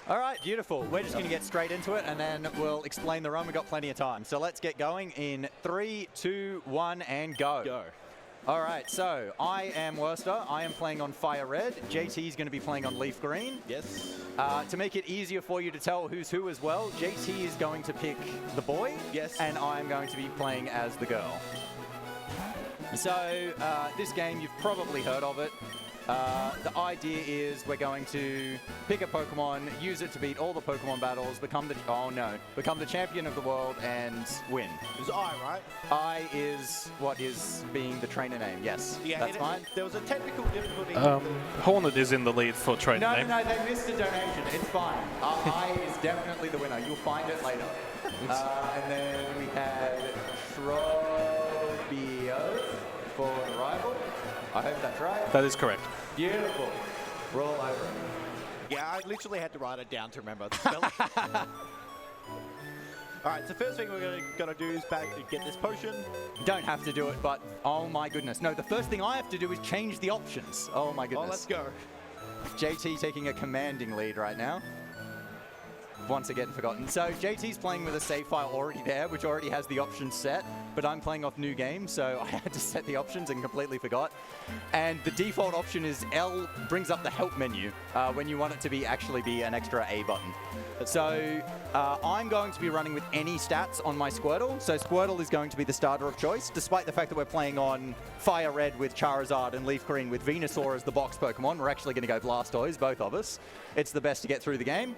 All right, beautiful. We're just going to get straight into it, and then we'll explain the run. We've got plenty of time. So let's get going in 3, 2, 1, and go. Go. All right, so I am Worcester. I am playing on Fire Red. JT is going to be playing on Leaf Green. Yes. To make it easier for you to tell who's who as well, JT is going to pick the boy. Yes. And I'm going to be playing as the girl. So this game, you've probably heard of it. The idea is we're going to pick a Pokemon, use it to beat all the Pokemon battles, become the champion of the world and win. It's I, right? I is what is being the trainer name. Yes, Yeah, that's fine. There was a technical difficulty. Hornet is in the lead for trainer name. No, they missed a donation. It's fine. I is definitely the winner. You'll find it later. And then we had Shrobio for the rival. I hope that's right. That is correct. Beautiful. Roll over. Yeah, I literally had to write it down to remember the spelling. All right, so first thing we're gonna do is get this potion. Don't have to do it, but oh my goodness. No, the first thing I have to do is change the options. Oh my goodness. Oh, let's go. JT taking a commanding lead right now. Once again forgotten. So JT's playing with a save file already there, which already has the options set, but I'm playing off new game, so I had to set the options and completely forgot. And the default option is L brings up the help menu when you want it to actually be an extra A button. So I'm going to be running with any stats on my Squirtle. So Squirtle is going to be the starter of choice, despite the fact that we're playing on Fire Red with Charizard and Leaf Green with Venusaur as the box Pokemon. We're actually going to go Blastoise, both of us. It's the best to get through the game.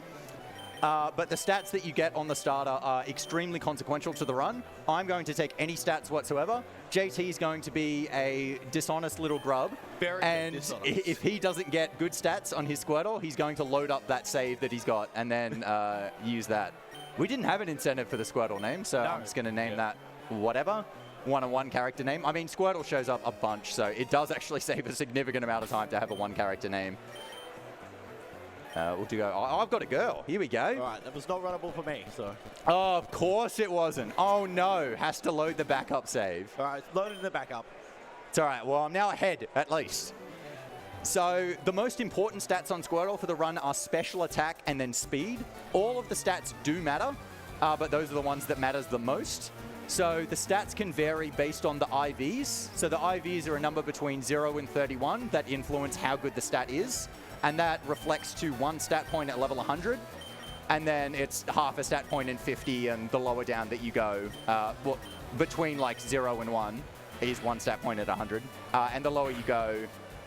But the stats that you get on the starter are extremely consequential to the run. I'm going to take any stats whatsoever. JT is going to be a dishonest little grub. And if he doesn't get good stats on his Squirtle, he's going to load up that save that he's got and then use that. We didn't have an incentive for the Squirtle name, so I'm just going to name that whatever. One-on-one character name. I mean, Squirtle shows up a bunch, so it does actually save a significant amount of time to have a one-character name. We'll go. Oh, I've got a girl. Here we go. All right, that was not runnable for me, so. Oh, of course it wasn't. Oh, no. Has to load the backup save. All right, loaded the backup. It's all right. Well, I'm now ahead, at least. So the most important stats on Squirtle for the run are special attack and then speed. All of the stats do matter, but those are the ones that matters the most. So the stats can vary based on the IVs. So the IVs are a number between 0 and 31 that influence how good the stat is. And that reflects to 1 stat point at level 100. And then it's half a stat point in 50, and the lower down that you go, between like 0 and 1 is 1 stat point at 100. And the lower you go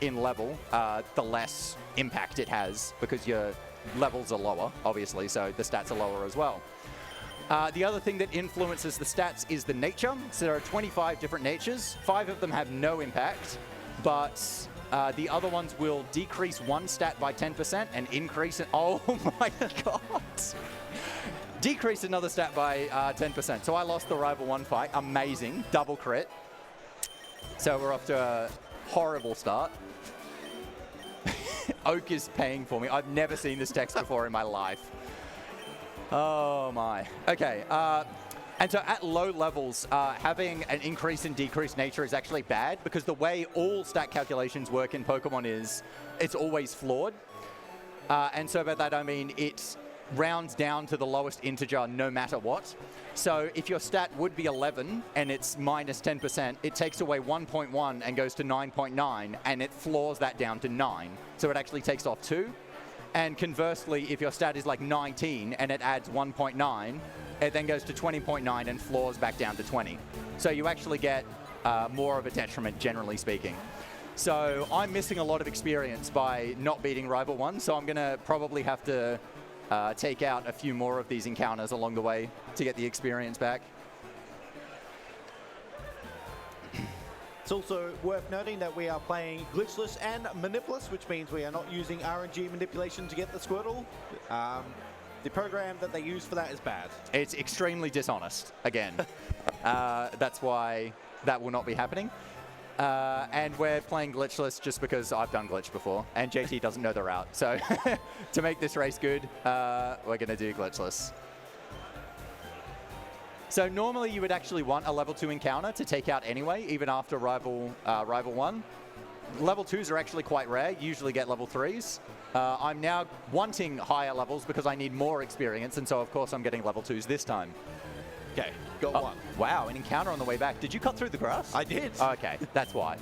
in level, the less impact it has, because your levels are lower, obviously, so the stats are lower as well. The other thing that influences the stats is the nature. So there are 25 different natures. 5 of them have no impact, but the other ones will decrease 1 stat by 10% and increase it. Oh my god! Decrease another stat by 10%. So I lost the Rival 1 fight. Amazing. Double crit. So we're off to a horrible start. Oak is paying for me. I've never seen this text before in my life. Oh my. Okay. And so at low levels, having an increase and decrease nature is actually bad, because the way all stat calculations work in Pokemon is it's always flawed. And so by that I mean it rounds down to the lowest integer no matter what. So if your stat would be 11 and it's minus 10%, it takes away 1.1 and goes to 9.9, and it floors that down to 9. So it actually takes off 2. And conversely, if your stat is like 19 and it adds 1.9, it then goes to 20.9 and floors back down to 20. So you actually get more of a detriment, generally speaking. So I'm missing a lot of experience by not beating Rival 1, so I'm going to probably have to take out a few more of these encounters along the way to get the experience back. It's also worth noting that we are playing glitchless and manipulous, which means we are not using RNG manipulation to get the Squirtle. The program that they use for that is bad. It's extremely dishonest, again. That's why that will not be happening. And we're playing glitchless just because I've done glitch before, and JT doesn't know the route. So to make this race good, we're going to do glitchless. So normally you would actually want a level 2 encounter to take out anyway, even after Rival 1. level 2s are actually quite rare. You usually get level 3s. I'm now wanting higher levels because I need more experience, and so of course I'm getting level 2s this time. Okay, got one. Wow, an encounter on the way back. Did you cut through the grass? I did. Okay, that's why.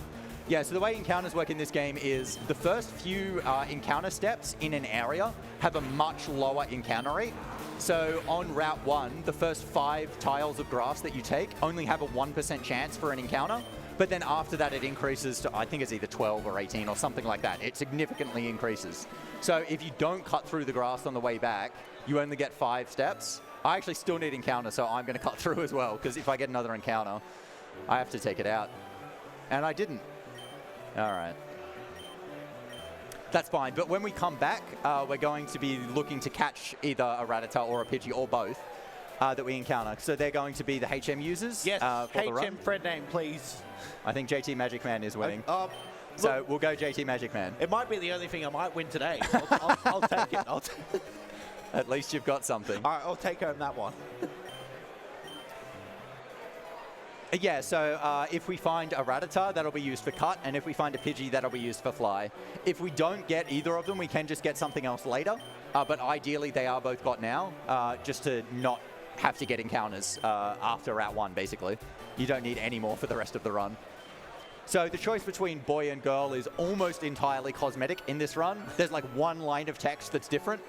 Yeah, so the way encounters work in this game is the first few encounter steps in an area have a much lower encounter rate. So on Route 1, the first 5 tiles of grass that you take only have a 1% chance for an encounter. But then after that, it increases to, I think it's either 12 or 18 or something like that. It significantly increases. So if you don't cut through the grass on the way back, you only get 5 steps. I actually still need encounter, so I'm going to cut through as well, because if I get another encounter, I have to take it out. And I didn't. All right. That's fine, but when we come back, we're going to be looking to catch either a Rattata or a Pidgey or both that we encounter. So they're going to be the HM users. Yes, for the run. HM friend name, please. I think JT Magic Man is winning. So we'll go JT Magic Man. it might be the only thing I might win today. I'll take it. At least you've got something. All right, I'll take home that one. Yeah, so if we find a Rattata, that'll be used for cut, and if we find a Pidgey, that'll be used for fly. If we don't get either of them, we can just get something else later, but ideally they are both got now, just to not have to get encounters after Route 1, basically. You don't need any more for the rest of the run. So the choice between boy and girl is almost entirely cosmetic in this run. There's like one line of text that's different.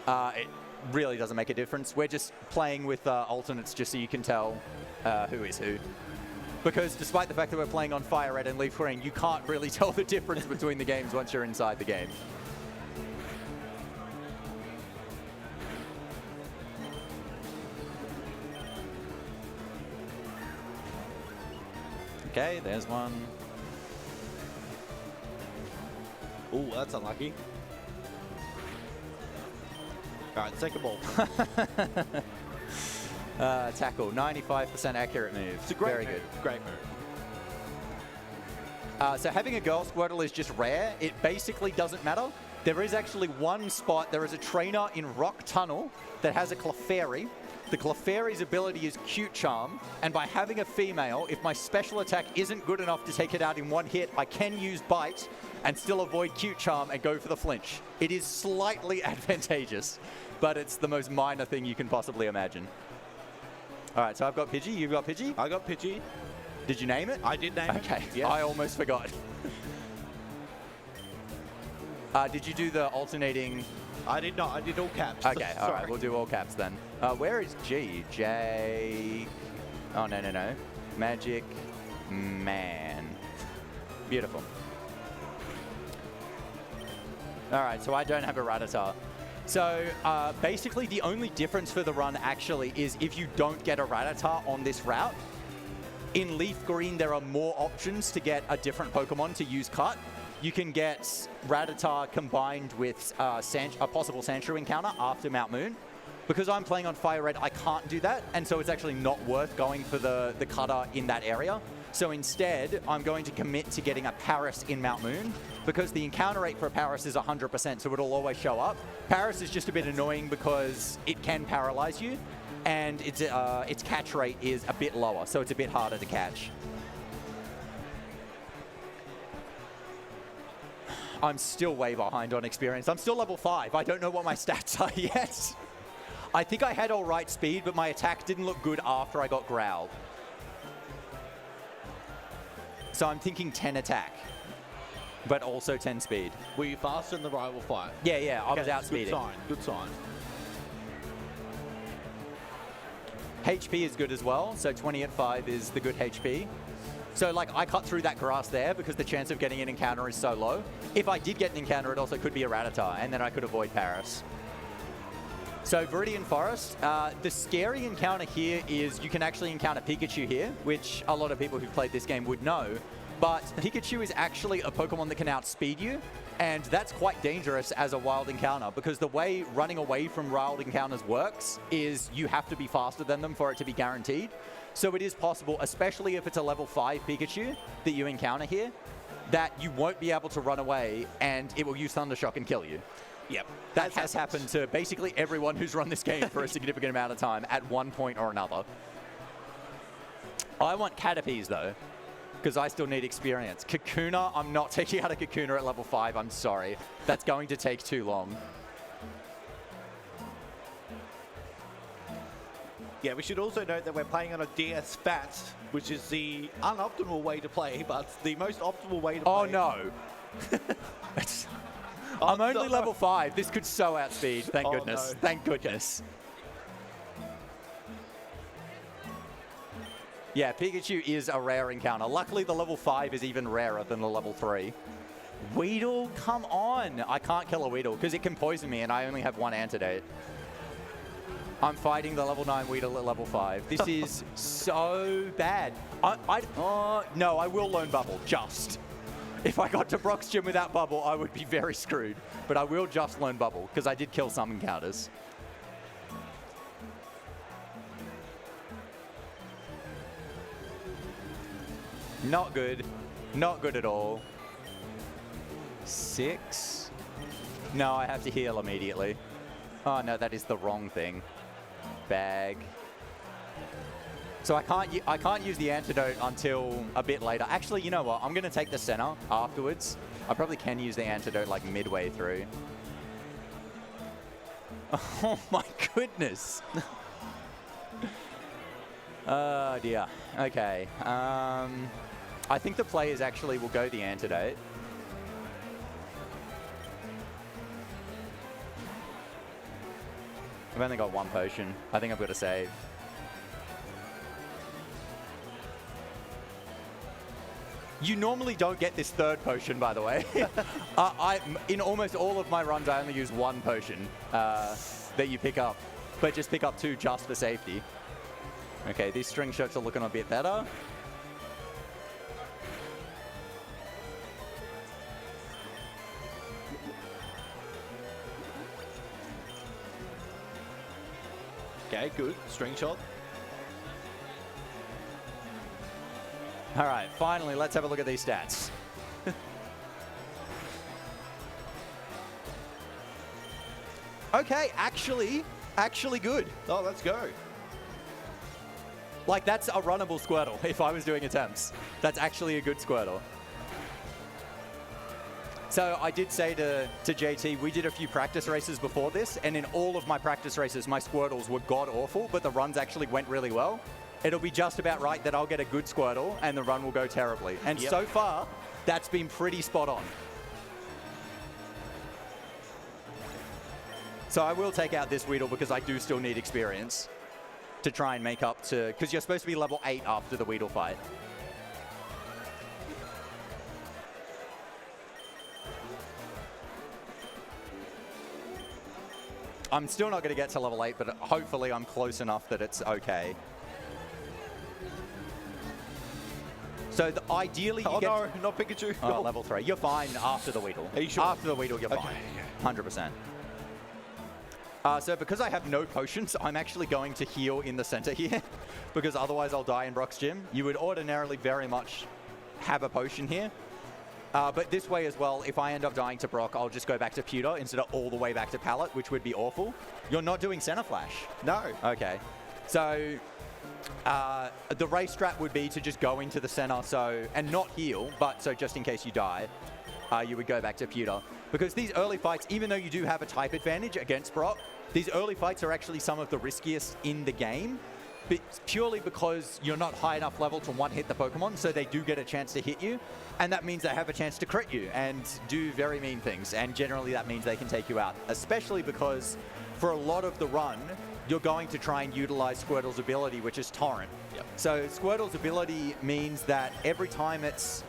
It really doesn't make a difference. We're just playing with alternates just so you can tell who is who. Because despite the fact that we're playing on Fire Red and Leaf Green, you can't really tell the difference between the games once you're inside the game. Okay, there's one. Ooh, that's unlucky. All right, second ball. Tackle, 95% accurate move. It's a great Very move. good. Great move. So having a girl Squirtle is just rare. It basically doesn't matter. There is actually one spot. There is a trainer in Rock Tunnel that has a Clefairy. The Clefairy's ability is Cute Charm, and by having a female, if my special attack isn't good enough to take it out in one hit, I can use Bite and still avoid Cute Charm and go for the flinch. It is slightly advantageous, but it's the most minor thing you can possibly imagine. All right, so I've got Pidgey. You've got Pidgey? I got Pidgey. Did you name it? I did name it. Okay, Yes. I almost forgot. Did you do the alternating? I did not. I did all caps. Okay, all Sorry. right, we'll do all caps then. Where is G? J... Oh, no. Magic Man. Beautiful. All right, so I don't have a Rattata. So basically the only difference for the run actually is if you don't get a Rattata on this route. In Leaf Green, there are more options to get a different Pokemon to use Cut. You can get Rattata combined with a possible Sandshrew encounter after Mount Moon. Because I'm playing on Fire Red, I can't do that, and so it's actually not worth going for the cutter in that area. So instead, I'm going to commit to getting a Paris in Mount Moon, because the encounter rate for a Paris is 100%, so it'll always show up. Paris is just a bit annoying because it can paralyze you, and its catch rate is a bit lower, so it's a bit harder to catch. I'm still way behind on experience. I'm still level 5. I don't know what my stats are yet. I think I had all right speed, but my attack didn't look good after I got growled. So I'm thinking 10 attack, but also 10 speed. Were you faster in the rival fight? Yeah, I was outspeeding. Good sign. Good sign. HP is good as well, so 20 at 5 is the good HP. So like I cut through that grass there because the chance of getting an encounter is so low. If I did get an encounter, it also could be a Rattata, and then I could avoid Paris. So Viridian Forest, the scary encounter here is you can actually encounter Pikachu here, which a lot of people who've played this game would know. But Pikachu is actually a Pokemon that can outspeed you, and that's quite dangerous as a wild encounter because the way running away from wild encounters works is you have to be faster than them for it to be guaranteed. So it is possible, especially if it's a level 5 Pikachu that you encounter here, that you won't be able to run away and it will use Thunder Shock and kill you. Yep. That has happened to basically everyone who's run this game for a significant amount of time at one point or another. I want Caterpies though. because I still need experience. Kakuna, I'm not taking out a Kakuna at level 5. I'm sorry. That's going to take too long. Yeah, we should also note that we're playing on a DS Fat, which is the unoptimal way to play, but the most optimal way to play. Oh, no. I'm only level 5. This could so outspeed. Thank goodness. No. Thank goodness. Yeah, Pikachu is a rare encounter. Luckily, the level 5 is even rarer than the level 3. Weedle, come on. I can't kill a Weedle because it can poison me and I only have 1 antidote. I'm fighting the level 9 Weedle at level 5. This is so bad. No, I will learn Bubble, just. If I got to Brock's gym without Bubble, I would be very screwed. But I will just learn Bubble, because I did kill some encounters. Not good. Not good at all. 6. No, I have to heal immediately. Oh, no, that is the wrong thing. Bag. So I can't use the antidote until a bit later. Actually, you know what? I'm going to take the center afterwards. I probably can use the antidote like midway through. Oh my goodness. Oh dear. Okay. I think the players actually will go the antidote. I've only got 1 potion. I think I've got to save. You normally don't get this 3rd potion, by the way. In almost all of my runs, I only use 1 potion that you pick up, but just pick up 2 just for safety. Okay, these string shots are looking a bit better. Okay, good. String shot. All right, finally, let's have a look at these stats. Okay, actually good. Oh, let's go. Like, that's a runnable Squirtle if I was doing attempts. That's actually a good Squirtle. So I did say to JT, we did a few practice races before this, and in all of my practice races, my Squirtles were god-awful, but the runs actually went really well. It'll be just about right that I'll get a good Squirtle, and the run will go terribly. And so far, that's been pretty spot on. So I will take out this Weedle because I do still need experience to try and make up to... Because you're supposed to be level 8 after the Weedle fight. I'm still not going to get to level 8, but hopefully I'm close enough that it's okay. So ideally you get... Oh no, not Pikachu. Oh, level 3. You're fine after the Weedle. Are you sure? After the Weedle, you're fine. 100%. So because I have no potions, I'm actually going to heal in the center here, because otherwise I'll die in Brock's gym. You would ordinarily very much have a potion here. But this way as well, if I end up dying to Brock, I'll just go back to Pewter instead of all the way back to Pallet, which would be awful. You're not doing Center Flash? No. Okay. So the race strat would be to just go into the center and not heal, but so just in case you die, you would go back to Pewter. Because these early fights, even though you do have a type advantage against Brock, these early fights are actually some of the riskiest in the game. But purely because you're not high enough level to one-hit the Pokemon, so they do get a chance to hit you. And that means they have a chance to crit you and do very mean things. And generally that means they can take you out, especially because for a lot of the run, you're going to try and utilize Squirtle's ability, which is Torrent. Yep. So Squirtle's ability means that every time it's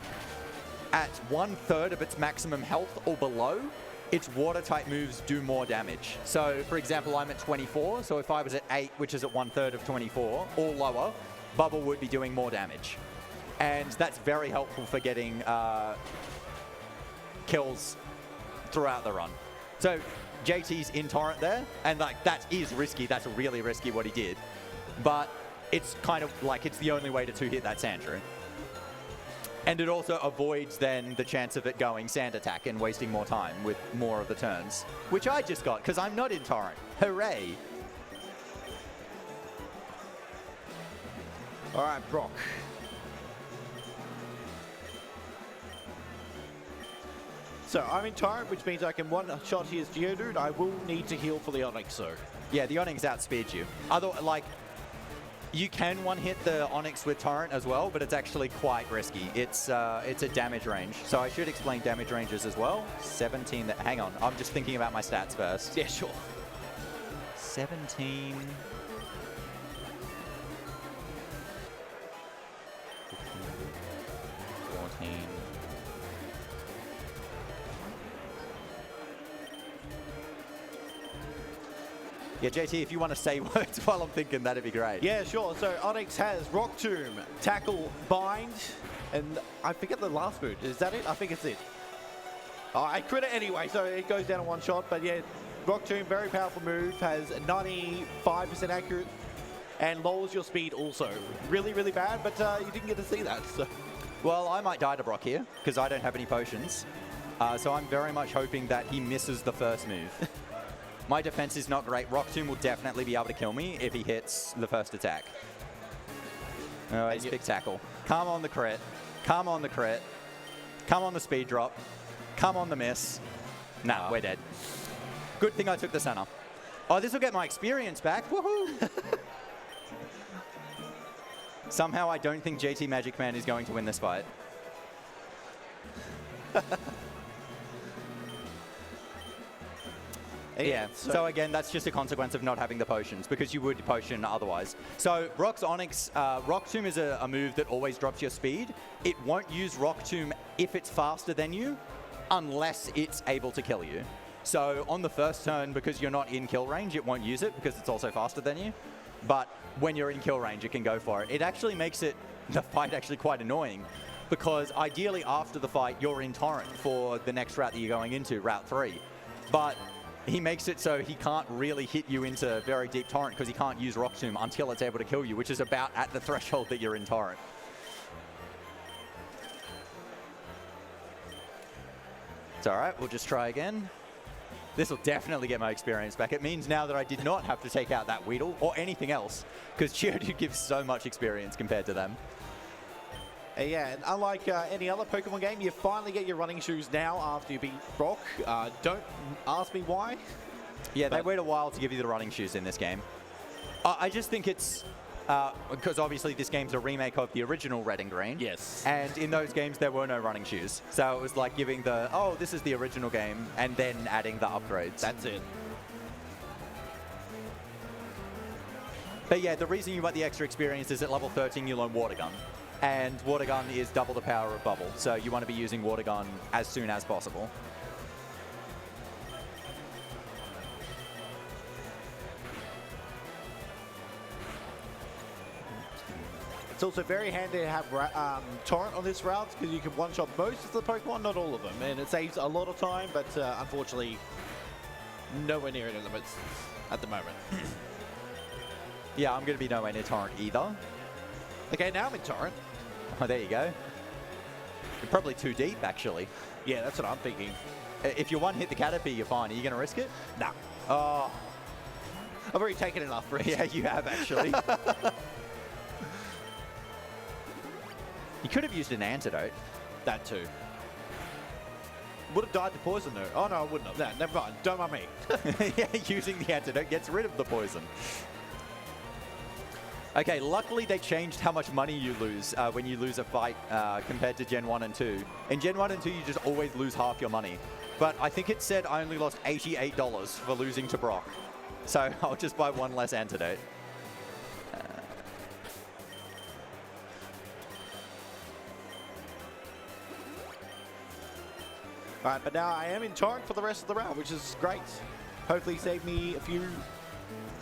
at 1/3 of its maximum health or below, its water-type moves do more damage. So, for example, I'm at 24, so if I was at 8, which is at 1/3 of 24, or lower, Bubble would be doing more damage. And that's very helpful for getting kills throughout the run. So, JT's in Torrent there, and like that is risky, that's really risky what he did. But it's kind of like it's the only way to two-hit that Sandshrew. And it also avoids then the chance of it going Sand Attack and wasting more time with more of the turns, which I just got because I'm not in Torrent. Hooray! All right, Brock. So I'm in Torrent, which means I can one-shot his Geodude. I will need to heal for the Onyx, though. Yeah, the Onyx outspeeds you. Like, you can one-hit the Onyx with Torrent as well, but it's actually quite risky. It's a damage range. So I should explain damage ranges as well. 17, hang on, I'm just thinking about my stats first. Yeah, sure. 17... 14... Yeah, JT, if you want to say words while I'm thinking, that'd be great. Yeah, sure. So Onyx has Rock Tomb, Tackle, Bind, and I forget the last move. Is that it? I think it's it. Oh, I crit it anyway, so it goes down in one shot. But yeah, Rock Tomb, very powerful move, has 95% accurate, and lowers your speed also. Really, really bad, but you didn't get to see that. So. Well, I might die to Brock here, because I don't have any potions. So I'm very much hoping that he misses the first move. My defense is not great. Rock Tomb will definitely be able to kill me if he hits the first attack. Oh, it's big tackle. Come on the crit. Come on the crit. Come on the speed drop. Come on the miss. Nah, we're dead. Good thing I took the center. Oh, this will get my experience back. Woohoo! Somehow I don't think JT Magic Man is going to win this fight. Yeah, so again, that's just a consequence of not having the potions, because you would potion otherwise. So Brock's Onyx, Rock Tomb is a move that always drops your speed. It won't use Rock Tomb if it's faster than you, unless it's able to kill you. So on the first turn, because you're not in kill range, it won't use it because it's also faster than you. But when you're in kill range, it can go for it. It actually makes the fight actually quite annoying, because ideally after the fight, you're in Torrent for the next route that you're going into, Route 3. But he makes it so he can't really hit you into very deep Torrent because he can't use Rock Tomb until it's able to kill you, which is about at the threshold that you're in Torrent. It's all right, we'll just try again. This will definitely get my experience back. It means now that I did not have to take out that Weedle or anything else, because Geodude gives so much experience compared to them. Yeah, and unlike any other Pokemon game, you finally get your running shoes now after you beat Brock. Don't ask me why. Yeah, they wait a while to give you the running shoes in this game. I just think it's... because obviously this game's a remake of the original Red and Green. Yes. And in those games, there were no running shoes. So it was like giving the, oh, this is the original game, and then adding the upgrades. That's it. But yeah, the reason you want the extra experience is at level 13, you learn Water Gun. And Water Gun is double the power of Bubble. So you want to be using Water Gun as soon as possible. It's also very handy to have Torrent on this route, because you can one-shot most of the Pokemon, not all of them. And it saves a lot of time, but unfortunately, nowhere near any limits at the moment. Yeah, I'm going to be nowhere near Torrent either. Okay, now I'm in Torrent. Oh, there you go. You're probably too deep, actually. Yeah, that's what I'm thinking. If you one-hit the Caterpie, you're fine. Are you going to risk it? Nah. Oh. I've already taken enough risk. Yeah, you have, actually. You could have used an antidote. That too. Would have died to poison though. Oh no, I wouldn't have. Nah, never mind. Don't mind me. Yeah, using the antidote gets rid of the poison. Okay, luckily they changed how much money you lose when you lose a fight compared to Gen 1 and 2. In Gen 1 and 2, you just always lose half your money. But I think it said I only lost $88 for losing to Brock. So I'll just buy one less antidote. Alright, but now I am in Torrent for the rest of the round, which is great. Hopefully save me a few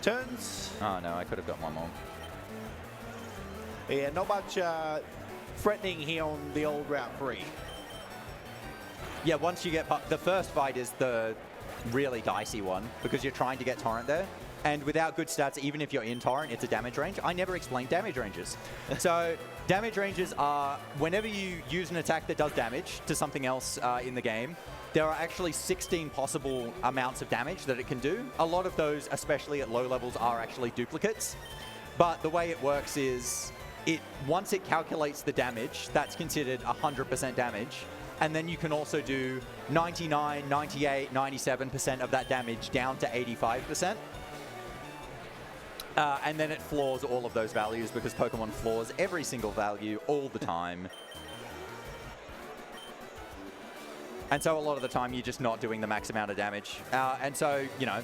turns. Oh no, I could have got one more. Yeah, not much threatening here on the old Route 3. Yeah, once you get... The first fight is the really dicey one, because you're trying to get Torrent there. And without good stats, even if you're in Torrent, it's a damage range. I never explained damage ranges. So damage ranges are whenever you use an attack that does damage to something else in the game, there are actually 16 possible amounts of damage that it can do. A lot of those, especially at low levels, are actually duplicates. But the way it works is, once it calculates the damage, that's considered 100% damage. and then you can also do 99, 98, 97% of that damage down to 85%. And then it floors all of those values because Pokemon floors every single value all the time. And so a lot of the time you're just not doing the max amount of damage. And so, you know,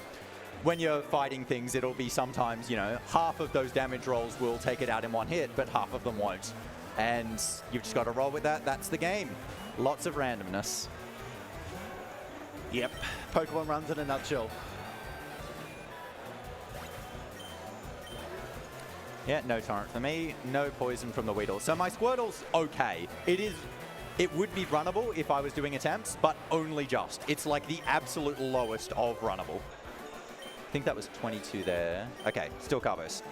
when you're fighting things, it'll be sometimes, you know, half of those damage rolls will take it out in one hit, but half of them won't. And you've just got to roll with that. That's the game. Lots of randomness. Yep, Pokemon runs in a nutshell. Yeah, no torrent for me. No poison from the Weedle. So my Squirtle's okay. It would be runnable if I was doing attempts, but only just. It's like the absolute lowest of runnable. I think that was 22 there. Okay, still Carvos.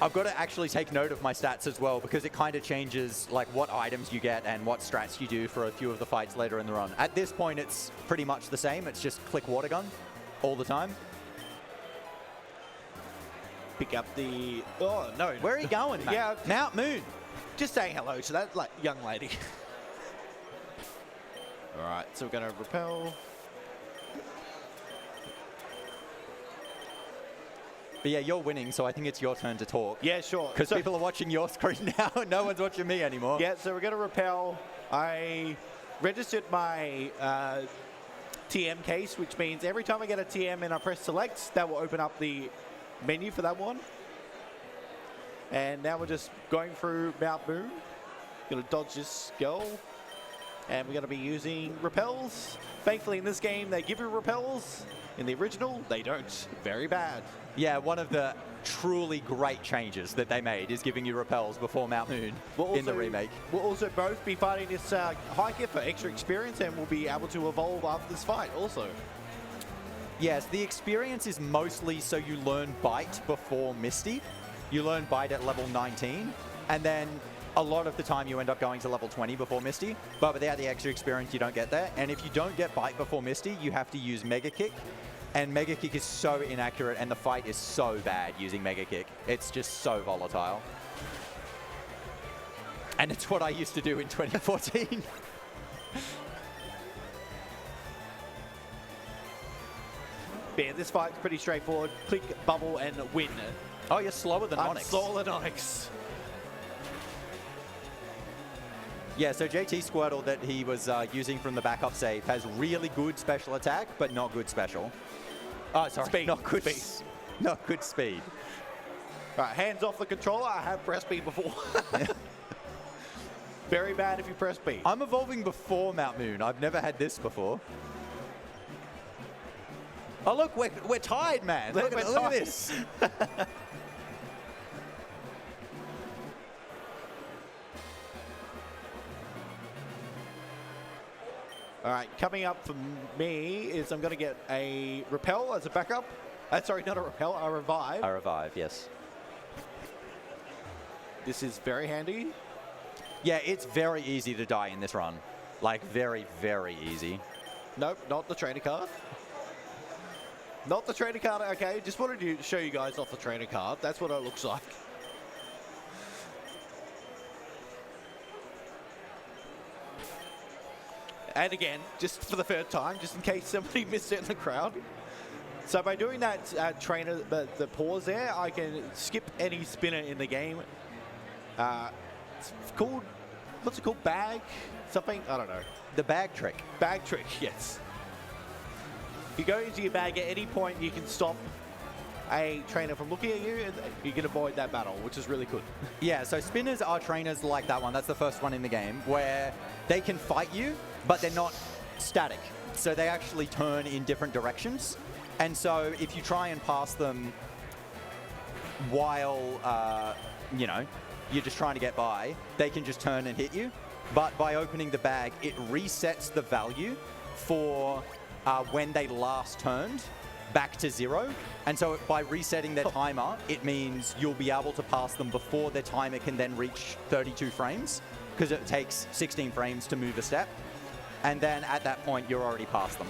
I've got to actually take note of my stats as well because it kind of changes like what items you get and what strats you do for a few of the fights later in the run. At this point, it's pretty much the same. It's just click Water Gun all the time. Pick up the... Oh, no. Where are you going, mate? Yeah. Mount Moon. Just saying hello to that like young lady. All right, so we're going to repel. But yeah, you're winning, so I think it's your turn to talk. Yeah, sure. Because people are watching your screen now. No one's watching me anymore. Yeah, so we're going to repel. I registered my TM case, which means every time I get a TM and I press select, that will open up the menu for that one. And now we're just going through Mount Moon. Gonna dodge this girl. And we're gonna be using repels. Thankfully in this game, they give you repels. In the original, they don't. Very bad. Yeah, one of the truly great changes that they made is giving you repels before Mount Moon in the remake. We'll also both be fighting this hiker for extra experience, and we'll be able to evolve after this fight also. Yes, the experience is mostly so you learn Bite before Misty. You learn Bite at level 19, and then a lot of the time you end up going to level 20 before Misty, but without the extra experience you don't get there. And if you don't get Bite before Misty, you have to use Mega Kick, and Mega Kick is so inaccurate and the fight is so bad using Mega Kick. It's just so volatile. And it's what I used to do in 2014. Yeah, this fight's pretty straightforward. Click bubble and win. Oh, you're slower than I'm Onyx. slower than Onyx. Yeah, so JT Squirtle that he was using from the backup save has really good special attack, but not good special. Oh, sorry, Speed. not good Speed. Not good speed. All right, hands off the controller. I have pressed B before. Very bad if you press B. I'm evolving before Mount Moon. I've never had this before. Oh, look, we're tied, man. Look at this. All right, coming up for me is I'm going to get a repel as a backup. Sorry, not a repel, a revive. A revive, yes. This is very handy. Yeah, it's very easy to die in this run. Like, very, very easy. Nope, not the trainer card. Not the trainer card, okay. Just wanted to show you guys off the trainer card. That's what it looks like. And again, just for the third time, just in case somebody missed it in the crowd. So by doing that trainer, the pause there, I can skip any spinner in the game. It's called, what's it called? Bag? Something? I don't know. The bag trick. Bag trick, yes. You go into your bag at any point, you can stop a trainer from looking at you, and you can avoid that battle, which is really good. Yeah, so spinners are trainers like that one. That's the first one in the game, where they can fight you, but they're not static. So they actually turn in different directions. And so if you try and pass them while, you know, you're just trying to get by, they can just turn and hit you. But by opening the bag, it resets the value for when they last turned back to 0. And so by resetting their timer, it means you'll be able to pass them before their timer can then reach 32 frames, because it takes 16 frames to move a step. And then at that point, you're already past them.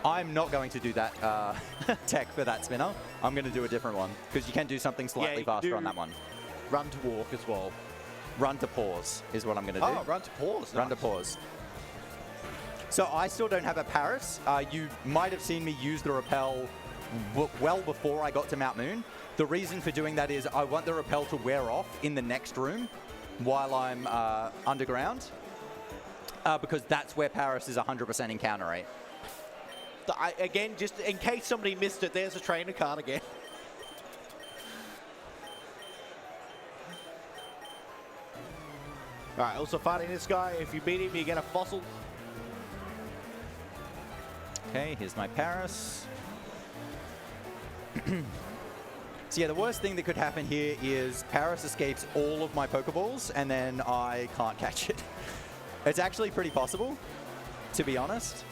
I'm not going to do that tech for that spinner. I'm going to do a different one, because you can do something slightly faster on that one. Run to walk as well. run to pause is what I'm going to do. Oh, run to pause. Run to Nice. pause. So I still don't have a Paris. You might have seen me use the rappel well before I got to Mount Moon. The reason for doing that is I want the rappel to wear off in the next room while I'm underground, because that's where Paris is 100% encounter rate. Again, just in case somebody missed it, there's a trainer card again. All right, also fighting this guy. If you beat him, you get a fossil. Okay, here's my Paris. So yeah, the worst thing that could happen here is Paris escapes all of my Pokeballs and then I can't catch it. It's actually pretty possible, to be honest.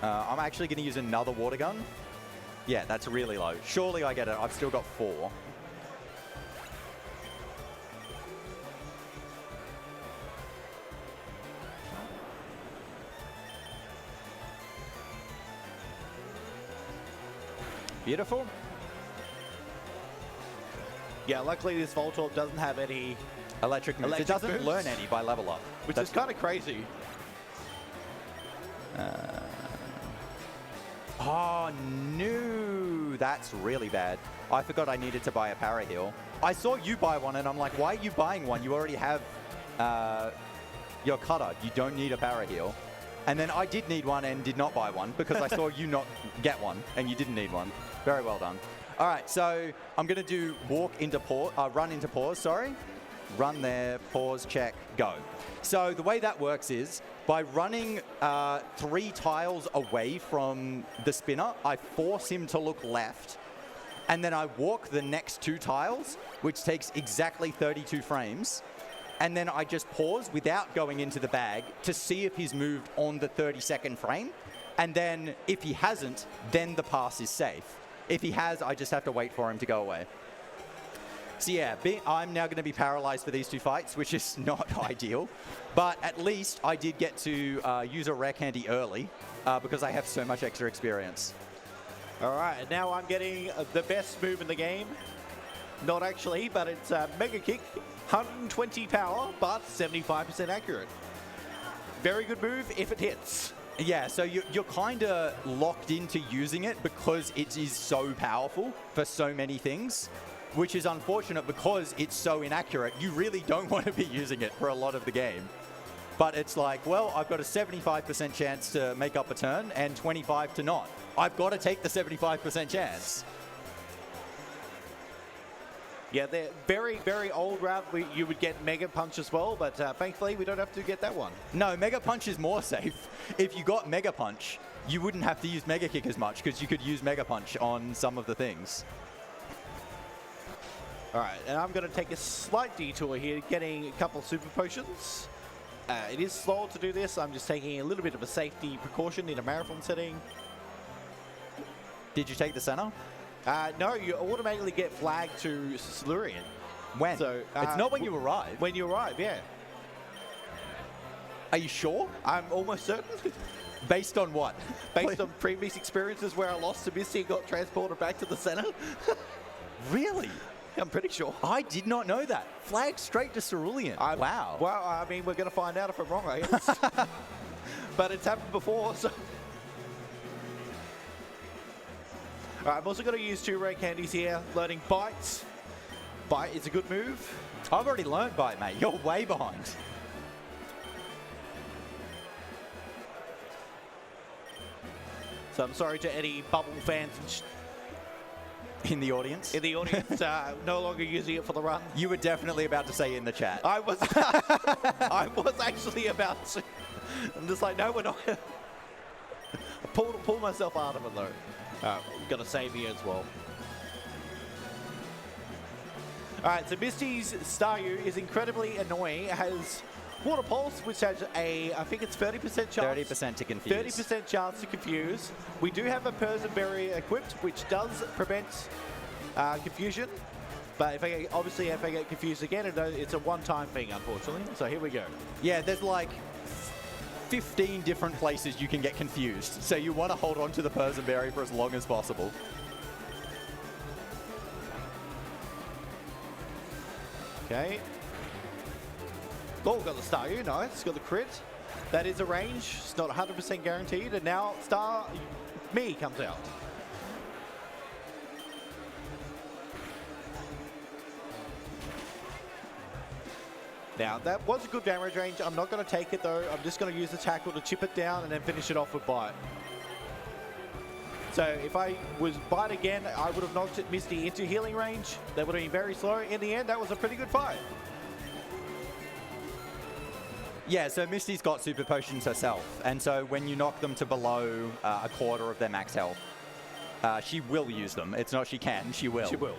I'm actually going to use another water gun. Yeah, that's really low. Surely I get it. I've still got 4. Beautiful. Yeah, luckily this Voltorb doesn't have any Electric moves. It doesn't moves. learn any by level up. Which is kind of crazy. Oh, no. That's really bad. I forgot I needed to buy a para heal. I saw you buy one, and I'm like, why are you buying one? You already have your cutter. You don't need a para heal. And then I did need one and did not buy one because I saw you not get one, and you didn't need one. Very well done. All right, so I'm going to do run into pause, sorry. Run there, pause, check, go. So the way that works is by running 3 tiles away from the spinner, I force him to look left, and then I walk the next 2 tiles, which takes exactly 32 frames, and then I just pause without going into the bag to see if he's moved on the 32nd frame, and then if he hasn't, then the pass is safe. If he has, I just have to wait for him to go away. So yeah, I'm now going to be paralyzed for these 2 fights, which is not ideal. But at least I did get to use a rare candy early because I have so much extra experience. All right, and now I'm getting the best move in the game. Not actually, but it's Mega Kick. 120 power, but 75% accurate. Very good move if it hits. Yeah, so you're kind of locked into using it because it is so powerful for so many things, which is unfortunate because it's so inaccurate. You really don't want to be using it for a lot of the game. But it's like, well, I've got a 75% chance to make up a turn and 25 to not. I've got to take the 75% chance. Yeah, they're very, very old route. You would get Mega Punch as well, but thankfully we don't have to get that one. No, Mega Punch is more safe. If you got Mega Punch, you wouldn't have to use Mega Kick as much because you could use Mega Punch on some of the things. All right, and I'm going to take a slight detour here, getting a couple of Super Potions. It is slow to do this. I'm just taking a little bit of a safety precaution in a marathon setting. Did you take the center? No, you automatically get flagged to Cerulean. When? So, it's not when you arrive. When you arrive, yeah. Are you sure? I'm almost certain. Based on what? Based on previous experiences where I lost to Misty and got transported back to the center. Really? I'm pretty sure. I did not know that. Flag straight to Cerulean. Wow. Well, I mean, we're going to find out if I'm wrong, I guess. But it's happened before, so... All right, I'm also going to use 2 rare candies here, learning Bites. Bite is a good move. I've already learned Bite, mate. You're way behind. So I'm sorry to any Bubble fans In the audience? in the audience, no longer using it for the run. You were definitely about to say in the chat. I was I was actually about to. I'm just like, no, we're not. I pulled myself out of it, though. Got to save you as well. All right, so Misty's Staryu is incredibly annoying. It has Water Pulse, which has I think it's 30% chance. 30% to confuse. 30% chance to confuse. We do have a Persiberry equipped, which does prevent confusion. But obviously if I get confused again, it's a one-time thing, unfortunately. So here we go. Yeah, there's like 15 different places you can get confused. So you want to hold on to the Persiberry for as long as possible. Okay. Oh, got the star. Nice. Got the crit. That is a range. It's not 100% guaranteed. And now star me comes out. Now, that was a good damage range. I'm not going to take it, though. I'm just going to use the tackle to chip it down and then finish it off with bite. So if I was bite again, I would have knocked Misty into healing range. That would have been very slow. In the end, that was a pretty good fight. Yeah, so Misty's got super potions herself, and so when you knock them to below a quarter of their max health, she will use them. It's not she can, she will. She will.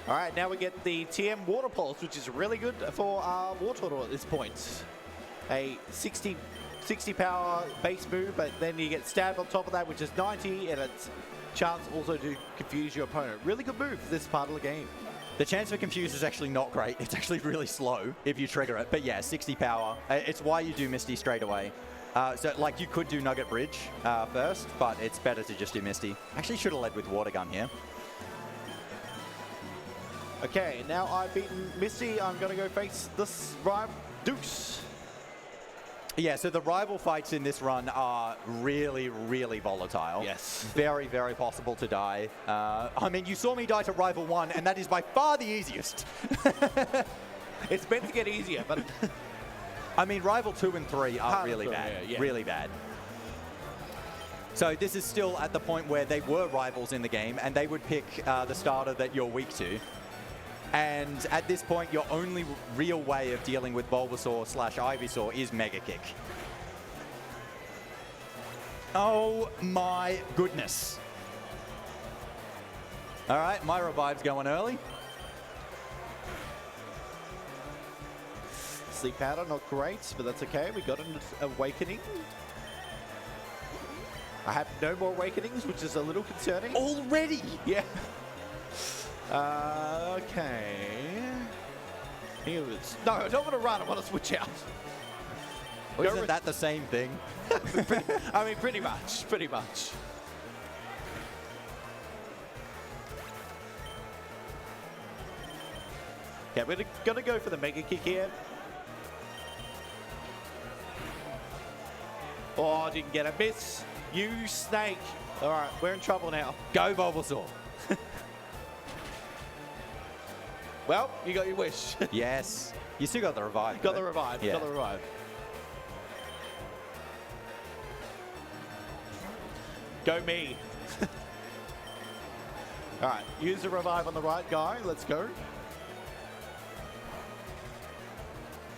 All right, now we get the TM Water Pulse, which is really good for our War Turtle at this point. A 60 power base move, but then you get stabbed on top of that, which is 90, and it's chance also to confuse your opponent. Really good move for this part of the game. The chance for confuse is actually not great. It's actually really slow if you trigger it. But yeah, 60 power. It's why you do Misty straight away. So like you could do Nugget Bridge first, but it's better to just do Misty. Actually should have led with Water Gun here. Okay, now I've beaten Misty. I'm going to go face this rival, Dukes. Yeah, so the rival fights in this run are really, really volatile. Yes. Very, very possible to die. I mean, you saw me die to Rival 1, and that is by far the easiest. It's meant to get easier, but... I mean, Rival 2 and 3 are really bad. Yeah. Really bad. So this is still at the point where they were rivals in the game, and they would pick the starter that you're weak to. And at this point, your only real way of dealing with Bulbasaur / Ivysaur is Mega Kick. Oh my goodness. All right, my revive's going early. Sleep powder, not great, but that's okay. We got an awakening. I have no more awakenings, which is a little concerning. Already? Yeah. Okay. No, I don't want to run. I want to switch out. Well, isn't that the same thing? I mean, pretty much. Pretty much. Yeah, we're going to go for the Mega Kick here. Oh, didn't get a miss. You snake. All right, we're in trouble now. Go Bulbasaur. Well, you got your wish. Yes. You still got the revive. Got the revive. Yeah. Got the revive. Go me. All right, use the revive on the right guy. Let's go.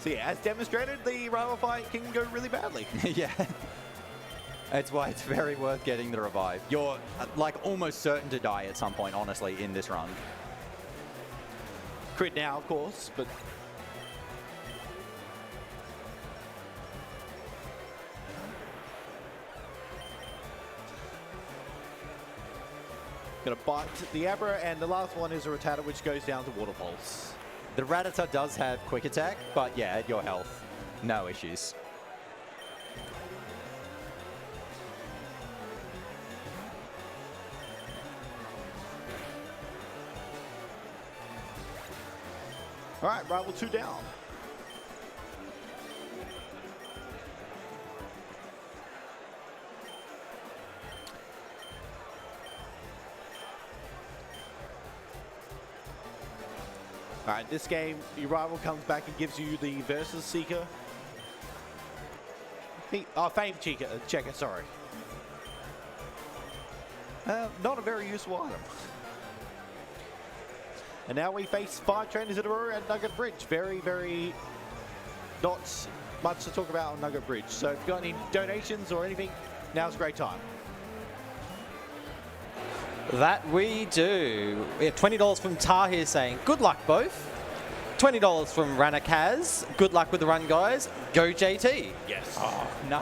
So yeah, as demonstrated, the rival fight can go really badly. Yeah. That's why it's very worth getting the revive. You're like almost certain to die at some point, honestly, in this run. Crit now, of course, but... Gonna bite the Abra, and the last one is a Rattata, which goes down to Water Pulse. The Rattata does have quick attack, but yeah, at your health, no issues. All right, rival 2 down. All right, this game, your rival comes back and gives you the Versus Seeker. Fame Checker, sorry. Not a very useful item. And now we face 5 trainers in a row at Nugget Bridge. Very, very not much to talk about on Nugget Bridge. So if you've got any donations or anything, now's a great time. That we do. We have $20 from Tahir saying, good luck both. $20 from Ranakaz. Good luck with the run, guys. Go JT. Yes. Oh, no.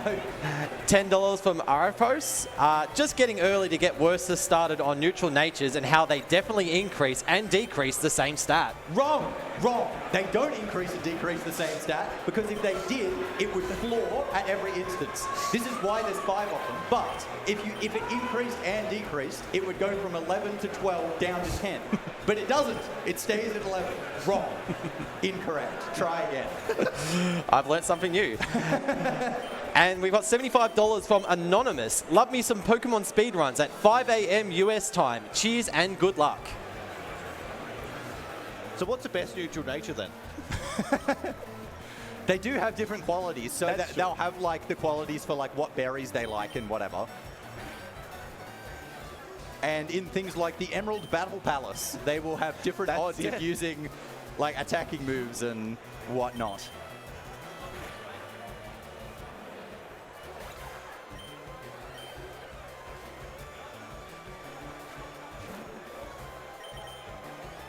$10 from Arapos. Just getting early to get worse started on neutral natures and how they definitely increase and decrease the same stat. Wrong. Wrong. They don't increase and decrease the same stat, because if they did, it would floor at every instance. This is why there's 5 of them. But if it increased and decreased, it would go from 11 to 12 down to 10. But it doesn't. It stays at 11. Wrong. Incorrect. Try again. I've learnt something new. And we've got $75 from Anonymous. Love me some Pokemon speedruns at 5 a.m. US time. Cheers and good luck. So what's the best neutral nature then? They do have different qualities, so That's true. they'll have like the qualities for like what berries they like and whatever. And in things like the Emerald Battle Palace, they will have different odds it. of using like attacking moves and whatnot.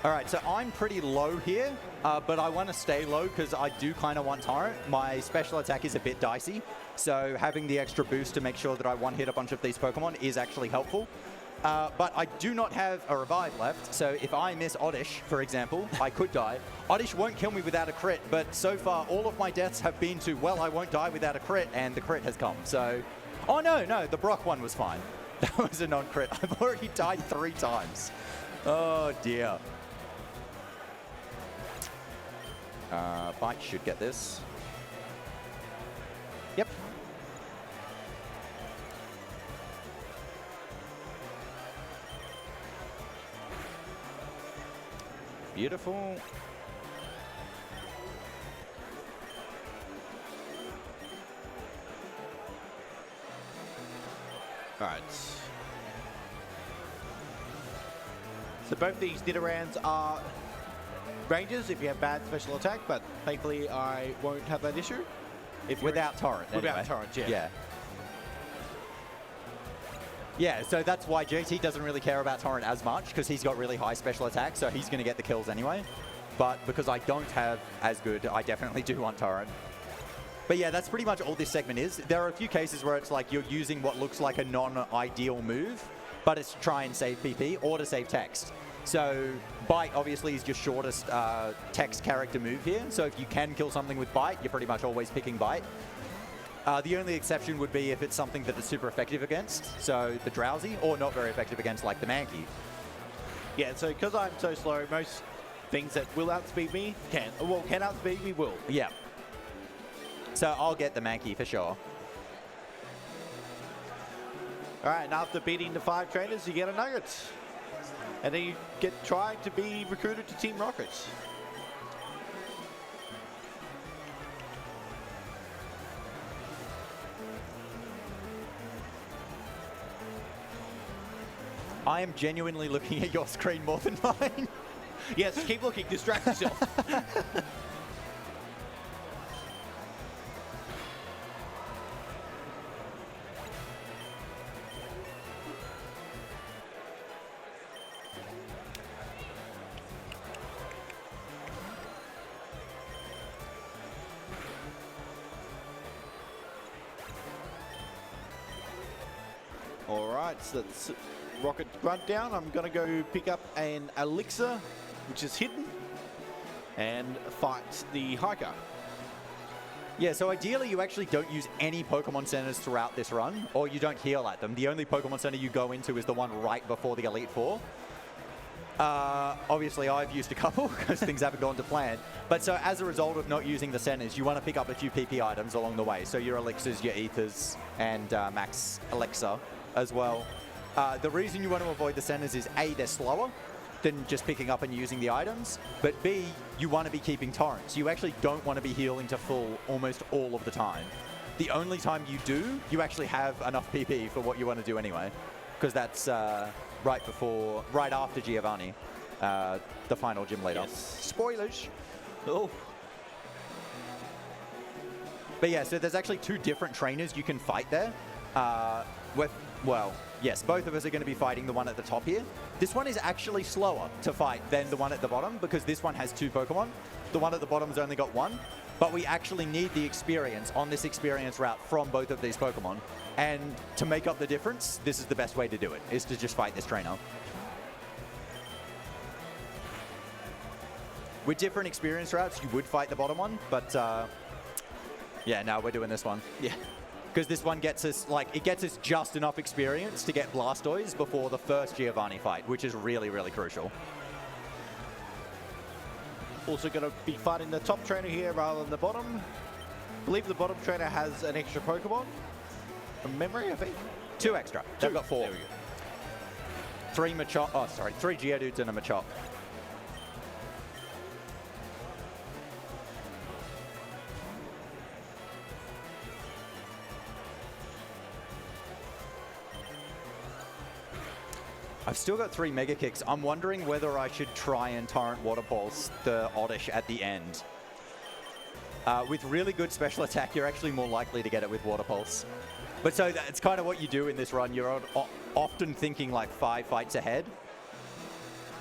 All right, so I'm pretty low here, but I want to stay low because I do kind of want Torrent. My special attack is a bit dicey, so having the extra boost to make sure that I one-hit a bunch of these Pokemon is actually helpful. But I do not have a revive left, so if I miss Oddish, for example, I could die. Oddish won't kill me without a crit, but so far all of my deaths have been to, well, I won't die without a crit, and the crit has come. So, oh no, the Brock one was fine. That was a non-crit. I've already died 3 times. Oh dear. Bite should get this. Yep. Beautiful. All right. So both these Nidorans are rangers if you have bad special attack, but thankfully I won't have that issue. If you're- Without Torrent, Without anyway. Torrent, yeah. Yeah. Yeah, so that's why JT doesn't really care about Torrent as much, because he's got really high special attack, so he's going to get the kills anyway. But because I don't have as good, I definitely do want Torrent. But yeah, that's pretty much all this segment is. There are a few cases where it's like you're using what looks like a non-ideal move, but it's to try and save PP or to save text. So Bite obviously is your shortest text character move here. So if you can kill something with Bite, you're pretty much always picking Bite. The only exception would be if it's something that is super effective against, so the Drowsy, or not very effective against, like the Mankey. Yeah, so because I'm so slow, most things that will outspeed me can outspeed me will. Yeah. So I'll get the Mankey for sure. All right, and after beating the 5 trainers, you get a Nugget. And then you get tried to be recruited to Team Rocket. I am genuinely looking at your screen more than mine. Yes, keep looking, distract yourself. All right, so that's Rocket Grunt down. I'm going to go pick up an Elixir, which is hidden, and fight the Hiker. Yeah, so ideally you actually don't use any Pokemon Centers throughout this run, or you don't heal at them. The only Pokemon Center you go into is the one right before the Elite Four. Obviously I've used a couple because things haven't gone to plan. But so as a result of not using the centers, you want to pick up a few PP items along the way. So your Elixirs, your Ethers, and Max Elixir as well. The reason you want to avoid the centers is A, they're slower than just picking up and using the items, but B, you want to be keeping torrents. You actually don't want to be healing to full almost all of the time. The only time you do, you actually have enough PP for what you want to do anyway, because that's right after Giovanni, the final gym leader. Yes. Spoilers. Oh. But yeah, so there's actually 2 different trainers you can fight there. Yes, both of us are going to be fighting the one at the top here. This one is actually slower to fight than the one at the bottom because this one has 2 Pokemon. The one at the bottom's only got 1. But we actually need the experience on this experience route from both of these Pokemon. And to make up the difference, this is the best way to do it, is to just fight this trainer. With different experience routes, you would fight the bottom one, but yeah, no, we're doing this one. Yeah. Because this one gets us, it gets us just enough experience to get Blastoise before the first Giovanni fight, which is really, really crucial. Also going to be fighting the top trainer here rather than the bottom. I believe the bottom trainer has an extra Pokemon. From memory, I think. 2 extra. They've got 4. There we go. 3 Machop. Oh, sorry. 3 Geodudes and a Machop. I've still got 3 Mega Kicks. I'm wondering whether I should try and Torrent Water Pulse the Oddish at the end. With really good special attack, you're actually more likely to get it with Water Pulse. But so that's kind of what you do in this run. You're often thinking like 5 fights ahead.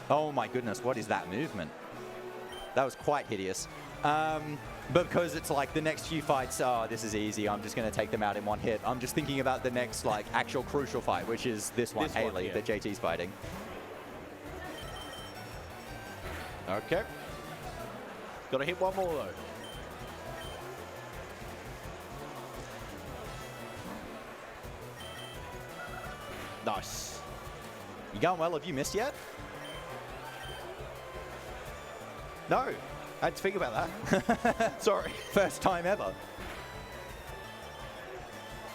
Oh my goodness, what is that movement? That was quite hideous. But because it's like the next few fights, oh, this is easy. I'm just going to take them out in 1 hit. I'm just thinking about the next like actual crucial fight, which is this one, Haley, yeah. that JT's fighting. Okay. Got to hit one more though. Nice. You going well? Have you missed yet? No, I had to think about that. Sorry. First time ever.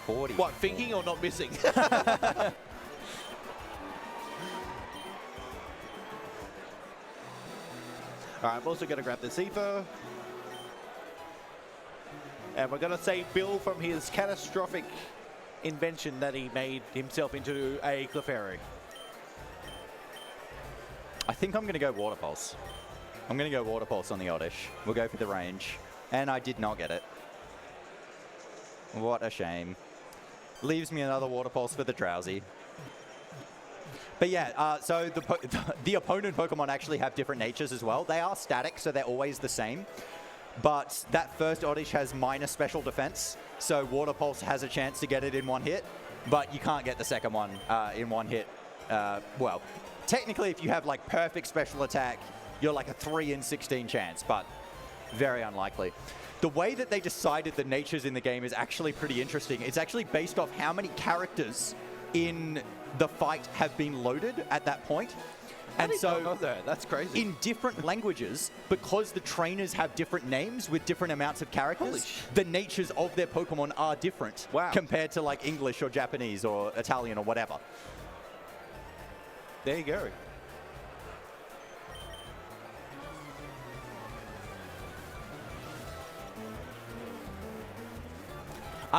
40. What, thinking or not missing? All right, I'm also going to grab this ether. And we're going to save Bill from his catastrophic invention that he made himself into a Clefairy. I think I'm going to go Water Pulse. I'm going to go Water Pulse on the Oddish. We'll go for the range. And I did not get it. What a shame. Leaves me another Water Pulse for the Drowsy. But yeah, so the opponent Pokemon actually have different natures as well. They are static, so they're always the same. But that first Oddish has minus special defense, so Water Pulse has a chance to get it in 1 hit, but you can't get the second one in 1 hit. Well, technically if you have like perfect special attack, you're like a 3 in 16 chance, but very unlikely. The way that they decided the natures in the game is actually pretty interesting. It's actually based off how many characters in the fight have been loaded at that point. And so that's crazy. In different languages, because the trainers have different names with different amounts of characters, the natures of their Pokemon are different compared to like English or Japanese or Italian or whatever. There you go.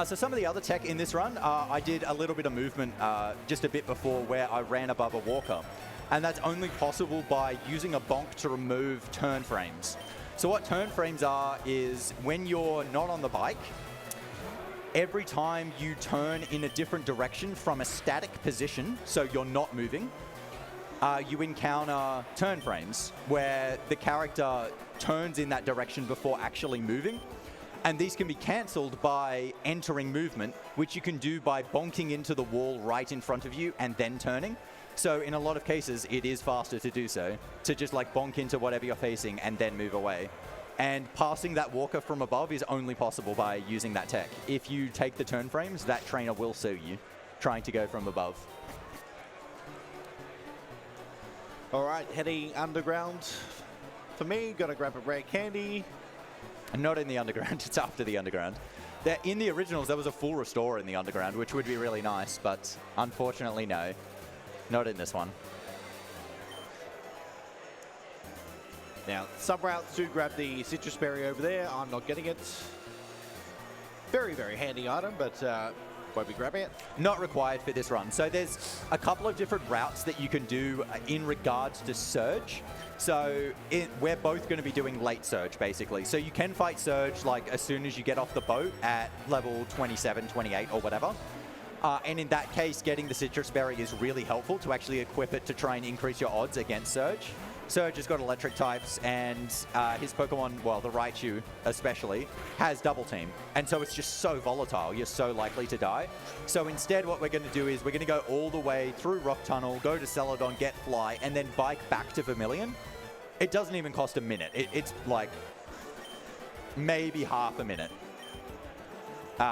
So some of the other tech in this run, I did a little bit of movement just a bit before where I ran above a walker. And that's only possible by using a bonk to remove turn frames. So what turn frames are is when you're not on the bike, every time you turn in a different direction from a static position, so you're not moving, you encounter turn frames where the character turns in that direction before actually moving. And these can be cancelled by entering movement, which you can do by bonking into the wall right in front of you and then turning. So in a lot of cases, it is faster to do so, to just like bonk into whatever you're facing and then move away. And passing that walker from above is only possible by using that tech. If you take the turn frames, that trainer will sue you, trying to go from above. All right, heading underground. For me, gotta grab a rare candy. Not in the underground, it's after the underground. In the originals, there was a full restore in the underground, which would be really nice, but unfortunately, no. Not in this one. Now, some routes do grab the citrus berry over there. I'm not getting it. Very, very handy item, but won't be grabbing it. Not required for this run. So there's a couple of different routes that you can do in regards to Surge. So we're both going to be doing late Surge, basically. So you can fight Surge like as soon as you get off the boat at level 27, 28 or whatever. And in that case, getting the citrus berry is really helpful to actually equip it to try and increase your odds against Surge. Surge has got electric types, and his Pokemon, well, the Raichu especially, has double team. And so it's just so volatile, you're so likely to die. So instead, what we're going to do is we're going to go all the way through Rock Tunnel, go to Celadon, get Fly, and then bike back to Vermilion. It doesn't even cost a minute. It's like maybe half a minute.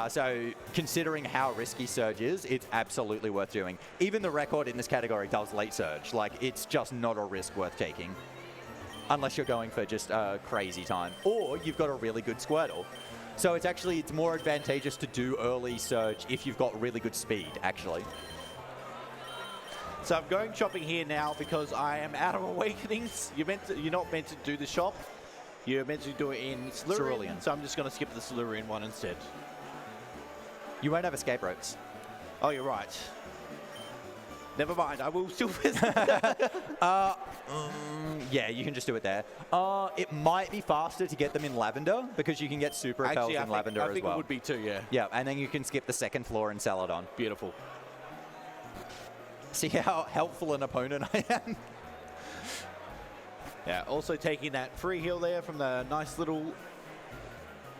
So considering how risky Surge is, it's absolutely worth doing. Even the record in this category does late Surge. Like, it's just not a risk worth taking. unless you're going for just a crazy time, or you've got a really good Squirtle. So it's more advantageous to do early surge if you've got really good speed, actually. So I'm going shopping here now because I am out of awakenings. You're not meant to do the shop. You're meant to do it in Cerulean. So I'm just going to skip the Cerulean one instead. You won't have escape routes. Oh, you're right. Never mind, I will still visit. Yeah, you can just do it there. It might be faster to get them in Lavender because you can get super repels in Lavender as well. I think it would be too, yeah. Yeah, and then you can skip the second floor in Celadon. Beautiful. See how helpful an opponent I am? Yeah, also taking that free heal there from the nice little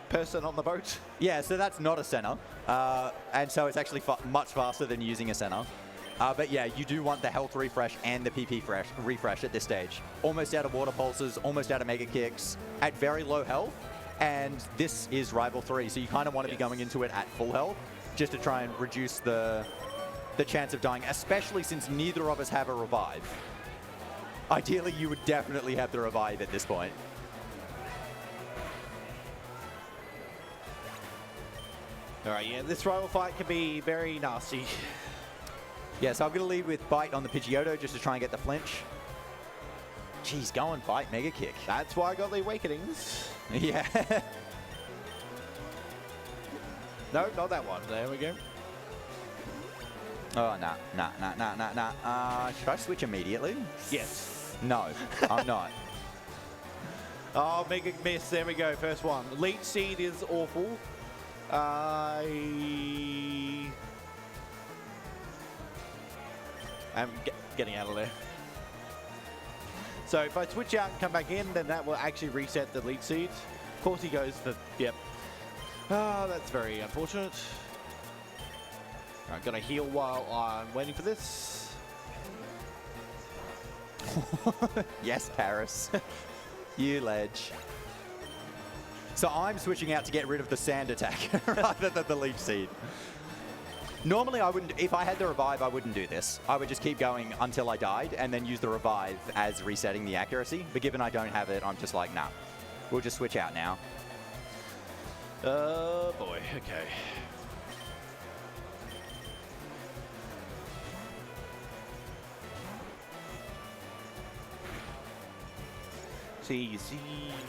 person on the boat. Yeah, so that's not a center. And so it's actually much faster than using a center. But yeah, you do want the health refresh and the PP refresh at this stage. Almost out of water pulses, almost out of mega kicks, at very low health. And this is Rival 3, so you kind of want to be going into it at full health, just to try and reduce the chance of dying, especially since neither of us have a revive. Ideally, you would definitely have the revive at this point. All right, yeah, this rival fight can be very nasty. Yeah, so I'm going to lead with Bite on the Pidgeotto just to try and get the flinch. Jeez, go and Bite, Mega Kick. That's why I got the awakenings. Yeah. No, not that one. There we go. Oh, nah. Should I switch immediately? Yes. No, I'm not. Oh, mega miss. There we go. First one. Leech Seed is awful. I'm getting out of there. So if I switch out and come back in, then that will actually reset the Leech Seed. Of course he goes for, yep. Ah, that's very unfortunate. I'm gonna heal while I'm waiting for this. Yes, Paris. You ledge. So I'm switching out to get rid of the sand attack rather than the Leech Seed. Normally I wouldn't, if I had the revive, I wouldn't do this. I would just keep going until I died and then use the revive as resetting the accuracy. But given I don't have it, I'm just like, nah, we'll just switch out now. Oh boy, okay. See,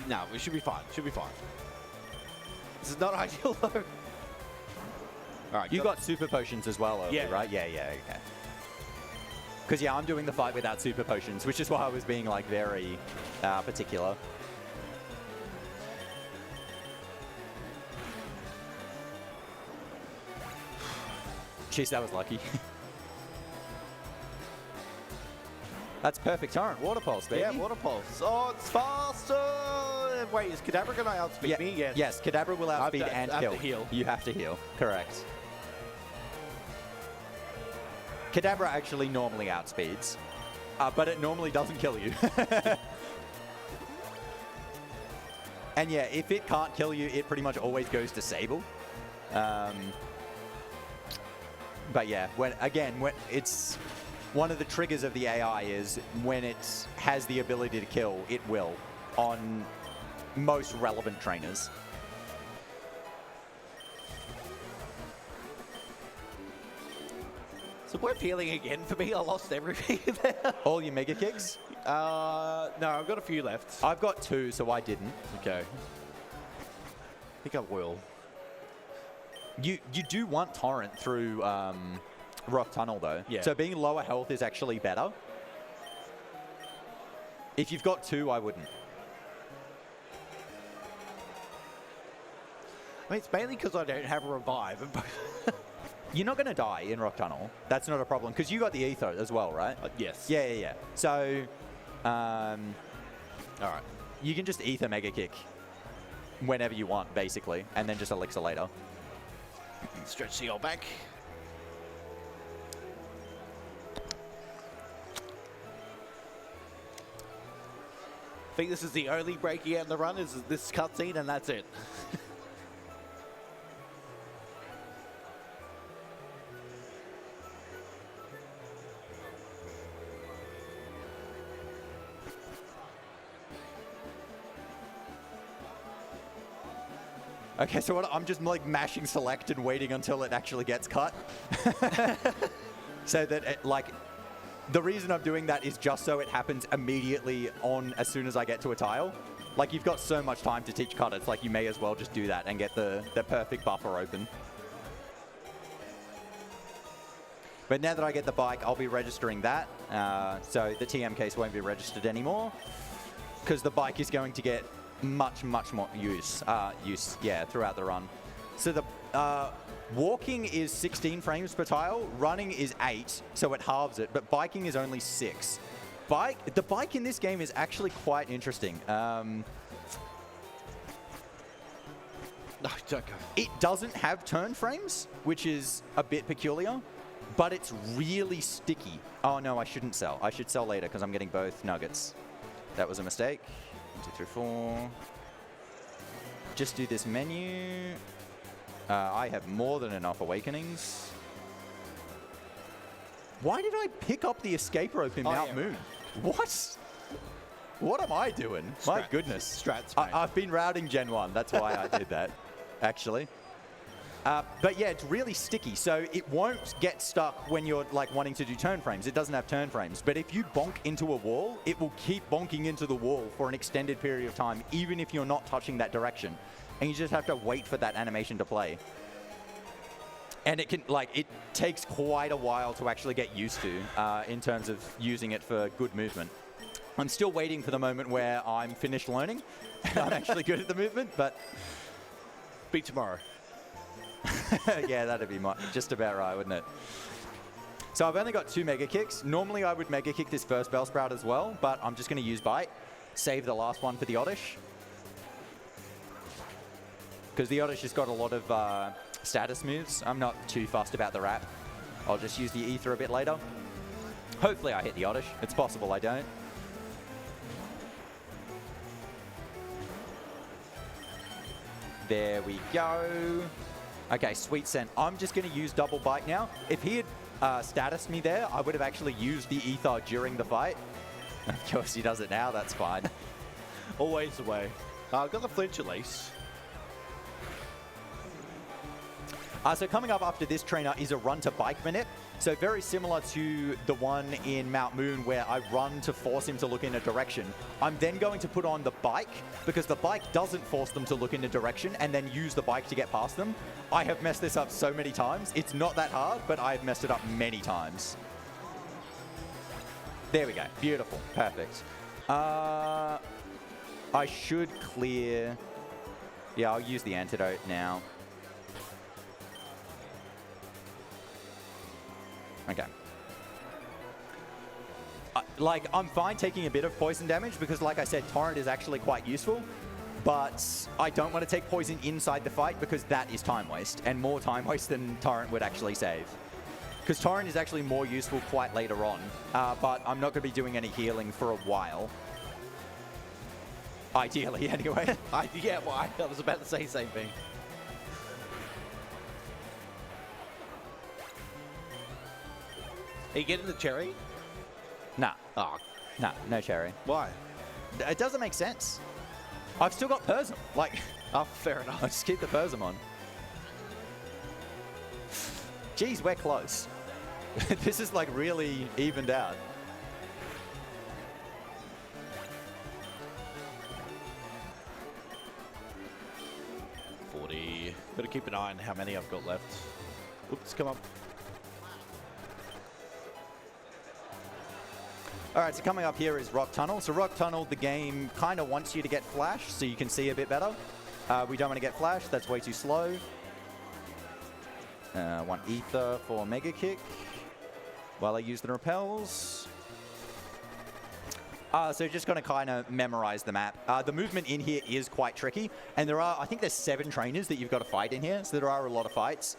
no, we should be fine, should be fine. This is not ideal though. All right, You got super potions as well early, Yeah. right? Yeah, okay. Because yeah, I'm doing the fight without super potions, which is why I was being like very particular. Jeez, that was lucky. That's perfect torrent. Water pulse, baby. Yeah, water pulse. Oh, it's faster. Wait, is Kadabra gonna outspeed me? Yes. Yes, Kadabra will outspeed and I have kill. to heal. You have to heal. Correct. Kadabra actually normally outspeeds, but it normally doesn't kill you. And yeah, if it can't kill you, it pretty much always goes to Sable. But yeah, when it's one of the triggers of the AI is when it has the ability to kill, it will on most relevant trainers. So worth healing again for me. I lost everything there. All your mega kicks? No, I've got a few left. I've got 2, so I didn't. Okay. I think I will. You do want Torrent through Rock Tunnel, though. Yeah. So being lower health is actually better. If you've got 2, I wouldn't. I mean, it's mainly because I don't have a revive. You're not going to die in Rock Tunnel. That's not a problem, because you got the Ether as well, right? Yes. Yeah. So, all right. You can just Ether Mega Kick whenever you want, basically, and then just Elixir later. Stretch the old back. I think this is the only break you get in the run, is this cutscene, and that's it. Okay, so I'm just like mashing select and waiting until it actually gets cut. So that it, like, the reason I'm doing that is just so it happens immediately on as soon as I get to a tile. Like, you've got so much time to teach cut, it's like you may as well just do that and get the perfect buffer open. But now that I get the bike, I'll be registering that. So the TM case won't be registered anymore because the bike is going to get much more use throughout the run. So the walking is 16 frames per tile, running is 8, so it halves it, but biking is only 6. The bike in this game is actually quite interesting. No, don't go. It doesn't have turn frames, which is a bit peculiar, but it's really sticky. Oh no, I shouldn't sell. I should sell later because I'm getting both nuggets. That was a mistake. 1, 2, 3, 4. Just do this menu. I have more than enough awakenings. Why did I pick up the escape rope in Mount Moon? What? What am I doing? My goodness. Strats, I've been routing Gen 1. That's why I did that, actually. But yeah, it's really sticky, so it won't get stuck when you're like wanting to do turn frames. It doesn't have turn frames. But if you bonk into a wall, it will keep bonking into the wall for an extended period of time, even if you're not touching that direction. And you just have to wait for that animation to play. And it takes quite a while to actually get used to in terms of using it for good movement. I'm still waiting for the moment where I'm finished learning and I'm actually good at the movement, but... Be tomorrow. Yeah, that'd be just about right, wouldn't it? So I've only got 2 Mega Kicks. Normally I would Mega Kick this first Bellsprout as well, but I'm just going to use Bite. Save the last one for the Oddish. Because the Oddish has got a lot of status moves. I'm not too fussed about the wrap. I'll just use the Ether a bit later. Hopefully I hit the Oddish. It's possible I don't. There we go. Okay, Sweet Scent. I'm just going to use double bite now. If he had status me there, I would have actually used the Ether during the fight. Of course he does it now, that's fine. Always the way. I've got the flinch at least. So coming up after this trainer is a run to bike manip. So very similar to the one in Mount Moon where I run to force him to look in a direction. I'm then going to put on the bike because the bike doesn't force them to look in a direction and then use the bike to get past them. I have messed this up so many times. It's not that hard, but I've messed it up many times. There we go. Beautiful. Perfect. I should clear... Yeah, I'll use the antidote now. Okay. I'm fine taking a bit of poison damage because, like I said, Torrent is actually quite useful. But I don't want to take poison inside the fight because that is time waste, and more time waste than Torrent would actually save. Because Torrent is actually more useful quite later on, but I'm not going to be doing any healing for a while. Ideally, anyway. Yeah, well, I was about to say the same thing. Are you getting the cherry? Nah. Oh. Nah, no cherry. Why? It doesn't make sense. I've still got Persum. Like, oh, fair enough. I'll just keep the Persum on. Geez, we're close. This is like really evened out. Got to keep an eye on how many I've got left. Oops, come up. All right, so coming up here is Rock Tunnel. So Rock Tunnel, the game kind of wants you to get Flash so you can see a bit better. We don't want to get Flash. That's way too slow. Want Ether for Mega Kick while I use the repels. So just going to kind of memorize the map. The movement in here is quite tricky. And there are, I think there's 7 trainers that you've got to fight in here. So there are a lot of fights.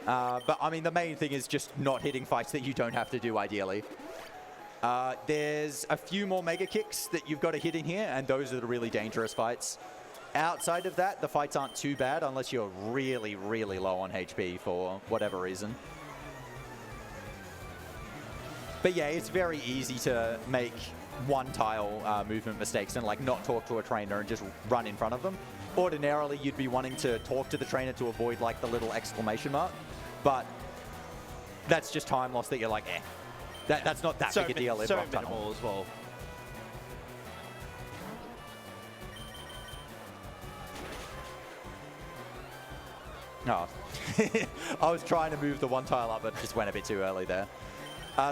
But I mean, the main thing is just not hitting fights that you don't have to do ideally. There's a few more Mega Kicks that you've got to hit in here, and those are the really dangerous fights. Outside of that, the fights aren't too bad unless you're really, really low on HP for whatever reason. But yeah, it's very easy to make one-tile movement mistakes and like not talk to a trainer and just run in front of them. ordinarily you'd be wanting to talk to the trainer to avoid like the little exclamation mark, but that's just time loss that you're like, eh. That's not that big a deal in Rock Tunnel. Minimal as well. No. I was trying to move the one tile up, but just went a bit too early there.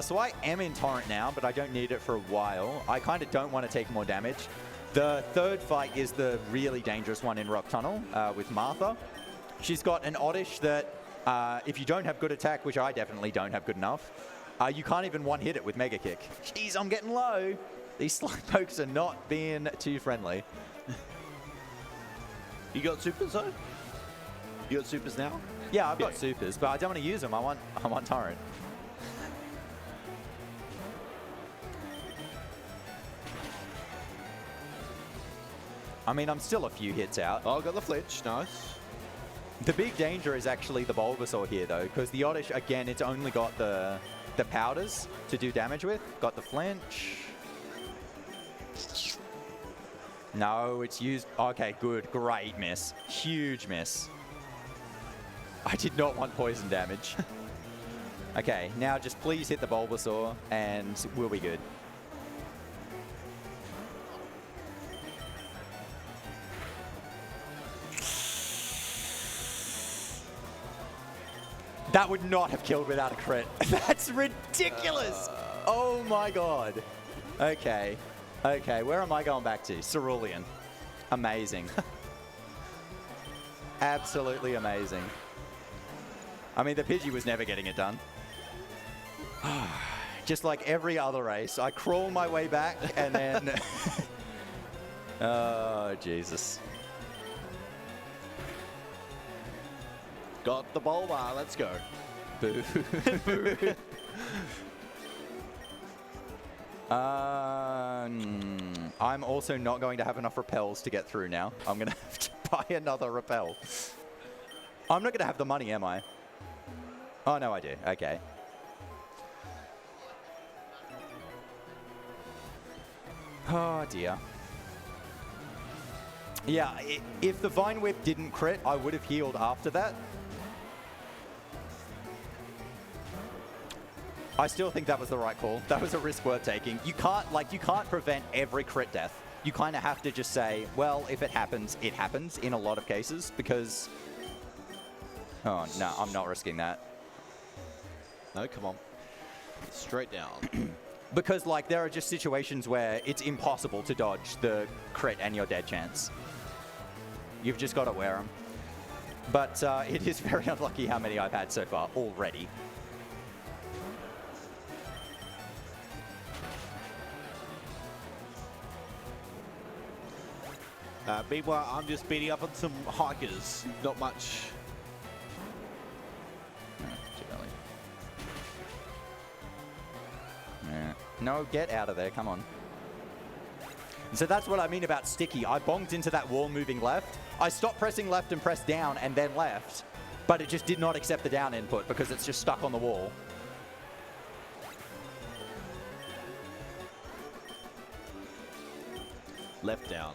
So I am in Torrent now, but I don't need it for a while. I kind of don't want to take more damage. The third fight is the really dangerous one in Rock Tunnel with Martha. She's got an Oddish that if you don't have good attack, which I definitely don't have good enough, you can't even one-hit it with Mega Kick. Jeez, I'm getting low. These slime pokes are not being too friendly. You got supers though? You got supers now? Yeah, I've got supers, but I don't want to use them. I want Torrent. I mean, I'm still a few hits out. Oh, got the flinch. Nice. The big danger is actually the Bulbasaur here, though, because the Oddish, again, it's only got the powders to do damage with. Got the flinch. No, it's used. Okay, good. Great miss. Huge miss. I did not want poison damage. Okay, now just please hit the Bulbasaur, and we'll be good. That would not have killed without a crit. That's ridiculous. Oh my god. Okay. Okay, where am I going back to? Cerulean. Amazing. Absolutely amazing. I mean, the Pidgey was never getting it done. Just like every other race, I crawl my way back and then... Oh, Jesus. Got the Bulba. Let's go. Boo. I'm also not going to have enough repels to get through now. I'm going to have to buy another repel. I'm not going to have the money, am I? Oh, no, I do. Okay. Oh, dear. Yeah, if the Vine Whip didn't crit, I would have healed after that. I still think that was the right call. That was a risk worth taking. You can't prevent every crit death. You kind of have to just say, well, if it happens in a lot of cases, because... Oh, no, I'm not risking that. No, come on. Straight down. Because, like, there are just situations where it's impossible to dodge the crit and your dead chance. You've just got to wear them. But it is very unlucky how many I've had so far already. Meanwhile, I'm just beating up on some hikers. Not much. Yeah. No, get out of there. Come on. And so that's what I mean about sticky. I bonked into that wall moving left. I stopped pressing left and pressed down and then left, but it just did not accept the down input because it's just stuck on the wall. Left down.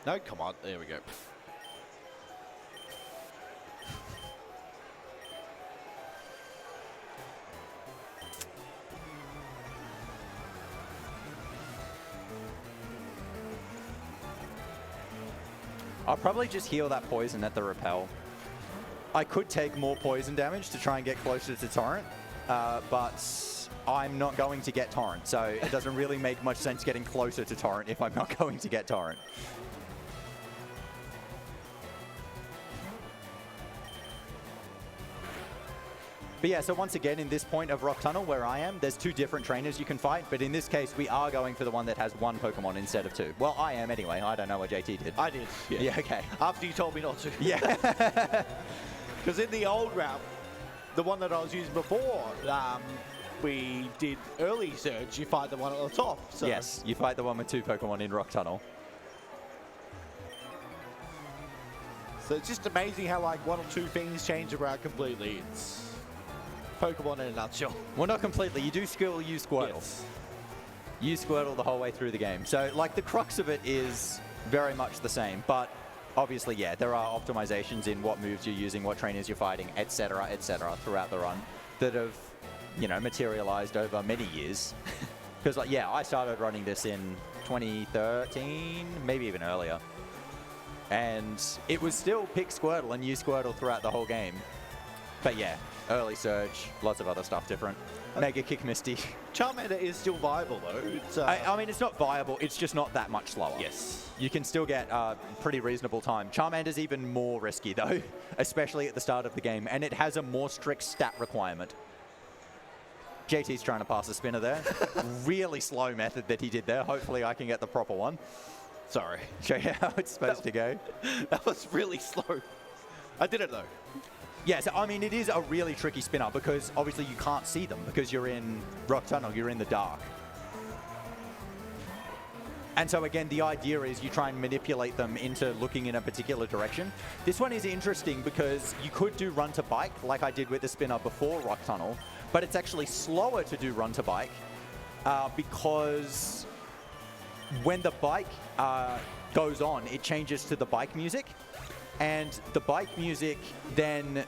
No, come on. There we go. I'll probably just heal that poison at the repel. I could take more poison damage to try and get closer to Torrent, but I'm not going to get Torrent, so it doesn't really make much sense getting closer to Torrent if I'm not going to get Torrent. But yeah, so once again, in this point of Rock Tunnel where I am, there's two different trainers you can fight, but in this case, we are going for the one that has one Pokemon instead of two. Well, I am anyway. I don't know what JT did. I did. Yeah, yeah, okay. After you told me not to. Yeah. Because in the old route, the one that I was using before, we did early surge. You fight the one at the top. So. Yes, you fight the one with two Pokemon in Rock Tunnel. So it's just amazing how like one or two things change the route completely. It's... Pokemon in a nutshell. Well, not completely. You do skill use Squirtle. Yes. Use Squirtle the whole way through the game. So, like, the crux of it is very much the same. But, obviously, yeah, there are optimizations in what moves you're using, what trainers you're fighting, etc., throughout the run that have, you know, materialized over many years. Because, like, yeah, I started running this in 2013, maybe even earlier. And it was still pick Squirtle and use Squirtle throughout the whole game. But yeah, early Surge, lots of other stuff different. Mega Kick Misty. Charmander is still viable though. It's, I mean, it's not viable, it's just not that much slower. Yes. You can still get pretty reasonable time. Charmander's even more risky though, especially at the start of the game, and it has a more strict stat requirement. JT's trying to pass a spinner there. Really slow method that he did there. Hopefully I can get the proper one. Sorry. Show you how it's supposed to go. That was really slow. I did it though. Yeah, so I mean, it is a really tricky spinner because obviously you can't see them because you're in Rock Tunnel, you're in the dark. And so again, the idea is you try and manipulate them into looking in a particular direction. This one is interesting because you could do run to bike like I did with the spinner before Rock Tunnel, but it's actually slower to do run to bike because when the bike goes on, it changes to the bike music. And the bike music then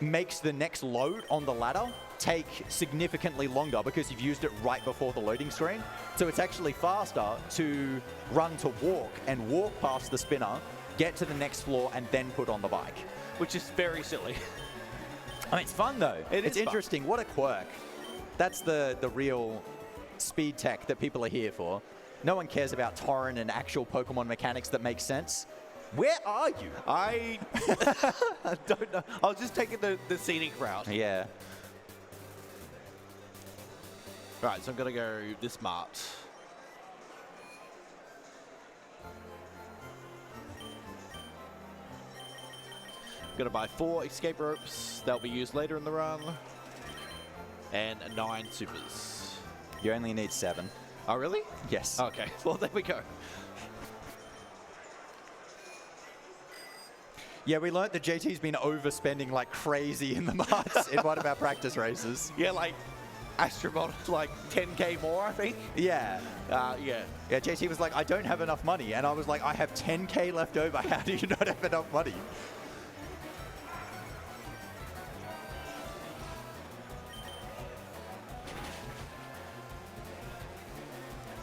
makes the next load on the ladder take significantly longer because you've used it right before the loading screen. So it's actually faster to run to walk and walk past the spinner, get to the next floor, and then put on the bike. Which is very silly. I mean, it's fun though. It's interesting. What a quirk. That's the real speed tech that people are here for. No one cares about torrent and actual Pokemon mechanics that make sense. Where are you? I don't know. I was just taking the scenic route. Yeah. Right, so I'm going to go this smart. I'm going to buy 4 escape ropes. They'll be used later in the run. And 9 supers. You only need 7. Oh, really? Yes. Okay, well, there we go. Yeah, we learnt that JT's been overspending like crazy in the marts in one of our practice races. Yeah, like Astrobot, like 10k more, I think. Yeah. Yeah. Yeah, JT was like, I don't have enough money. And I was like, I have 10k left over. How do you not have enough money?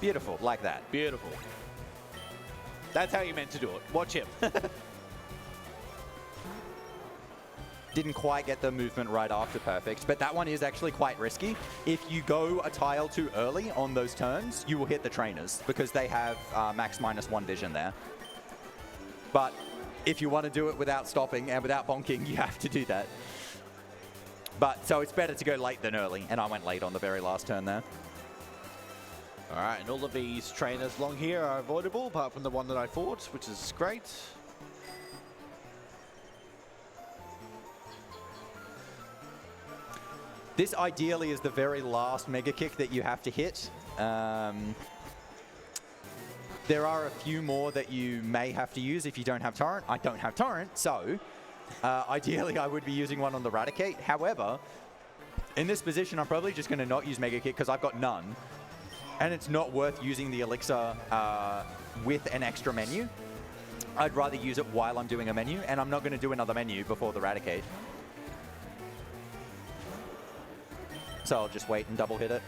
Beautiful, like that. Beautiful. That's how you meant to do it. Watch him. Didn't quite get the movement right after perfect, but that one is actually quite risky. If you go a tile too early on those turns, you will hit the trainers because they have max -1 vision there. But if you want to do it without stopping and without bonking, you have to do that. But so it's better to go late than early, and I went late on the very last turn there. All right, and all of these trainers along here are avoidable, apart from the one that I fought, which is great. This ideally is the very last Mega Kick that you have to hit. There are a few more that you may have to use if you don't have Torrent. I don't have Torrent, so ideally I would be using one on the Raticate. However, in this position, I'm probably just going to not use Mega Kick because I've got none. And it's not worth using the Elixir with an extra menu. I'd rather use it while I'm doing a menu, and I'm not going to do another menu before the Raticate. So I'll just wait and double hit it.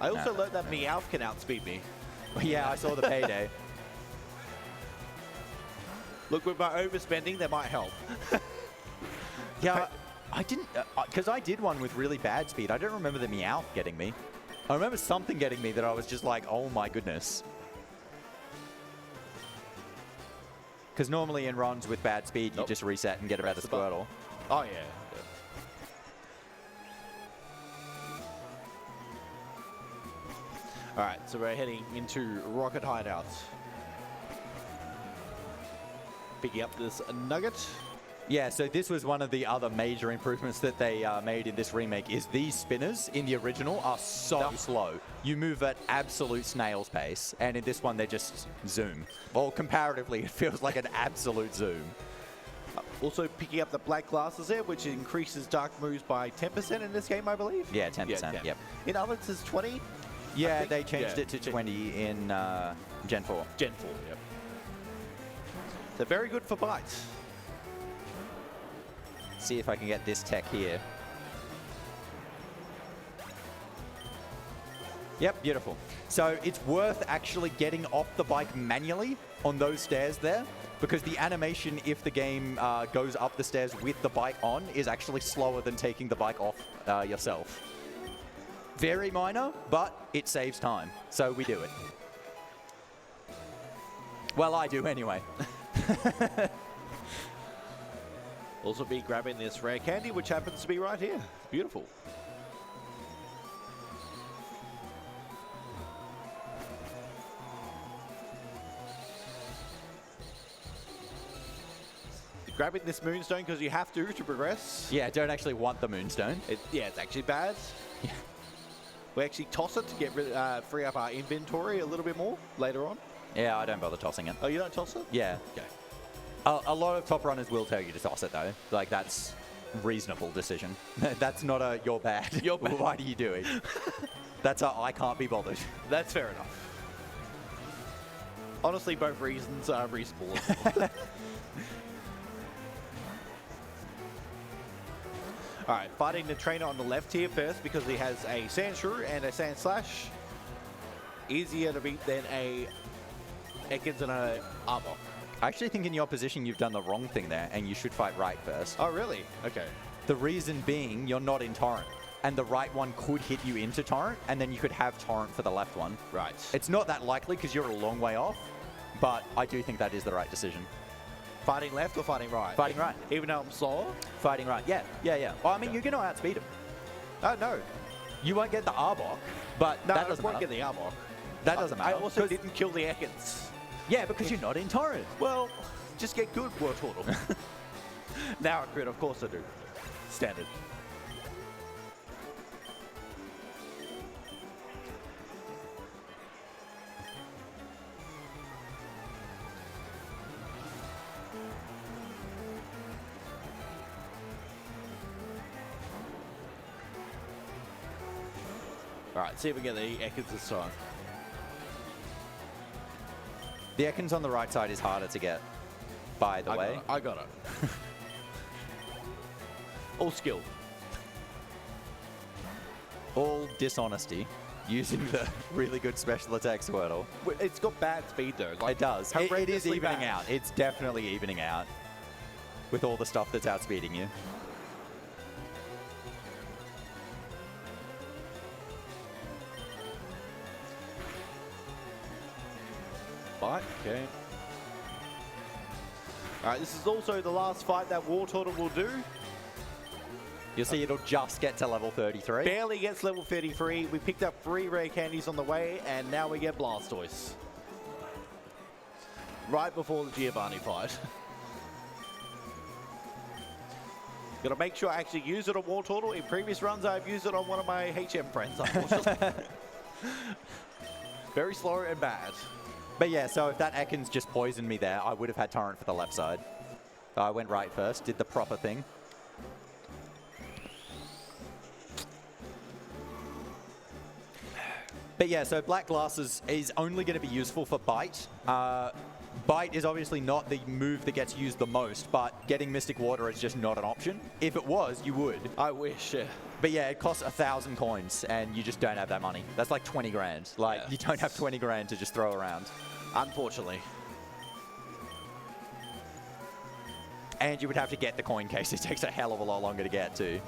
I also learned that Meowth can outspeed me. Yeah, I saw the payday. Look, with my overspending, that might help. Yeah, I didn't, because I did one with really bad speed. I don't remember the Meowth getting me. I remember something getting me that I was just like, oh my goodness. Because normally in runs with bad speed, you just reset and get a better Squirtle. Oh, yeah. All right, so we're heading into Rocket Hideout. Picking up this Nugget. Yeah, so this was one of the other major improvements that they made in this remake is these spinners in the original are so slow. You move at absolute snail's pace, and in this one they just zoom. Well, comparatively, it feels like an absolute zoom. Also picking up the black glasses there, which increases dark moves by 10% in this game, I believe. Yeah, 10%. 10. Yep. In others, it's 20. Yeah, think- they changed yeah, it to 20. 20 in Gen 4. Gen 4, yep. So very good for bites. See if I can get this tech here. Yep, beautiful. So it's worth actually getting off the bike manually on those stairs there, because the animation, if the game goes up the stairs with the bike on, is actually slower than taking the bike off yourself. Very minor, but it saves time, so we do it. Well, I do anyway. Also be grabbing this rare candy, which happens to be right here. Beautiful. Grabbing this moonstone because you have to progress. Yeah, don't actually want the moonstone. Yeah, it's actually bad. Yeah. We actually toss it to get free up our inventory a little bit more later on. Yeah, I don't bother tossing it. Oh, you don't toss it? Yeah. Okay. A lot of top runners will tell you to toss it though. Like, that's reasonable decision. That's not a you're bad. You're bad. Why do you do it? That's a I can't be bothered. That's fair enough. Honestly, both reasons are reasonable. All right, fighting the trainer on the left here first because he has a Sand Shrew and a Sand Slash. Easier to beat than a Ekans and a Arbok. I actually think in your position you've done the wrong thing there, and you should fight right first. Oh, really? Okay. The reason being you're not in Torrent, and the right one could hit you into Torrent, and then you could have Torrent for the left one. Right. It's not that likely because you're a long way off, but I do think that is the right decision. Fighting left or fighting right? Fighting right. Even though I'm slower? Fighting right. Yeah, yeah, yeah. Well, I mean, Okay. you're going to outspeed him. Oh, no. You won't get the Arbok, but No, that I doesn't won't matter. get the Arbok. That doesn't matter. I also 'cause- didn't kill the Ekans. Yeah, because you're not in Torrent. Well, just get good War Turtle. Now I crit, of course I do. Standard. Alright, see if we get the Ekans this time. The Ekans on the right side is harder to get, by the way. I got it. All skill. All dishonesty, using the really good special attack Squirtle. It's got bad speed though. Like, It does. It is horrendously evening bad. out. It's definitely evening out with all the stuff that's outspeeding you. Fight, okay. Alright, this is also the last fight that War Turtle will do. You'll see it'll just get to level 33. Barely gets level 33. We picked up 3 rare candies on the way, and now we get Blastoise. Right before the Giovanni fight. Gotta make sure I actually use it on War Turtle. In previous runs, I've used it on one of my HM friends, unfortunately. Very slow and bad. But yeah, so if that Ekans just poisoned me there, I would have had Torrent for the left side. I went right first, did the proper thing. But yeah, so Black Glasses is only going to be useful for Bite. Bite is obviously not the move that gets used the most, but getting Mystic Water is just not an option. If it was, you would. I wish, yeah. But yeah, it costs 1,000 coins, and you just don't have that money. That's like 20 grand. Like, Yeah. you don't have 20 grand to just throw around. Unfortunately. And you would have to get the coin case. It takes a hell of a lot longer to get, too.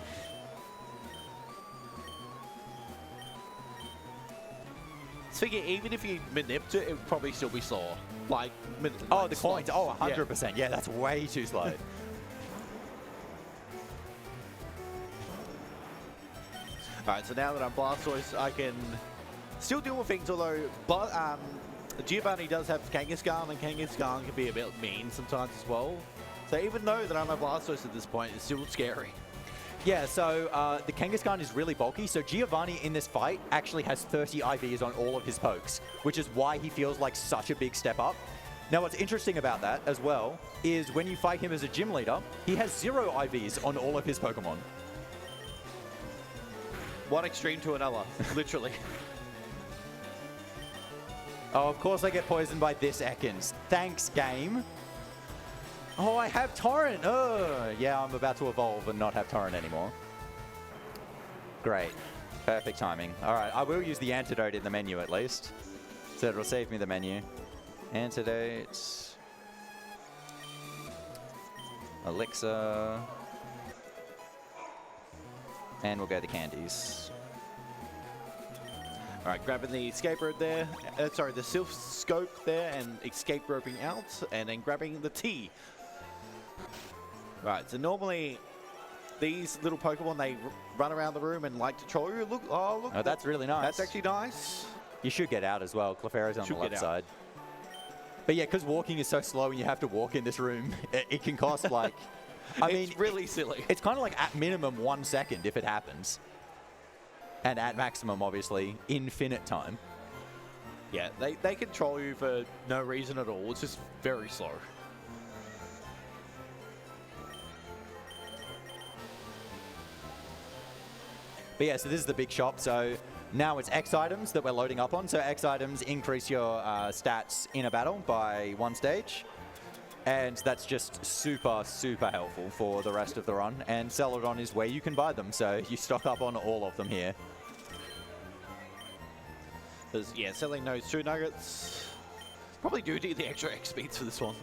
Figure even if you manipped it, it would probably still be slower. Like, Oh, the coins. slots. Oh, 100%. Yeah, that's way too slow. Alright, so now that I'm Blastoise, I can still deal with things, although Giovanni does have Kangaskhan, and Kangaskhan can be a bit mean sometimes as well. So even though that I'm a Blastoise at this point, it's still scary. Yeah, so the Kangaskhan is really bulky, so Giovanni in this fight actually has 30 IVs on all of his pokes, which is why he feels like such a big step up. Now, what's interesting about that as well is when you fight him as a gym leader, he has 0 IVs on all of his Pokemon. One extreme to another, literally. Oh, of course I get poisoned by this Ekans. Thanks, game. Oh, I have Torrent. Oh, yeah, I'm about to evolve and not have Torrent anymore. Great. Perfect timing. All right, I will use the antidote in the menu at least. So it'll save me the menu. Antidote. Elixir. And we'll go the candies. All right, grabbing the escape rope there. Sorry, the Silph scope there and escape roping out, and then grabbing the T. Right, so normally these little Pokemon, they run around the room and like to troll you. Look, oh, look. Oh, that's really nice. That's actually nice. You should get out as well. Clefairy's on Should the left get out. side. But yeah, because walking is so slow and you have to walk in this room, it can cost like... It's really silly. It's kind of like at minimum 1 second if it happens. And at maximum, obviously, infinite time. Yeah, they control you for no reason at all. It's just very slow. But yeah, so this is the big shop. So now it's X items that we're loading up on. So X items increase your stats in a battle by 1 stage. And that's just super, super helpful for the rest of the run. And Celadon is where you can buy them. So you stock up on all of them here. Yeah, selling those 2 nuggets. Probably do need the extra X speeds for this one.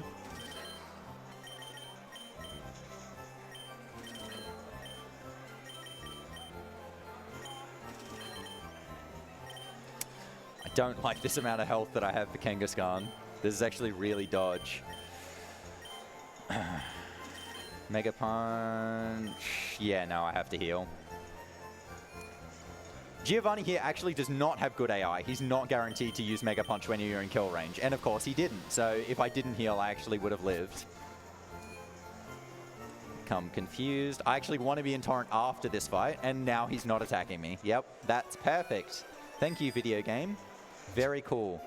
I don't like this amount of health that I have for Kangaskhan. This is actually really dodge. Mega Punch. Yeah, no, I have to heal. Giovanni here actually does not have good AI. He's not guaranteed to use Mega Punch when you're in kill range. And of course he didn't. So if I didn't heal, I actually would have lived. Become confused. I actually want to be in Torrent after this fight. And now he's not attacking me. Yep, that's perfect. Thank you, video game. Very cool.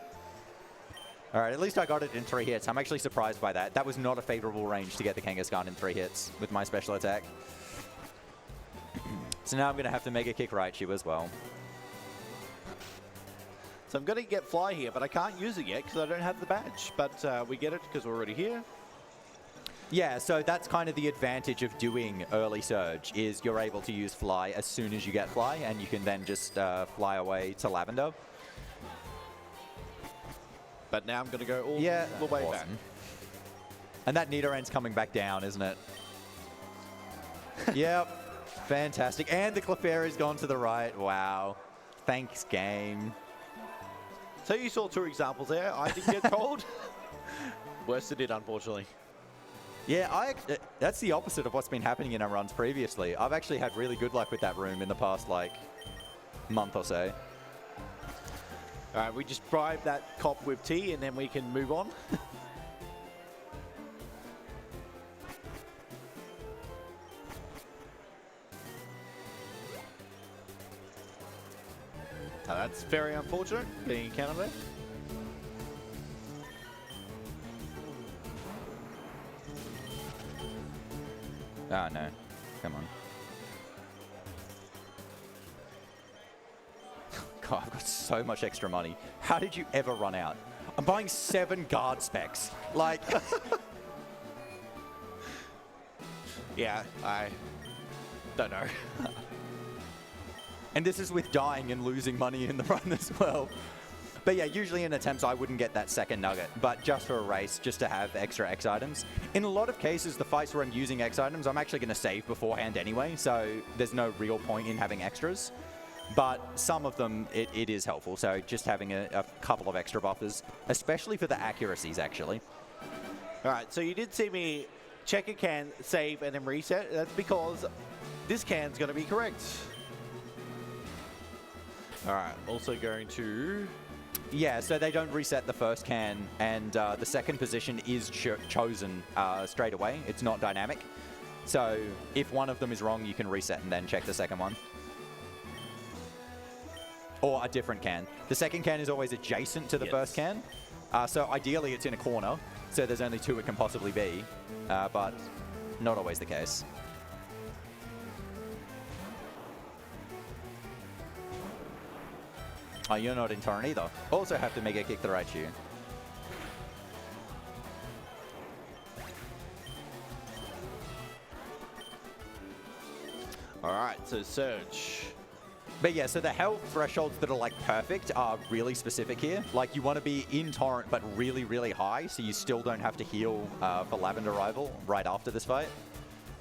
All right, at least I got it in 3 hits. I'm actually surprised by that. That was not a favorable range to get the Kangaskhan in 3 hits with my special attack. So now I'm going to have to Mega Kick Raichu as well. So I'm going to get Fly here, but I can't use it yet because I don't have the badge. But we get it because we're already here. Yeah, so that's kind of the advantage of doing early surge, is you're able to use Fly as soon as you get Fly, and you can then just fly away to Lavender. But now I'm going to go all the way back. And that Nidoran's coming back down, isn't it? Yep. Fantastic. And the Clefairy's gone to the right. Wow. Thanks, game. So you saw 2 examples there. I didn't get told. Worse it did, unfortunately. Yeah, that's the opposite of what's been happening in our runs previously. I've actually had really good luck with that room in the past, like, month or so. All right, we just bribe that cop with tea and then we can move on. That's very unfortunate, being encountered there. Oh, no. Come on. God, I've got so much extra money. How did you ever run out? I'm buying 7 guard specs. Like... Yeah, I don't know. And this is with dying and losing money in the run as well. But yeah, usually in attempts, I wouldn't get that 2nd nugget. But just for a race, just to have extra X items. In a lot of cases, the fights where I'm using X items, I'm actually going to save beforehand anyway. So there's no real point in having extras. But some of them, it is helpful. So just having a couple of extra buffers, especially for the accuracies, actually. All right, so you did see me check a can, save, and then reset. That's because this can's going to be correct. All right, also going to... Yeah, so they don't reset the first can, and the 2nd position is chosen straight away. It's not dynamic. So if one of them is wrong, you can reset and then check the 2nd one. Or a different can. The 2nd can is always adjacent to the first can. So ideally it's in a corner, so there's only 2 it can possibly be, but not always the case. Oh, you're not in turn either. Also have to mega kick the right shoe. All right, so Surge. But yeah, so the health thresholds that are like perfect are really specific here. Like you want to be in torrent, but really, really high, so you still don't have to heal for Lavender Rival right after this fight.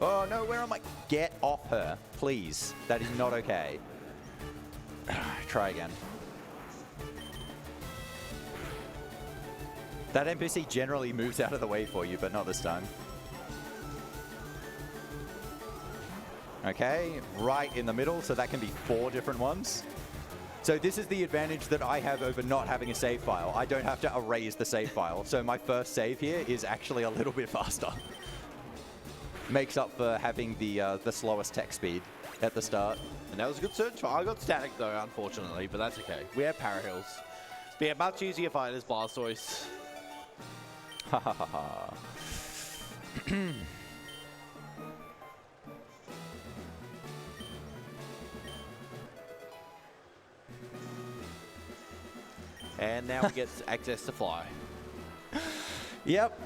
Oh no, where am I? Get off her, please. That is not okay. Try again. That NPC generally moves out of the way for you, but not this time. Okay, right in the middle, so that can be 4 different ones. So this is the advantage that I have over not having a save file. I don't have to erase the save file, so my first save here is actually a little bit faster. Makes up for having the slowest tech speed at the start. And that was a good Surge fight. I got static though, unfortunately, but that's okay. We have Power Hills. But yeah, much easier fight as Blastoise. Ha ha ha ha. And now we get access to Fly. Yep,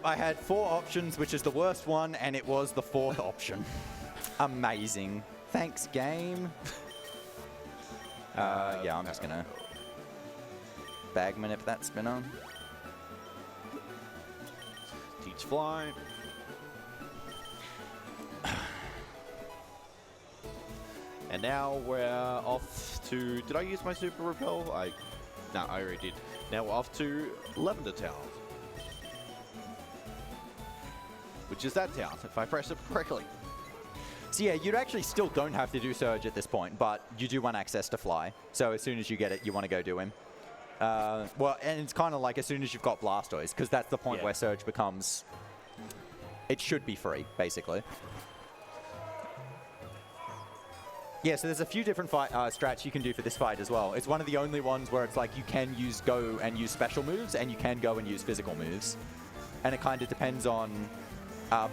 I had 4 options, which is the worst one, and it was the 4th option. Amazing. Thanks, game. Yeah, I'm just gonna bag manip that spinner. Teach Fly. And now we're off to... Did I use my Super Repel? No, I already did. Now we're off to Lavender Town. Which is that town, if I press it correctly. So yeah, you actually still don't have to do Surge at this point, but you do want access to Fly. So as soon as you get it, you want to go do him. Well, and it's kind of like as soon as you've got Blastoise, because that's the point where Surge becomes... It should be free, basically. Yeah, so there's a few different fight strats you can do for this fight as well. It's one of the only ones where it's like you can use go and use special moves, and you can go and use physical moves. And it kind of depends on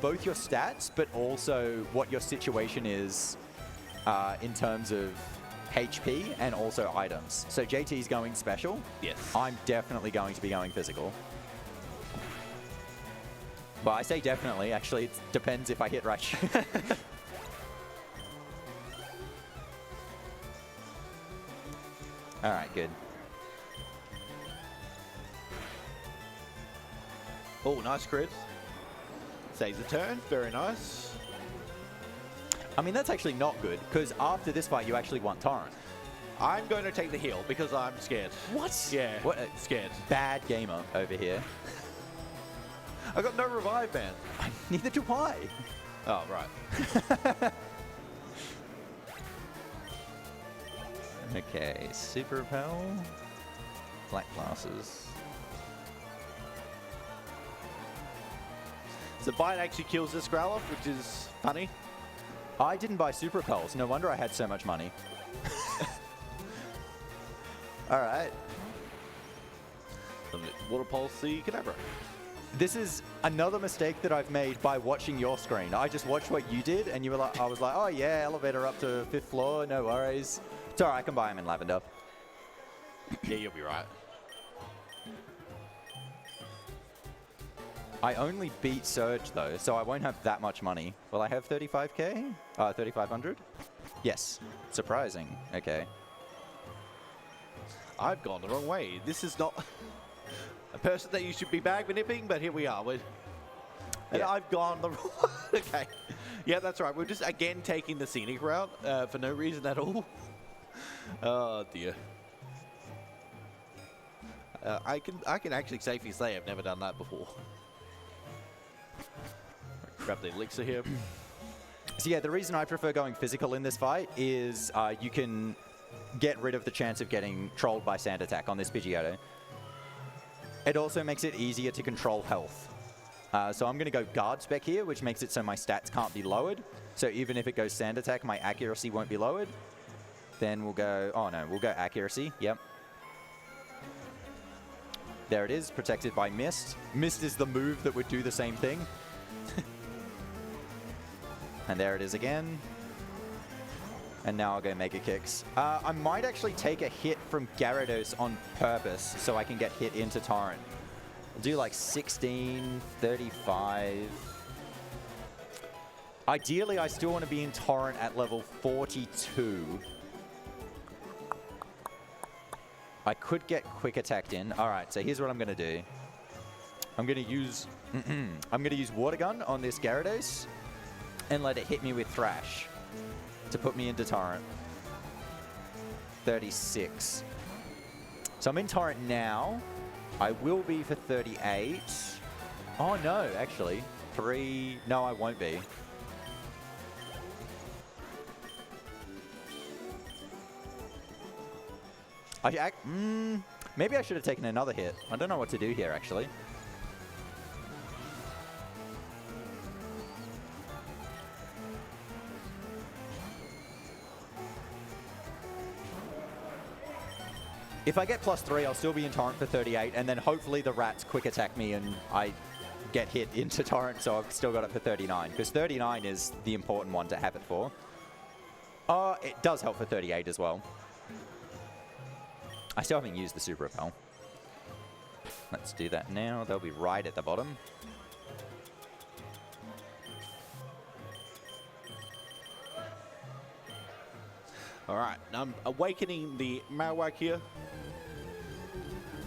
both your stats, but also what your situation is in terms of HP and also items. So JT's going special. Yes. I'm definitely going to be going physical. Well, I say definitely. Actually, it depends if I hit right. All right, good. Oh, nice crit. Saves the turn. Very nice. I mean, that's actually not good, because after this fight, you actually want Torrent. I'm going to take the heal because I'm scared. What? Yeah, What? scared. Bad gamer over here. I got no revive, man. Neither do I. Oh, right. Okay, Super Repel. Black glasses. So Bite actually kills this Growlithe, which is funny. I didn't buy Super Repels. No wonder I had so much money. All right. Water Pulse the Kadabra. This is another mistake that I've made by watching your screen. I just watched what you did, and you were like, I was like, oh yeah, elevator up to 5th floor, no worries. It's all right, I can buy him in Lavender. Yeah, you'll be right. I only beat Surge though, so I won't have that much money. Will I have 35k? 3,500? Yes. Surprising. Okay. I've gone the wrong way. This is not a person that you should be bag manipping, but here we are. And I've gone the wrong way. Okay. Yeah, that's right. We're just again taking the scenic route for no reason at all. Oh dear. I can actually safely say I've never done that before. Grab the elixir here. So yeah, the reason I prefer going physical in this fight is you can get rid of the chance of getting trolled by Sand Attack on this Pidgeotto. It also makes it easier to control health. So I'm going to go Guard Spec here, which makes it so my stats can't be lowered. So even if it goes Sand Attack, my accuracy won't be lowered. Then we'll go... Oh no, we'll go Accuracy. Yep. There it is, protected by Mist. Mist is the move that would do the same thing. And there it is again. And now I'll go Mega Kicks. I might actually take a hit from Gyarados on purpose so I can get hit into Torrent. I'll do like 16, 35. Ideally, I still want to be in Torrent at level 42. I could get Quick Attacked in. All right, so here's what I'm going to do. I'm going to use Water Gun on this Gyarados and let it hit me with Thrash to put me into Torrent. 36. So I'm in Torrent now. I will be for 38. Oh no, actually. 3. No, I won't be. Maybe I should have taken another hit. I don't know what to do here, actually. If I get +3, I'll still be in Torrent for 38, and then hopefully the rats quick attack me and I get hit into Torrent, so I've still got it for 39, because 39 is the important one to have it for. It does help for 38 as well. I still haven't used the Super Repel. Let's do that now. They'll be right at the bottom. All right, I'm awakening the Marowak here.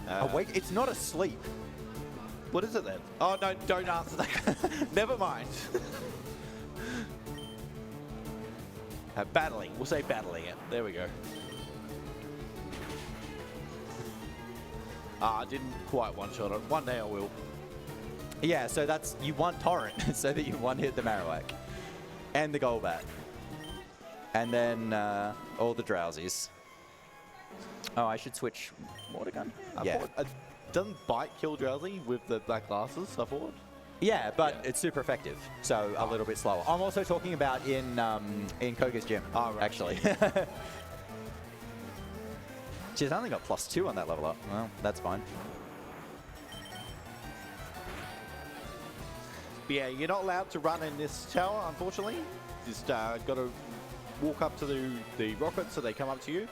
Awake? It's not asleep. What is it then? Oh, no, don't answer that. Never mind. Battling. We'll say battling it. There we go. I didn't quite one-shot it. One day I will. Yeah, so that's, you want Torrent so that you one-hit the Marowak. And the Golbat. And then all the Drowsies. Oh, I should switch Water Gun? Yeah. Doesn't Bite kill Drowsy with the black glasses, I thought? Yeah, but it's super effective, so a little bit slower. I'm also talking about in Koga's gym, actually. She's only got +2 on that level up. Well, that's fine. But yeah, you're not allowed to run in this tower, unfortunately. Just got to walk up to the rockets so they come up to you.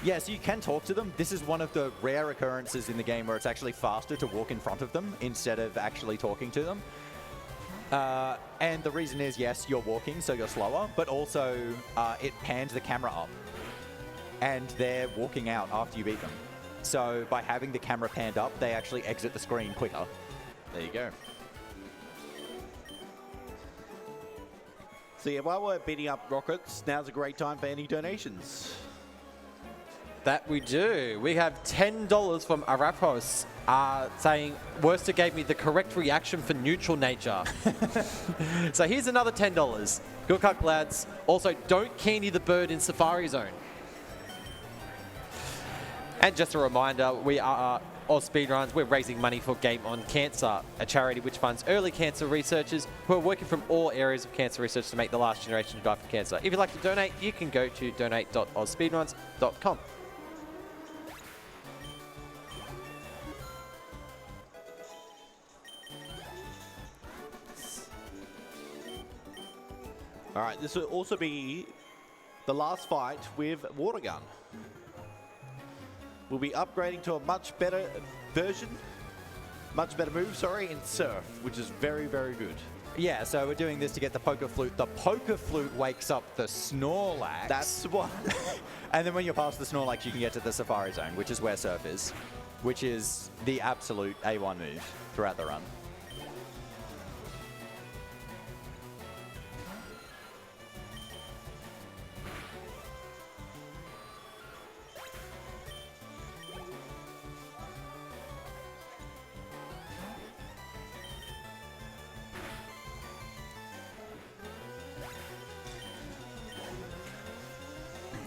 Yeah, so you can talk to them. This is one of the rare occurrences in the game where it's actually faster to walk in front of them instead of actually talking to them. And the reason is, yes, you're walking, so you're slower, but also it pans the camera up. And they're walking out after you beat them. So by having the camera panned up, they actually exit the screen quicker. There you go. So yeah, while we're beating up rockets, now's a great time for any donations. That we do. We have $10 from Arapos saying, Worcester gave me the correct reaction for neutral nature. So here's another $10. Good luck, lads. Also, don't candy the bird in Safari Zone. And just a reminder, we are AusSpeedruns. We're raising money for Game On Cancer, a charity which funds early cancer researchers who are working from all areas of cancer research to make the last generation die from cancer. If you'd like to donate, you can go to donate.ausspeedruns.com. All right, this will also be the last fight with Water Gun. We'll be upgrading to a much better version, much better move, sorry, in Surf, which is very, very good. Yeah, so we're doing this to get the Poker Flute. The Poker Flute wakes up the Snorlax. That's what. And then when you're past the Snorlax, you can get to the Safari Zone, which is where Surf is, which is the absolute A1 move throughout the run.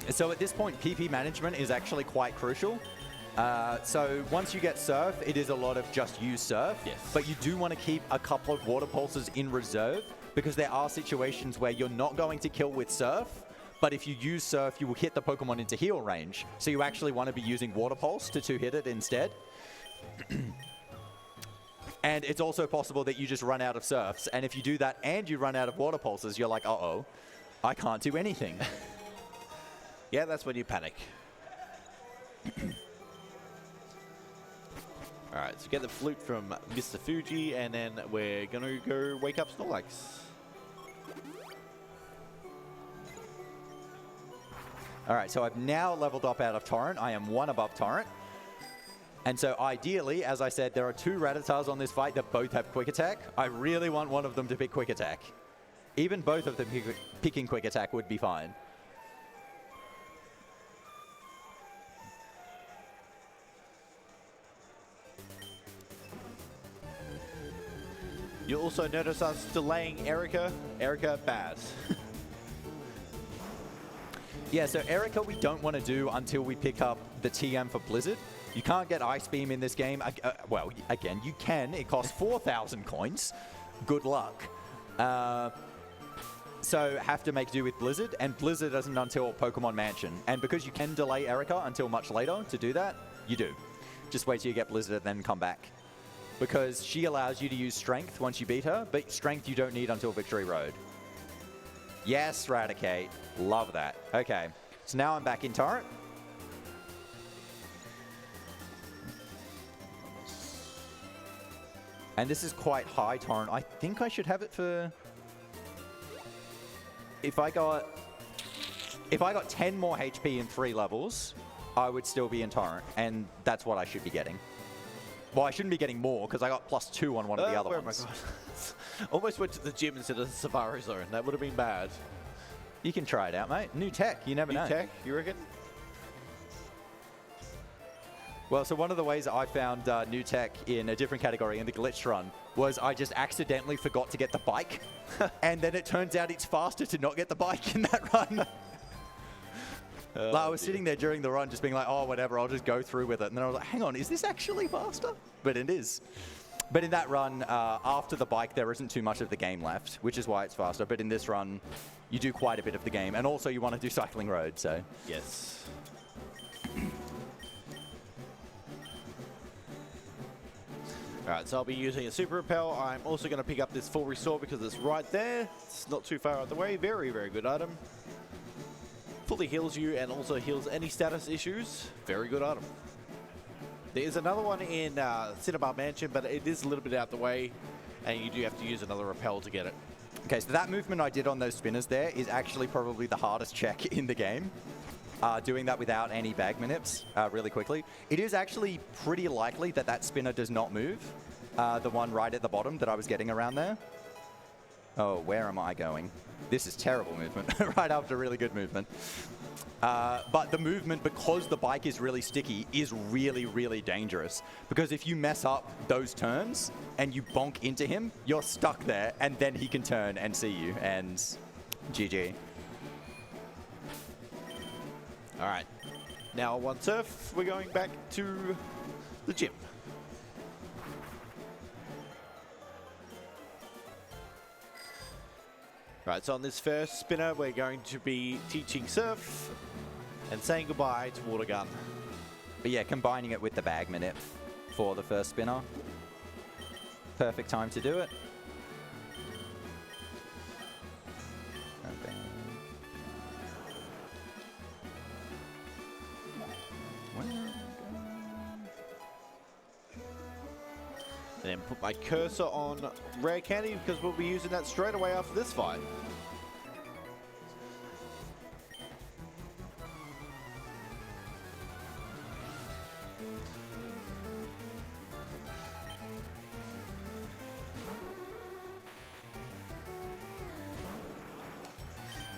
So at this point, PP management is actually quite crucial. So once you get Surf, it is a lot of just use Surf. Yes. But you do want to keep a couple of Water Pulses in reserve because there are situations where you're not going to kill with Surf, But if you use Surf, you will hit the Pokemon into heal range. So you actually want to be using Water Pulse to two-hit it instead. And it's also possible that you just run out of Surfs. And if you do that and you run out of Water Pulses, you're like, uh-oh, I can't do anything. Yeah, that's when you panic. All right, so get the flute from Mr. Fuji, and then we're going to go wake up Snorlax. All right, so I've now leveled up out of Torrent. I am 1 above Torrent. And so ideally, as I said, there are 2 Rattars on this fight that both have Quick Attack. I really want one of them to pick Quick Attack. Even both of them picking Quick Attack would be fine. You'll also notice us delaying Erica. Erica, bad. Yeah, so Erica we don't want to do until we pick up the TM for Blizzard. You can't get Ice Beam in this game. Well, again, you can. It costs 4,000 coins. Good luck. So have to make do with Blizzard, and Blizzard isn't until Pokemon Mansion. And because you can delay Erica until much later to do that, you do. Just wait till you get Blizzard and then come back. Because she allows you to use Strength once you beat her, but Strength you don't need until Victory Road. Yes, Raticate. Love that. Okay, so now I'm back in Torrent. And this is quite high Torrent. I think I should have it for... If I got 10 more HP in 3 levels, I would still be in Torrent, and that's what I should be getting. Well, I shouldn't be getting more, because I got +2 on one of the other ones. Almost went to the gym instead of the Safari Zone. That would have been bad. You can try it out, mate. New tech, you never know. New tech, you reckon? Well, so one of the ways that I found new tech in a different category in the glitch run was I just accidentally forgot to get the bike. And then it turns out it's faster to not get the bike in that run. Like I was sitting there during the run just being like, oh, whatever, I'll just go through with it. And then I was like, hang on, is this actually faster? But it is. But in that run, after the bike, there isn't too much of the game left, which is why it's faster. But in this run, you do quite a bit of the game. And also you want to do Cycling Road, so. Yes. Alright, so I'll be using a Super Repel. I'm also going to pick up this Full Restore because it's right there. It's not too far out of the way. Very, very good item. Fully heals you and also heals any status issues. Very good item. There is another one in Cinnabar Mansion, but it is a little bit out the way, and you do have to use another Repel to get it. Okay, so that movement I did on those spinners there is actually probably the hardest check in the game. Doing that without any bag manips really quickly. It is actually pretty likely that that spinner does not move. The one right at the bottom that I was getting around there. Oh, where am I going? This is terrible movement, right after really good movement. But the movement, because the bike is really sticky, is really, really dangerous. Because if you mess up those turns and you bonk into him, you're stuck there, and then he can turn and see you, and GG. All right. Now, on Surf, we're going back to the gym. Right, so on this first spinner, we're going to be teaching Surf and saying goodbye to Water Gun. But yeah, combining it with the bag manip for the first spinner. Perfect time to do it. Okay. Then put my cursor on Rare Candy because we'll be using that straight away after this fight.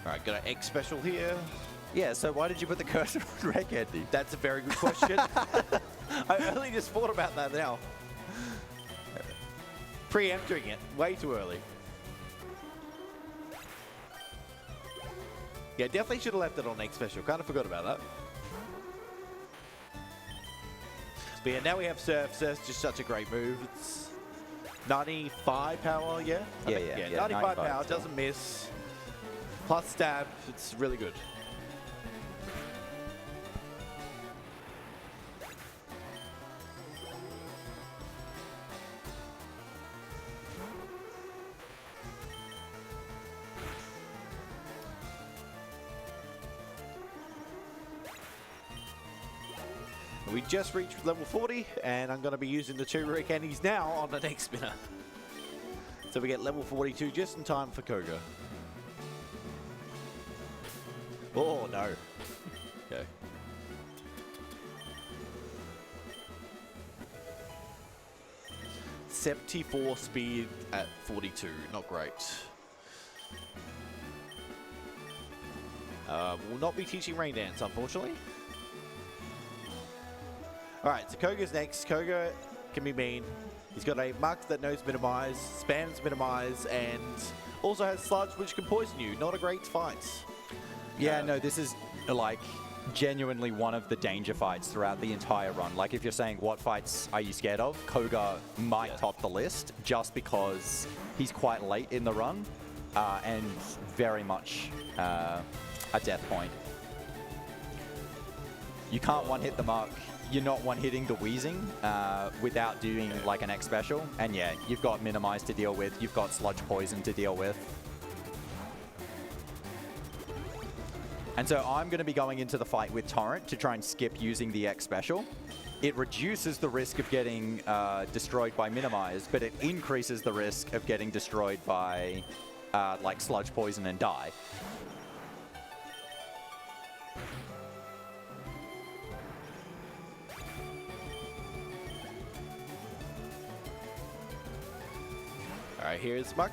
Alright, got an X special here. Yeah, so why did you put the cursor on Rare Candy? That's a very good question. I only just thought about that now. Preempting it way too early. Yeah, definitely should have left it on X Special. Kind of forgot about that. But yeah, now we have Surf. Surf's just such a great move. It's 95 power, yeah? Yeah, 95 power, doesn't miss. plus stab. It's really good. We just reached level 40, and I'm going to be using the 2 rare candies now on the next spinner. So we get level 42 just in time for Koga. Oh, no. Okay. .74 speed at 42, not great. Will not be teaching Rain Dance, unfortunately. Alright, so Koga's next. Koga can be mean. He's got a Mux that knows minimize, spams minimize, and also has Sludge which can poison you. Not a great fight. Yeah, no, this is like genuinely one of the danger fights throughout the entire run. Like if you're saying what fights are you scared of, Koga might top the list just because he's quite late in the run and very much a death point. You can't one-hit the mark. You're not one-hitting the wheezing without doing like an X special. And yeah, you've got minimize to deal with. You've got sludge poison to deal with. And so I'm going to be going into the fight with Torrent to try and skip using the X special. It reduces the risk of getting destroyed by minimize, but it increases the risk of getting destroyed by like sludge poison and die. Alright, here's Muck.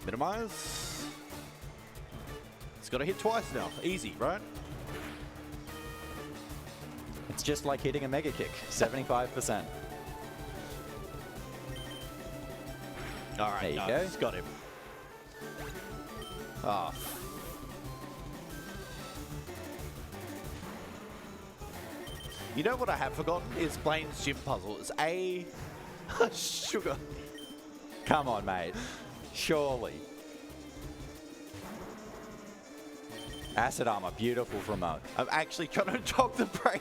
Minimize. It's got to hit twice now. Easy, right? It's just like hitting a mega kick, 75%. Alright, there you go. Nice. Got him. Ah. You know what I have forgotten is Blaine's gym puzzle. It's a sugar. Come on, mate. Surely. Acid armor, beautiful from Mug. I'm actually trying to jog the brain.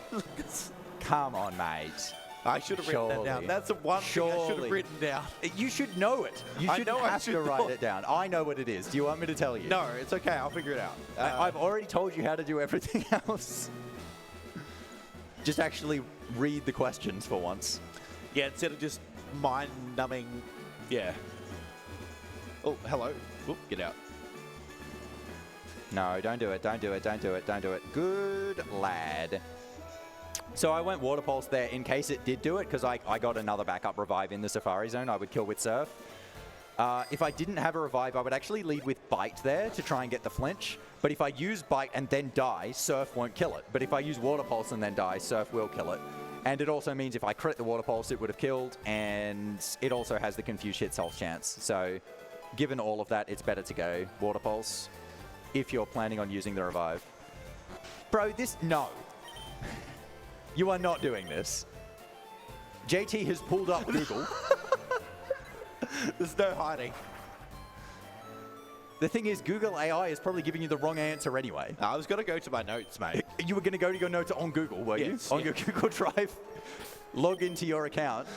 Come on, mate. I should have written that down. That's the one thing I should have written down. You should know it. You I should know I have should to write know. it down. I know what it is. Do you want me to tell you? No, it's okay. I'll figure it out. I've already told you how to do everything else. Just actually read the questions for once. Yeah, instead of just mind-numbing. Yeah. Oh, hello. Oop, get out. No, don't do it. Don't do it. Don't do it. Don't do it. Good lad. So I went Water Pulse there in case it did do it, because I got another backup revive in the Safari Zone. I would kill with Surf. If I didn't have a revive, I would actually lead with Bite there to try and get the flinch. But if I use Bite and then die, Surf won't kill it. But if I use Water Pulse and then die, Surf will kill it. And it also means if I crit the Water Pulse, it would have killed. And it also has the Confuse Hit Health chance. So given all of that, it's better to go Water Pulse if you're planning on using the revive. Bro, no. You are not doing this. JT has pulled up Google. There's no hiding. The thing is, Google AI is probably giving you the wrong answer anyway. I was going to go to my notes, mate. You were going to go to your notes on Google, were Yes, you? On yeah. your Google Drive, log into your account.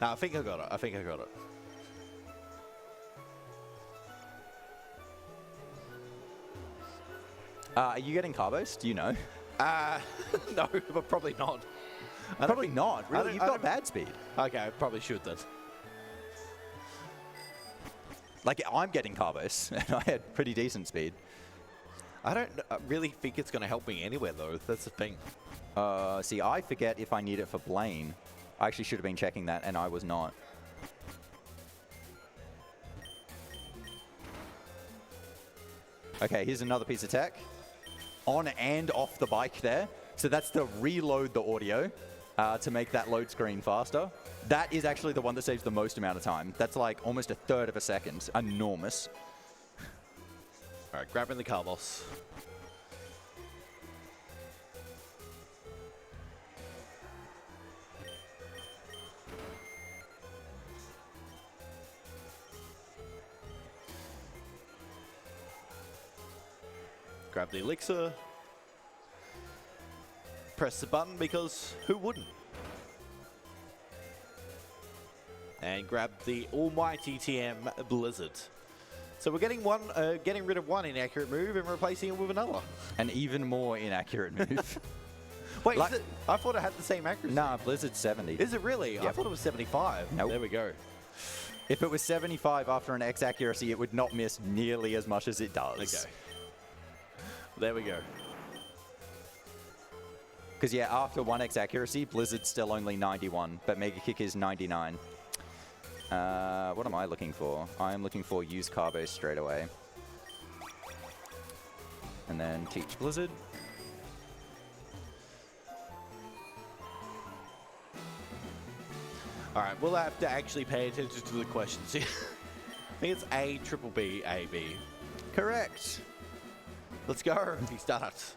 No, I think I got it. I think I got it. Are you getting Carbos? Do you know? No, but probably not. Probably not. Really? You've I got don't- bad speed. Okay, I probably should then. Like, I'm getting Carbos, and I had pretty decent speed. I don't really think it's going to help me anywhere, though. That's the thing. See, I forget if I need it for Blaine. I actually should have been checking that, and I was not. Okay, here's another piece of tech. On and off the bike there. So that's to reload the audio to make that load screen faster. That is actually the one that saves the most amount of time. That's like almost a third of a second. Enormous. All right, grabbing the car boss. Grab the elixir. Press the button because who wouldn't? And grab the almighty TM Blizzard. So we're getting rid of one inaccurate move and replacing it with another. An even more inaccurate move. Wait, Like- is it, I thought it had the same accuracy. Nah, Blizzard's 70. Is it really? I Yep. thought it was 75. Nope. There we go. If it was 75 after an X accuracy, it would not miss nearly as much as it does. Okay. There we go. Because, yeah, after 1X accuracy, Blizzard's still only 91, but Mega Kick is 99. What am I looking for? I am looking for use Carbo straight away. And then teach Blizzard. All right, we'll have to actually pay attention to the questions here. I think it's A, triple B, A, B. Correct. Let's go. He starts.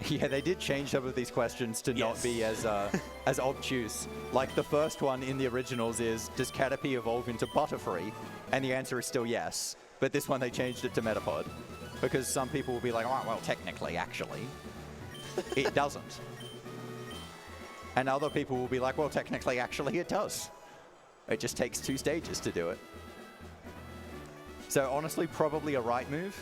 Yeah, they did change some of these questions to not Yes. be as obtuse. Like the first one in the originals is, does Caterpie evolve into Butterfree? And the answer is still yes. But this one they changed it to Metapod. Because some people will be like, oh, well, technically, actually, it doesn't. And other people will be like, well, technically, actually, it does. It just takes 2 stages to do it. So honestly, probably a right move.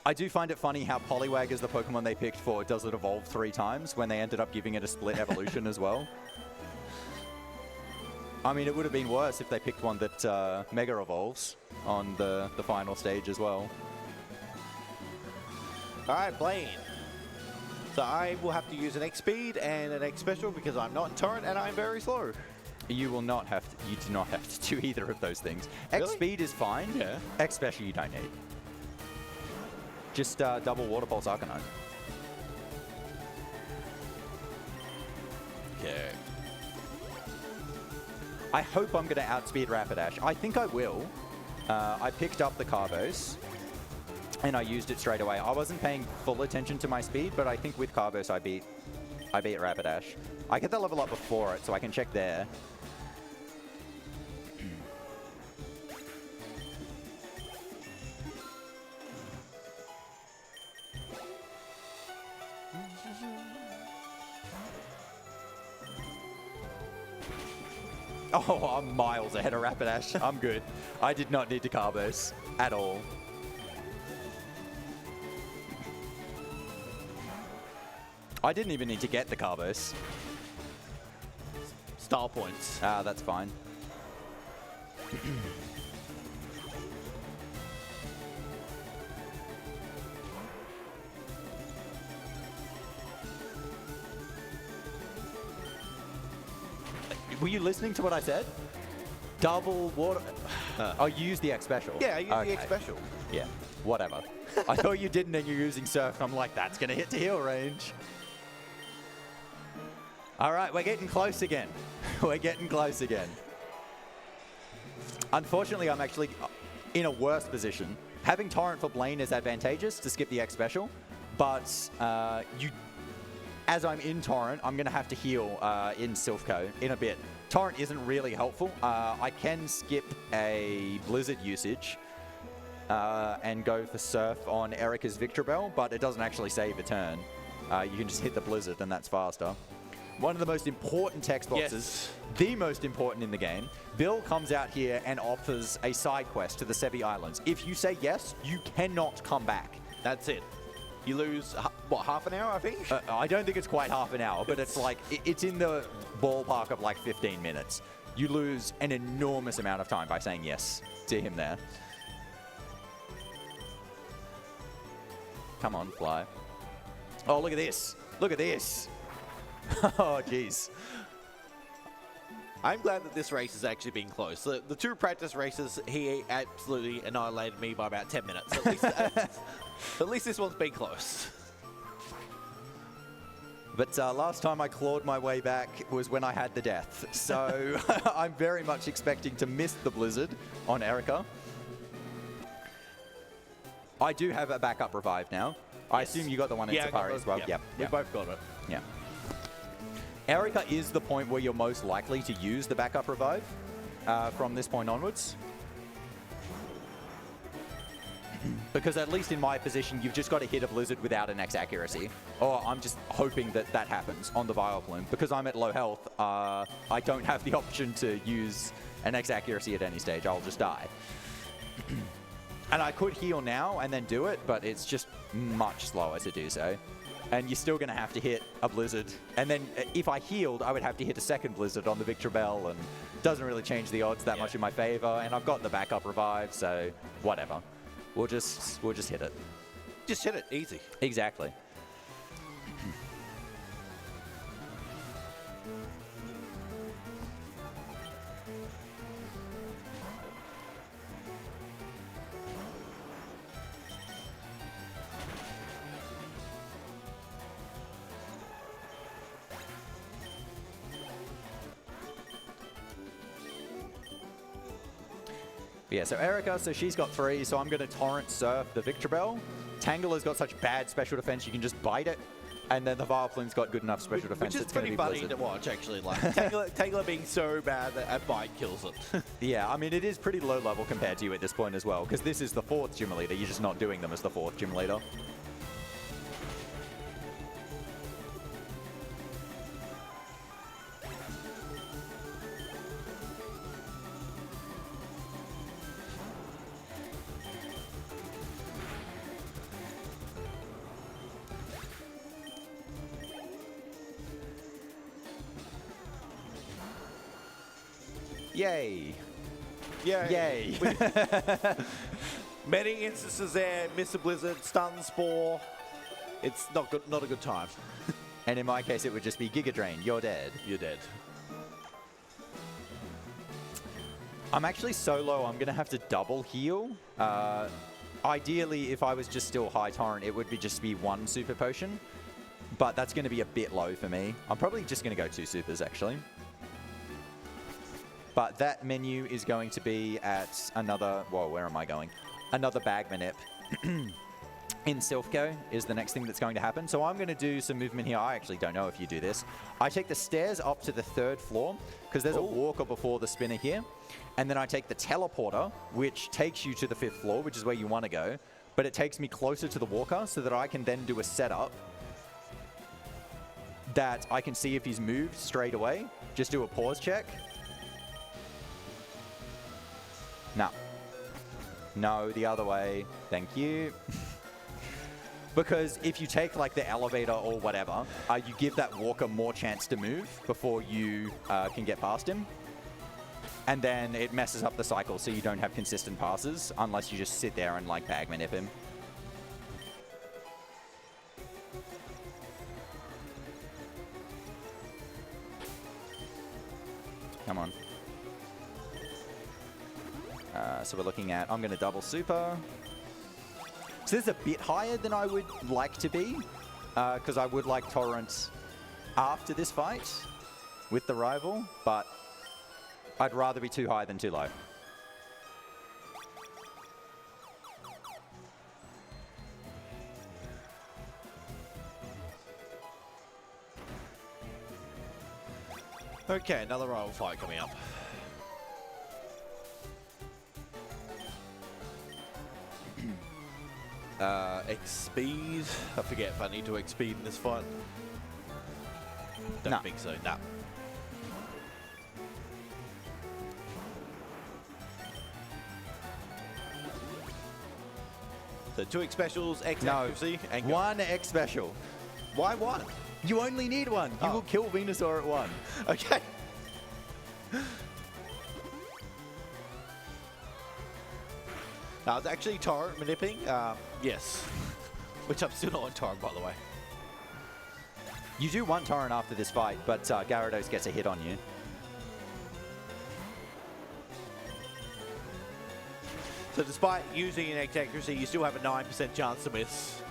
I do find it funny how Poliwag is the Pokemon they picked for does it evolve 3 times when they ended up giving it a split evolution as well. I mean, it would have been worse if they picked one that Mega evolves on the final stage as well. All right, Blaine. So I will have to use an X speed and an X special because I'm not in Torrent and I'm very slow. You will not have to, you do not have to do either of those things. X Really? speed is fine. Yeah. X special you don't need. Just double Water Pulse Arcanine. Okay. I hope I'm going to outspeed Rapidash. I think I will. I picked up the Carbos, and I used it straight away. I wasn't paying full attention to my speed, but I think with Carbos I beat Rapidash. I get the level up before it, so I can check there. Oh, I'm miles ahead of Rapidash. I'm good. I did not need to Carbos at all. I didn't even need to get the Carbos. Style points. Ah, that's fine. Were you listening to what I said? Double water. Oh, you used the X special. Yeah, I use the X Okay. special. Yeah, whatever. I thought you didn't and you're using Surf. I'm like, that's going to hit to heal range. All right, we're getting close again. We're getting close again. Unfortunately, I'm actually in a worse position. Having Torrent for Blaine is advantageous to skip the X special, but as I'm in Torrent, I'm going to have to heal in Silph Co in a bit. Torrent isn't really helpful. I can skip a Blizzard usage and go for Surf on Erica's Victreebel, but it doesn't actually save a turn. You can just hit the Blizzard and that's faster. One of the most important text boxes, the most important in the game. Bill comes out here and offers a side quest to the Sevi Islands. If you say yes, you cannot come back. That's it. You lose, what, half an hour, I think? I don't think it's quite half an hour, but it's like, it's in the ballpark of like 15 minutes. You lose an enormous amount of time by saying yes to him there. Come on, fly. Oh, look at this. Look at this. Oh, jeez. I'm glad that this race has actually been close. The 2 practice races, he absolutely annihilated me by about 10 minutes. At least this one's been close. But last time I clawed my way back was when I had the death. So I'm very much expecting to miss the blizzard on Erica. I do have a backup revive now. I assume you got the one in Safari as well. Yep. We both got it. Yeah. Erica is the point where you're most likely to use the backup revive from this point onwards. Because at least in my position, you've just got to hit a blizzard without an X accuracy. Or I'm just hoping that that happens on the Vileplume. Because I'm at low health, I don't have the option to use an X accuracy at any stage. I'll just die. And I could heal now and then do it, but it's just much slower to do so. And you're still going to have to hit a blizzard. And then if I healed, I would have to hit a second blizzard on the Victor Bell, and it doesn't really change the odds that much in my favor. And I've got the backup revive, so whatever. We'll just hit it. Just hit it, easy. Exactly. Yeah, so Erica, so she's got 3, so I'm going to Torrent Surf the Victor Bell. Tangela's got such bad special defense, you can just bite it. And then the Vileplume's got good enough special defense. Which is pretty funny to watch, actually. Like Tangela being so bad that a bite kills it. Yeah, I mean, it is pretty low level compared to you at this point as well, because this is the 4th gym leader. You're just not doing them as the 4th gym leader. Yay. Yay. Many instances there, Mr. Blizzard, Stun Spore. It's not good, not a good time. And in my case, it would just be Giga Drain. You're dead. You're dead. I'm actually so low, I'm going to have to double heal. Ideally, if I was just still high torrent, it would be just be 1 super potion. But that's going to be a bit low for me. I'm probably just going to go 2 supers, actually. But that menu is going to be at another... Whoa, where am I going? Another bag manip. In Silph Co is the next thing that's going to happen. So I'm going to do some movement here. I actually don't know if you do this. I take the stairs up to the 3rd floor, because there's a walker before the spinner here. And then I take the teleporter, which takes you to the 5th floor, which is where you want to go. But it takes me closer to the walker so that I can then do a setup that I can see if he's moved straight away. Just do a pause check. No. No, the other way. Thank you. Because if you take like the elevator or whatever, you give that walker more chance to move before you can get past him. And then it messes up the cycle, so you don't have consistent passes unless you just sit there and like bag manip him. Come on. So we're looking at, I'm going to double super. So this is a bit higher than I would like to be, because I would like Torrent after this fight with the rival, but I'd rather be too high than too low. Okay, another rival fight coming up. X-Speed. I forget if I need to X-Speed in this fight. Don't think so, nah. So 2 X specials, X accuracy, and 1 X special. Why 1? You only need 1. You will kill Venusaur at 1. Okay. I was actually torrent manipping, yes. Which I'm still not on torrent, by the way. You do want torrent after this fight, but Gyarados gets a hit on you. So despite using an X accuracy, you still have a 9% chance to miss.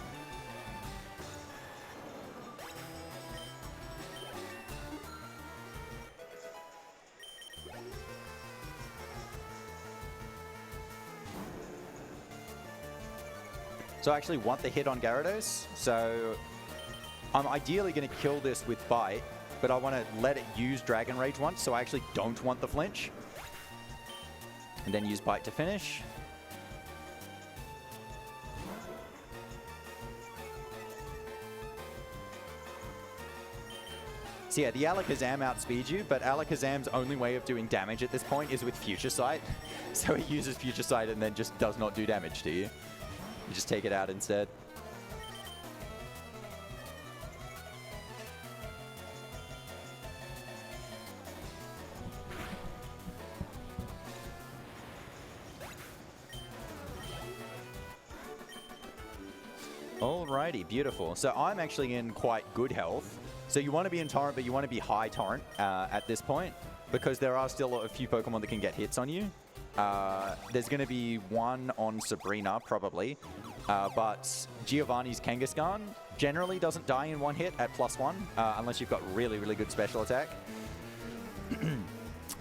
So I actually want the hit on Gyarados. So I'm ideally going to kill this with Bite, but I want to let it use Dragon Rage once, so I actually don't want the flinch. And then use Bite to finish. So yeah, the Alakazam outspeeds you, but Alakazam's only way of doing damage at this point is with Future Sight. So it uses Future Sight and then just does not do damage to you. You just take it out instead. Alrighty, beautiful. So I'm actually in quite good health. So you want to be in Torrent, but you want to be high Torrent at this point, because there are still a few Pokemon that can get hits on you. There's going to be one on Sabrina, probably. But Giovanni's Kangaskhan generally doesn't die in one hit at +1, unless you've got really, really good special attack.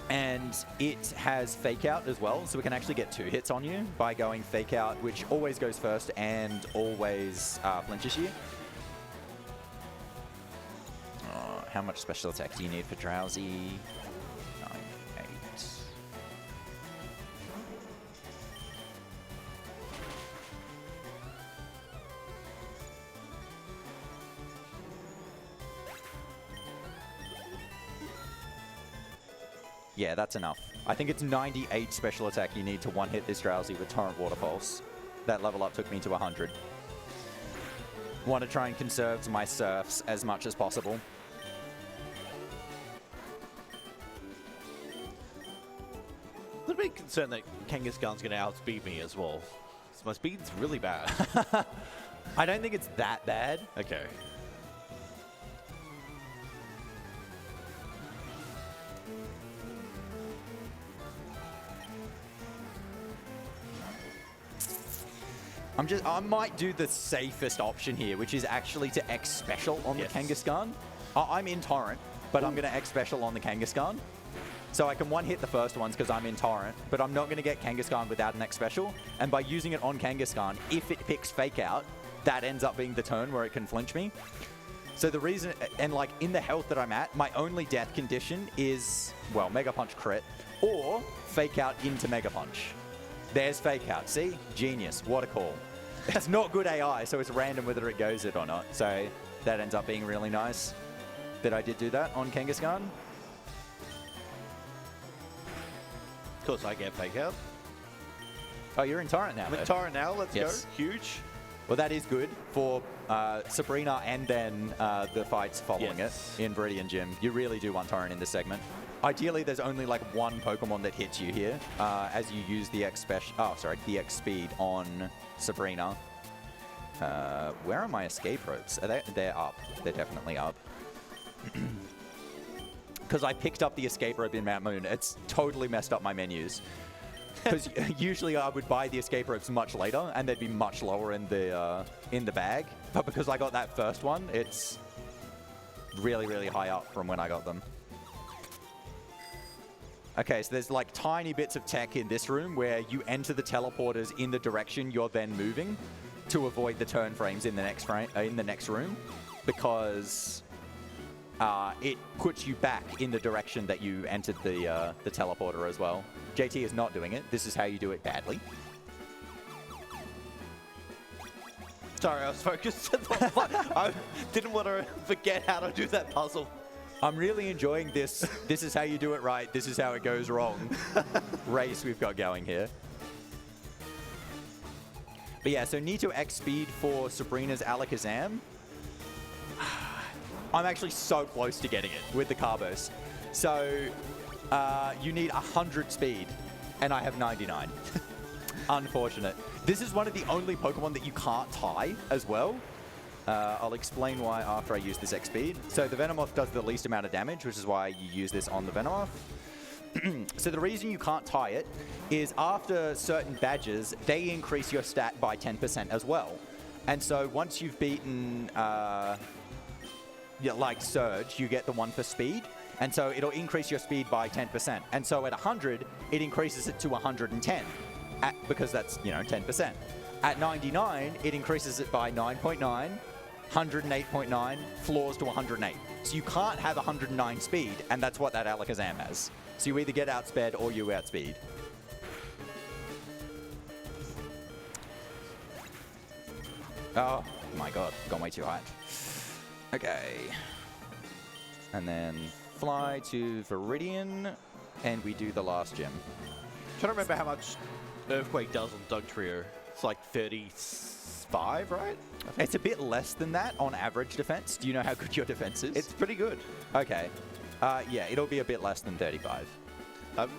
And it has Fake Out as well, so we can actually get 2 hits on you by going Fake Out, which always goes first and always flinches you. How much special attack do you need for Drowsy? 9, 8. Yeah, that's enough. I think it's 98 special attack you need to one-hit this Drowsy with Torrent Water Pulse. That level up took me to 100. Want to try and conserve my Surfs as much as possible. A little bit concerned that Kangaskhan's going to outspeed me as well. So my speed's really bad. I don't think it's that bad. Okay. I might do the safest option here, which is actually to X Special on the Kangaskhan. I'm in Torrent, but I'm going to X Special on the Kangaskhan. So I can one-hit the first ones because I'm in Torrent, but I'm not going to get Kangaskhan without an X Special. And by using it on Kangaskhan, if it picks Fake Out, that ends up being the turn where it can flinch me. So the reason, and like in the health that I'm at, my only death condition is, well, Mega Punch crit or Fake Out into Mega Punch. There's Fake Out. See? Genius. What a call. It's not good AI, so it's random whether it goes it or not. So that ends up being really nice that I did do that on Kangaskhan. Of course, I get Fake Out. Oh, you're in Torrent now. I'm in Torrent now. Let's go. Huge. Well, that is good for Sabrina and then the fights following it in Viridian Gym. You really do want Torrent in this segment. Ideally, there's only like one Pokemon that hits you here as you use the X Speed on Sabrina. Where are my escape ropes? They're up. They're definitely up. Because I picked up the escape rope in Mount Moon. It's totally messed up my menus. Because usually I would buy the escape ropes much later, and they'd be much lower in the bag. But because I got that first one, it's really, really high up from when I got them. Okay, so there's like tiny bits of tech in this room where you enter the teleporters in the direction you're then moving to avoid the turn frames in the next room, because it puts you back in the direction that you entered the teleporter as well. JT is not doing it. This is how you do it badly. Sorry, I was focused. I didn't want to forget how to do that puzzle. I'm really enjoying this. This is how you do it right. This is how it goes wrong. Race we've got going here. But yeah, so need to X speed for Sabrina's Alakazam. I'm actually so close to getting it with the Carbos. So you need 100 speed, and I have 99. Unfortunate. This is one of the only Pokemon that you can't tie as well. I'll explain why after I use this X speed. So the Venomoth does the least amount of damage, which is why you use this on the Venomoth. So the reason you can't tie it is after certain badges, they increase your stat by 10% as well. And so once you've beaten like Surge, you get the one for speed. And so it'll increase your speed by 10%. And so at 100, it increases it to 110 because that's, 10%. At 99, it increases it by 9.9, 108.9, floors to 108. So you can't have 109 speed, and that's what that Alakazam has. So you either get outsped or you outspeed. Oh my god, gone way too high. Okay. And then fly to Viridian, and we do the last gym. Trying to remember how much Earthquake does on Dugtrio. It's like 35, right? It's a bit less than that on average defense. Do you know how good your defense is? It's pretty good. Okay. Yeah, it'll be a bit less than 35.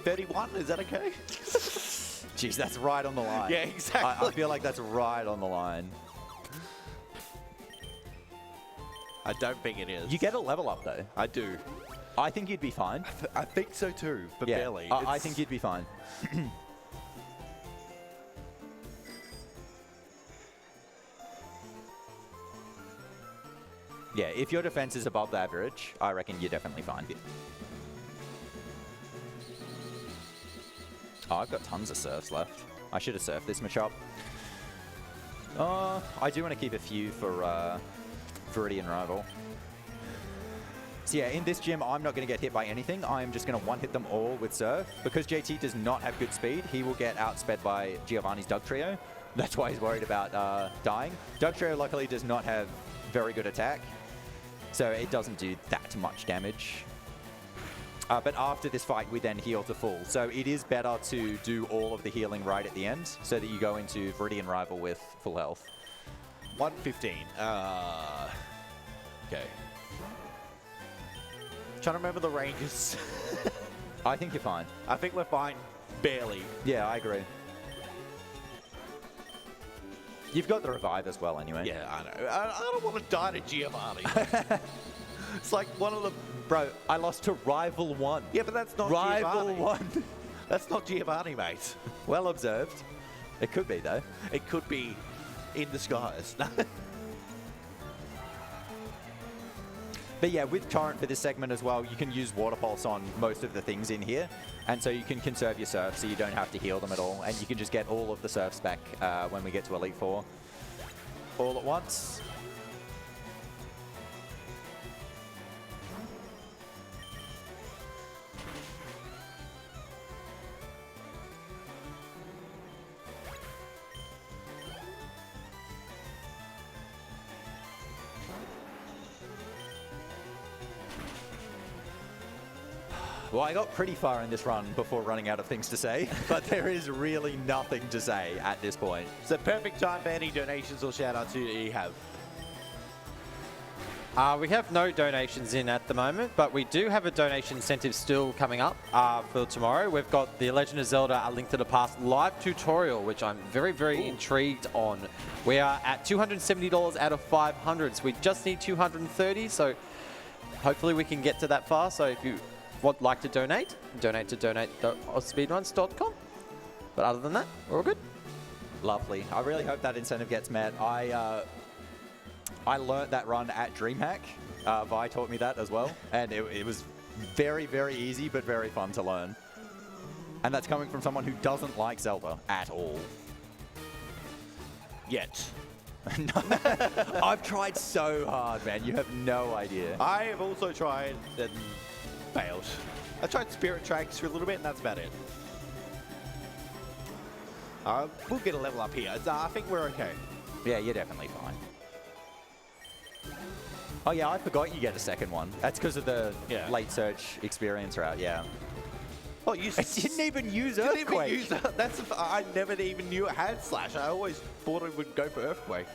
31, is that okay? Jeez, that's right on the line. Yeah, exactly. I feel like that's right on the line. I don't think it is. You get a level up, though. I do. I think you'd be fine. I think so too, but Yeah, barely. I think you'd be fine. Yeah, if your defense is above the average, I reckon you're definitely fine. Oh, I've got tons of surfs left. I should have surfed this much up. I do want to keep a few for Viridian Rival. So yeah, in this gym, I'm not going to get hit by anything. I'm just going to one-hit them all with Surf. Because JT does not have good speed, he will get outsped by Giovanni's Dugtrio. That's why he's worried about dying. Dugtrio, luckily, does not have very good attack, so it doesn't do that much damage. But after this fight, we then heal to full. So it is better to do all of the healing right at the end, so that you go into Viridian Rival with full health. 115. Okay. Trying to remember the ranges. I think you're fine. I think we're fine. Barely. Yeah, I agree. You've got the revive as well, anyway. Yeah, I know. I don't want to die to Giovanni. It's like one of the... Bro, I lost to Rival 1. Yeah, but that's not Rival Giovanni. 1. That's not Giovanni, mate. Well observed. It could be, though. It could be in disguise. But yeah, with Torrent for this segment as well, you can use Water Pulse on most of the things in here. And so you can conserve your surf so you don't have to heal them at all. And you can just get all of the surfs back when we get to Elite Four. All at once. Well, I got pretty far in this run before running out of things to say, but there is really nothing to say at this point. It's a perfect time for any donations or shout-outs you have. We have no donations in at the moment, but we do have a donation incentive still coming up for tomorrow. We've got the Legend of Zelda: A Link to the Past live tutorial, which I'm very, very intrigued on. We are at $270 out of 500, so we just need 230, so hopefully we can get to that far. So if you would like to donate to donate.AusSpeedruns.com. But other than that, we're all good. Lovely. I really hope that incentive gets met. I learnt that run at DreamHack. Vi taught me that as well. And it was very, very easy, but very fun to learn. And that's coming from someone who doesn't like Zelda at all. Yet. I've tried so hard, man. You have no idea. I have also tried and failed. I tried Spirit Tracks for a little bit, and that's about it. We'll get a level up here. I think we're okay. Yeah, you're definitely fine. Oh yeah, I forgot you get a second one. That's because of the late search experience route, yeah. Oh, you didn't even use Earthquake. I never even knew it had Slash. I always thought it would go for Earthquake.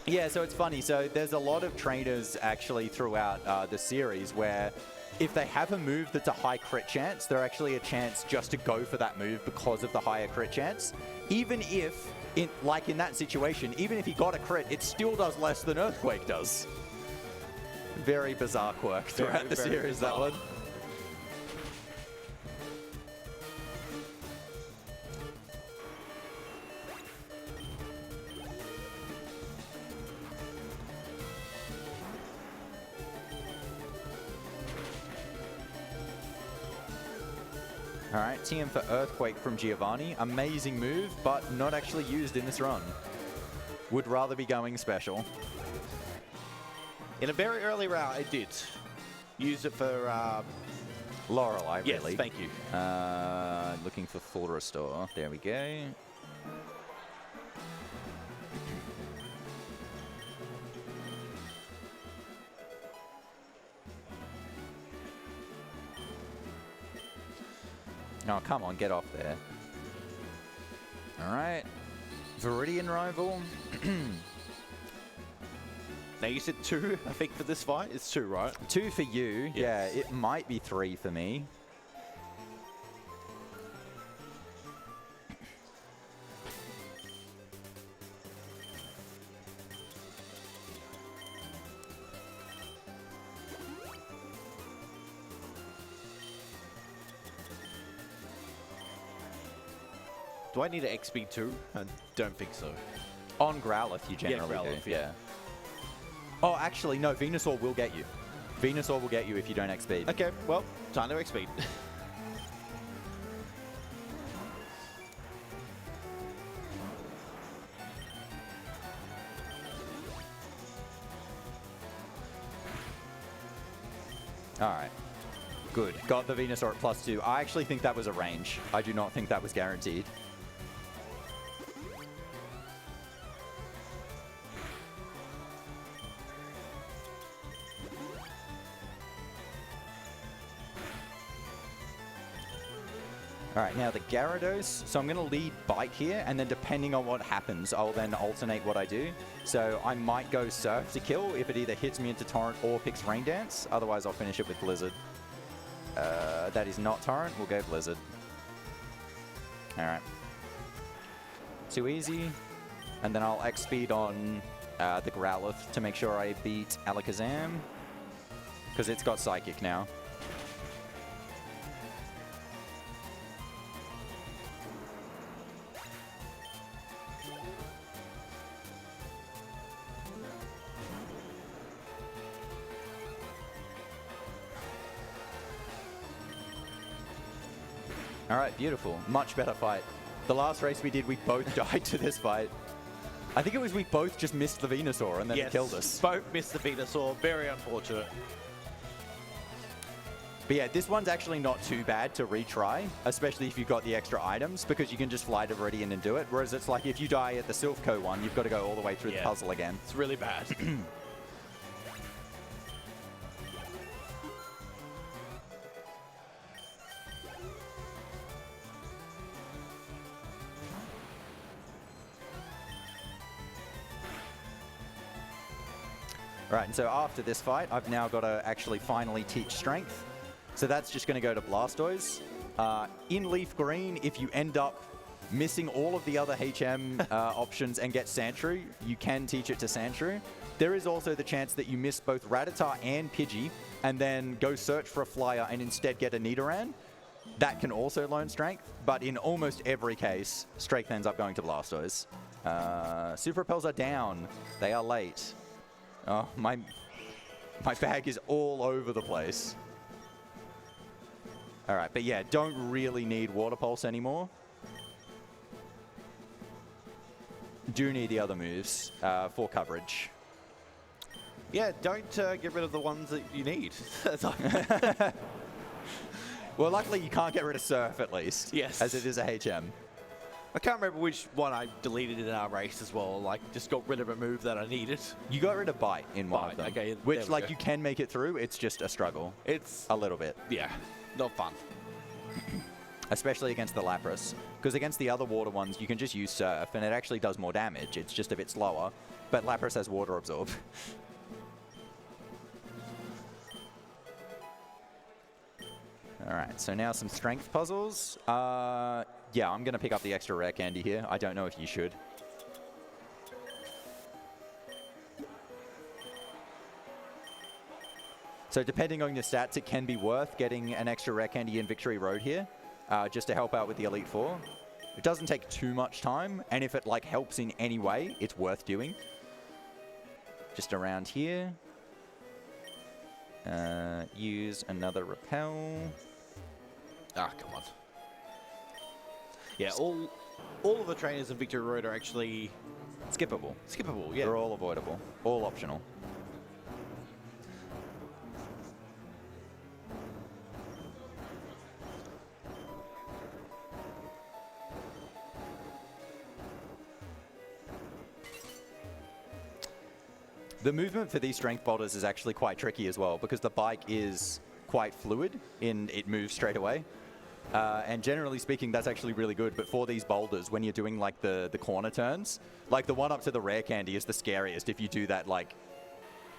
Yeah, so it's funny. So there's a lot of trainers actually throughout the series where if they have a move that's a high crit chance, they're actually a chance just to go for that move because of the higher crit chance. Even if, like in that situation, even if he got a crit, it still does less than Earthquake does. Very bizarre quirk throughout the series, that one. All right, TM for Earthquake from Giovanni. Amazing move, but not actually used in this run. Would rather be going special. In a very early round, it did. Use it for... Lorelei, yes, really. thank you. Looking for full restore. There we go. Oh, come on, get off there. All right. Viridian rival. Now, you said 2, I think, for this fight. It's 2, right? 2 for you. Yes. Yeah, it might be 3 for me. Do I need an XP 2? I don't think so. On Growlithe, you generally Growlithe, do. yeah. Oh, actually, no. Venusaur will get you. Venusaur will get you if you don't XP. Okay, well, time to XP. All right. Good. Got the Venusaur at +2. I actually think that was a range. I do not think that was guaranteed. All right, now the Gyarados. So I'm going to lead Bite here, and then depending on what happens, I'll then alternate what I do. So I might go Surf to kill if it either hits me into Torrent or picks Rain Dance. Otherwise, I'll finish it with Blizzard. That is not Torrent. We'll go Blizzard. All right. Too easy. And then I'll X-Speed on the Growlithe to make sure I beat Alakazam, because it's got Psychic now. All right, beautiful. Much better fight. The last race we did, we both died to this fight. I think it was we both just missed the Venusaur and then it killed us. Both missed the Venusaur. Very unfortunate. But yeah, this one's actually not too bad to retry, especially if you've got the extra items, because you can just fly to Viridian and do it. Whereas it's like if you die at the Silph Co one, you've got to go all the way through the puzzle again. It's really bad. Right, and so after this fight, I've now got to actually finally teach Strength. So that's just going to go to Blastoise. In Leaf Green, if you end up missing all of the other HM options and get Sandshrew, you can teach it to Sandshrew. There is also the chance that you miss both Rattata and Pidgey, and then go search for a Flyer and instead get a Nidoran. That can also learn Strength, but in almost every case, Strength ends up going to Blastoise. Super Repels are down. They are late. Oh, my bag is all over the place. All right, but yeah, don't really need Water Pulse anymore. Do need the other moves for coverage. Yeah, don't get rid of the ones that you need. Well, luckily you can't get rid of Surf at least. Yes. As it is a HM. I can't remember which one I deleted in our race as well. Like, just got rid of a move that I needed. You got rid of Bite in one of them. Okay, which, like, you can make it through. It's just a struggle. It's a little bit. Yeah, not fun. Especially against the Lapras. Because against the other water ones, you can just use Surf, and it actually does more damage. It's just a bit slower. But Lapras has Water Absorb. All right, so now some Strength puzzles. Yeah, I'm going to pick up the extra rare candy here. I don't know if you should. So depending on your stats, it can be worth getting an extra rare candy in Victory Road here, just to help out with the Elite Four. It doesn't take too much time, and if it like helps in any way, it's worth doing. Just around here. Use another Repel. Ah, come on. Yeah, all of the trainers in Victory Road are actually skippable. Skippable, yeah. They're all avoidable, all optional. The movement for these strength boulders is actually quite tricky as well because the bike is quite fluid in it moves straight away. And generally speaking, that's actually really good. But for these boulders, when you're doing like the corner turns, like the one up to the rare candy is the scariest if you do that like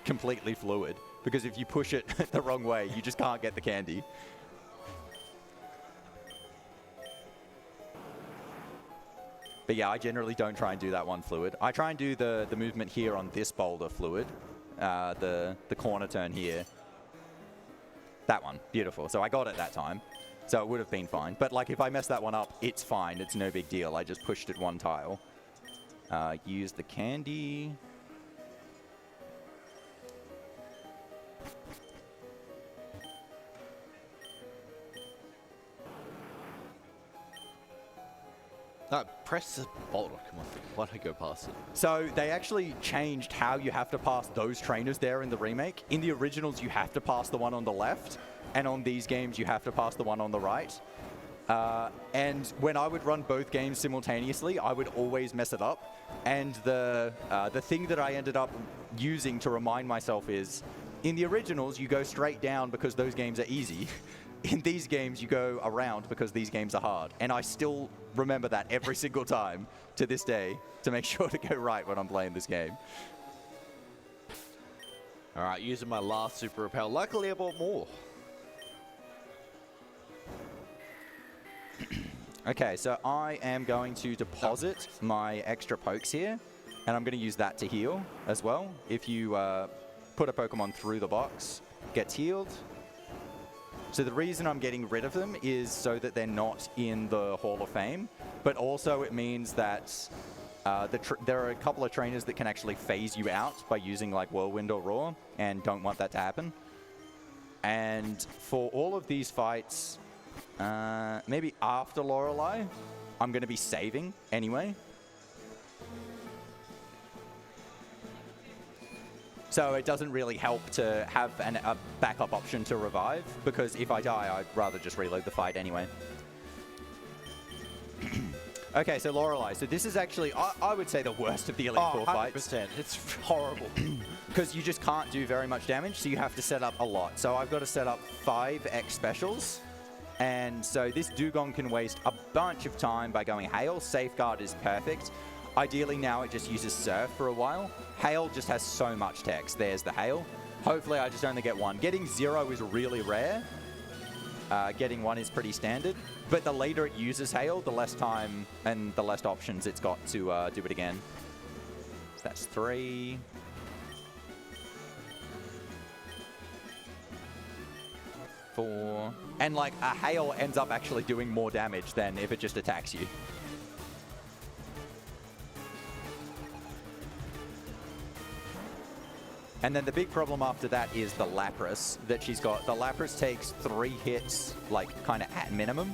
completely fluid. Because if you push it the wrong way, you just can't get the candy. But yeah, I generally don't try and do that one fluid. I try and do the movement here on this boulder fluid, the corner turn here. That one, beautiful. So I got it that time, so it would have been fine. But like if I mess that one up, it's fine. It's no big deal. I just pushed it one tile. Use the candy. No, press the boulder. Come on, why don't I go past it? So they actually changed how you have to pass those trainers there in the remake. In the originals, you have to pass the one on the left, and on these games, you have to pass the one on the right. And when I would run both games simultaneously, I would always mess it up. And the thing that I ended up using to remind myself is, in the originals, you go straight down because those games are easy. In these games, you go around because these games are hard. And I still remember that every single time to this day to make sure to go right when I'm playing this game. All right, using my last super repel. Luckily, I bought more. Okay, so I am going to deposit my extra pokes here. And I'm going to use that to heal as well. If you put a Pokemon through the box, gets healed. So the reason I'm getting rid of them is so that they're not in the Hall of Fame, but also it means that there are a couple of trainers that can actually phase you out by using like Whirlwind or Roar, and don't want that to happen. And for all of these fights, maybe after Lorelei, I'm going to be saving anyway. So it doesn't really help to have a backup option to revive, because if I die, I'd rather just reload the fight anyway. Okay, so Lorelei. So this is actually, I would say, the worst of the Elite Four fights. 100%. It's horrible. Because you just can't do very much damage, so you have to set up a lot. So I've got to set up 5 X specials. And so this Dugong can waste a bunch of time by going Hail. Safeguard is perfect. Ideally now it just uses Surf for a while. Hail just has so much text. There's the Hail. Hopefully I just only get 1. Getting 0 is really rare. Getting 1 is pretty standard. But the later it uses Hail, the less time and the less options it's got to do it again. So that's 3. Four. And like a Hail ends up actually doing more damage than if it just attacks you. And then the big problem after that is the Lapras that she's got. The Lapras takes 3 hits, like, kind of at minimum.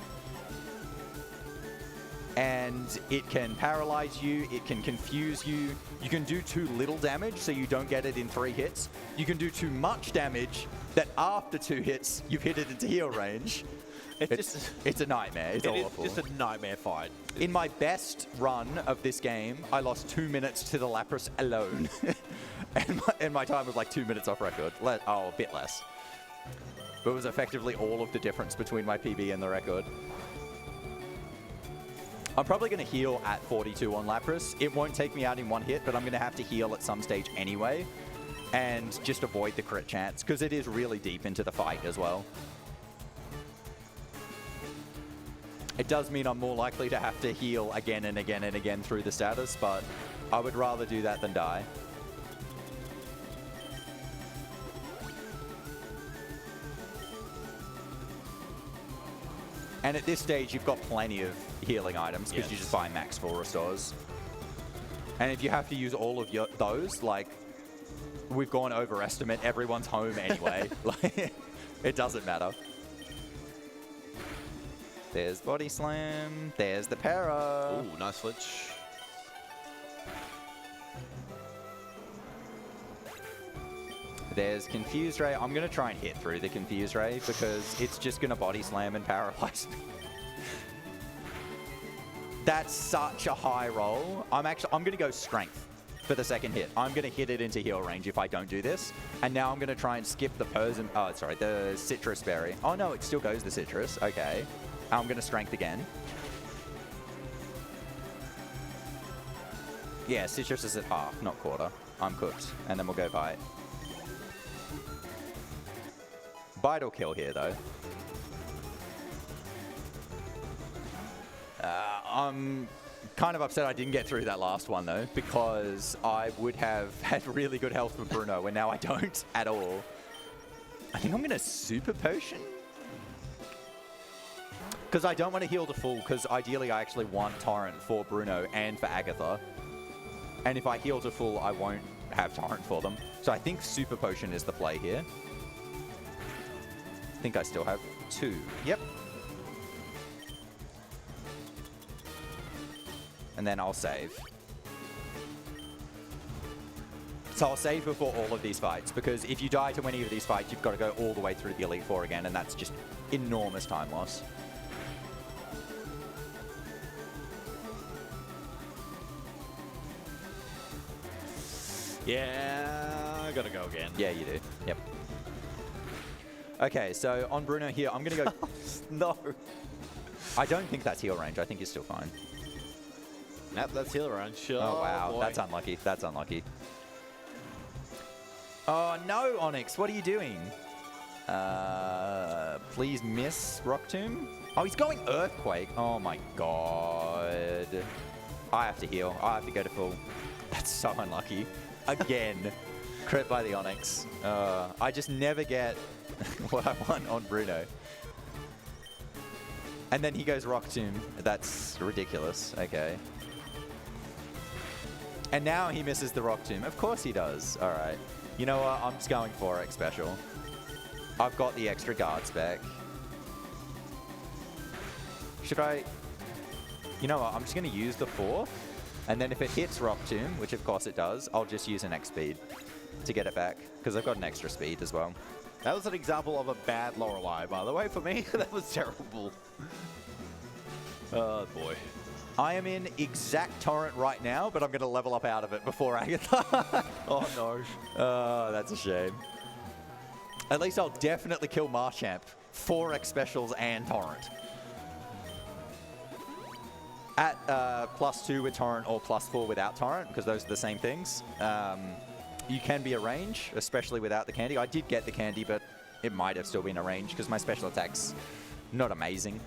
And it can paralyze you, it can confuse you. You can do too little damage, so you don't get it in 3 hits. You can do too much damage that after 2 hits, you've hit it into heal range. It's a nightmare. It's awful. It's just a nightmare fight. In my best run of this game, I lost 2 minutes to the Lapras alone. and my time was like 2 minutes off record. A bit less. But it was effectively all of the difference between my PB and the record. I'm probably going to heal at 42 on Lapras. It won't take me out in 1 hit, but I'm going to have to heal at some stage anyway. And just avoid the crit chance, because it is really deep into the fight as well. It does mean I'm more likely to have to heal again and again and again through the status, but I would rather do that than die. And at this stage, you've got plenty of healing items because you just buy max full restores. And if you have to use all of those, like, we've gone overestimate, everyone's home anyway. Like, it doesn't matter. There's Body Slam. There's the Para. Ooh, nice flinch. There's Confused Ray. I'm going to try and hit through the Confused Ray because it's just going to body slam and paralyze me. That's such a high roll. I'm going to go Strength for the second hit. I'm going to hit it into heal range if I don't do this. And now I'm going to try and skip the the Citrus Berry. Oh no, it still goes the Citrus. Okay. I'm going to Strength again. Yeah, Citrus is at half, not quarter. I'm cooked. And then we'll go Bite. Bite or kill here, though. I'm kind of upset I didn't get through that last one, though, because I would have had really good health with Bruno, and now I don't at all. I think I'm going to Super Potion. Because I don't want to heal to full, because ideally I actually want Torrent for Bruno and for Agatha. And if I heal to full, I won't have Torrent for them. So I think Super Potion is the play here. I think I still have 2. Yep. And then I'll save. So I'll save before all of these fights, because if you die to any of these fights, you've got to go all the way through the Elite Four again, and that's just enormous time loss. Yeah, I gotta go again. Yeah, you do. Yep. Okay, so on Bruno here, I'm going to go... No. I don't think that's heal range. I think you're still fine. Nope, that's heal range. Oh, wow. Boy. That's unlucky. That's unlucky. Oh, no, Onyx. What are you doing? Please miss Rock Tomb. Oh, he's going Earthquake. Oh, my God. I have to heal. I have to go to full. That's so unlucky. Again. Crit by the Onyx. I just never get what I want on Bruno. And then he goes Rock Tomb. That's ridiculous. Okay. And now he misses the Rock Tomb. Of course he does. All right. You know what? I'm just going 4x special. I've got the extra guard spec. Should I... You know what? I'm just going to use the 4. And then if it hits Rock Tomb, which of course it does, I'll just use an X speed to get it back. Because I've got an extra speed as well. That was an example of a bad Lorelei, by the way, for me. That was terrible. Oh, boy. I am in exact Torrent right now, but I'm going to level up out of it before Agatha. Oh, no. Oh, that's a shame. At least I'll definitely kill Marchamp. 4x specials and Torrent. At +2 with Torrent or +4 without Torrent, because those are the same things. You can be a range, especially without the candy. I did get the candy, but it might have still been a range because my special attack's not amazing.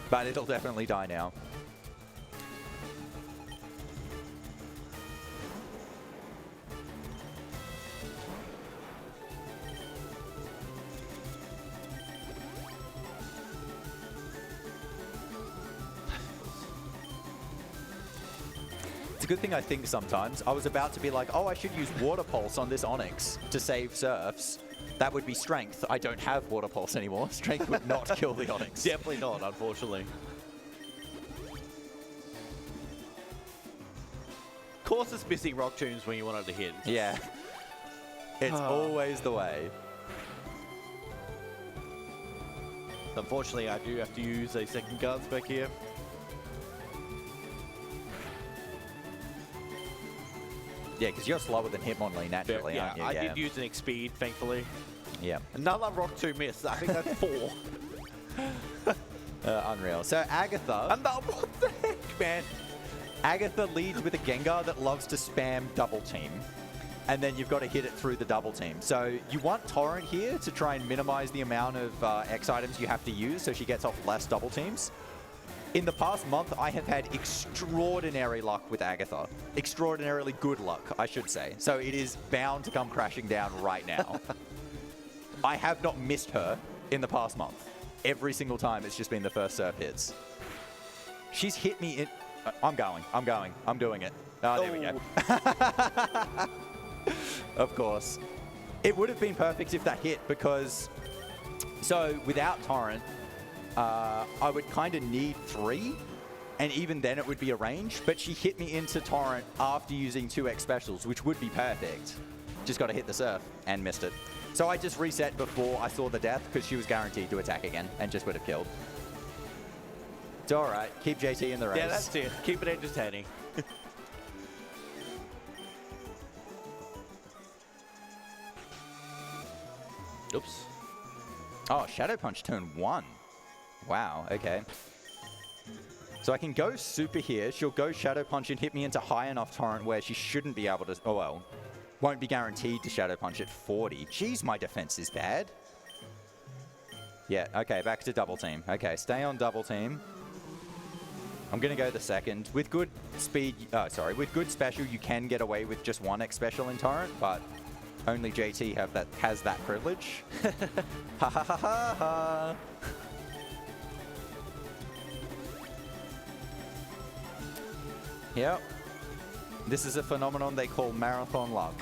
But it'll definitely die now. It's a good thing I think sometimes. I was about to be like, oh, I should use Water Pulse on this Onyx to save Surfs. That would be Strength. I don't have Water Pulse anymore. Strength would not kill the Onyx. Definitely not, unfortunately. Of course it's missing Rock Tombs when you want it to hit. Yeah. It's always the way. Unfortunately, I do have to use a second guard spec here. Yeah, because you're slower than Hitmonlee naturally, Yeah, aren't you? I did use an X speed, thankfully. Yeah. Another Rock 2 miss. I think that's 4. Unreal. So Agatha... What the heck, man? Agatha leads with a Gengar that loves to spam double team. And then you've got to hit it through the double team. So you want Torrent here to try and minimize the amount of X items you have to use so she gets off less double teams. In the past month, I have had extraordinary luck with Agatha. Extraordinarily good luck, I should say. So it is bound to come crashing down right now. I have not missed her in the past month. Every single time, it's just been the first Surf hits. She's hit me in... I'm doing it. Oh, there we go. Of course. It would have been perfect if that hit because... So, without Torrent, I would kind of need 3, and even then it would be a range, but she hit me into Torrent after using 2x specials, which would be perfect. Just got to hit the surf and missed it. So I just reset before I saw the death because she was guaranteed to attack again and just would have killed. It's all right. Keep JT in the race. Yeah, that's it. Keep it entertaining. Oops. Oh, Shadow Punch turn 1. Wow, okay. So I can go super here. She'll go Shadow Punch and hit me into high enough torrent where she shouldn't be able to... Oh, well. Won't be guaranteed to Shadow Punch at 40. Jeez, my defense is bad. Yeah, okay, back to double team. Okay, stay on double team. I'm going to go the second. With good speed... with good special, you can get away with just 1 X special in torrent, but... Only JT has that privilege. Ha ha ha ha ha. Yep. This is a phenomenon they call marathon luck.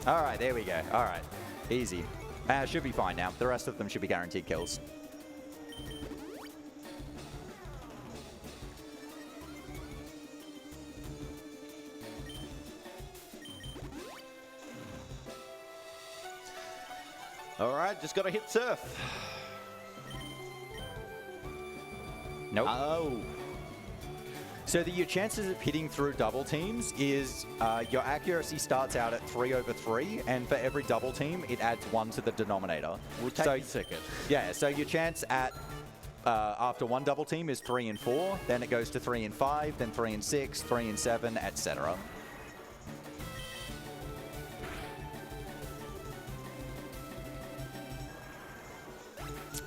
All right, there we go. All right. Easy. Should be fine now. The rest of them should be guaranteed kills. All right, just got to hit surf. Nope. Oh. So your chances of hitting through double teams is your accuracy starts out at 3/3, and for every double team, it adds 1 to the denominator. We'll take a second. Yeah, so your chance at after 1 double team is 3 and 4, then it goes to 3 and 5, then 3 and 6, 3 and 7, etc.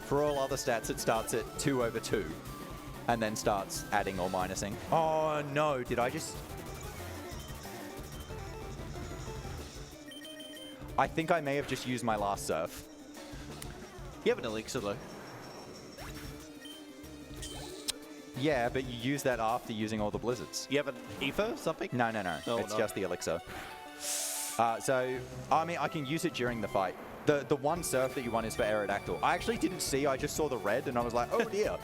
For all other stats, it starts at 2/2. And then starts adding or minusing. Oh no, did I just... I think I may have just used my last surf. You have an elixir though. Yeah, but you use that after using all the blizzards. You have an ether something? No. Oh, it's no. just the elixir. So, I mean, I can use it during the fight. The one surf that you want is for Aerodactyl. I actually didn't see, I just saw the red and I was like, oh dear.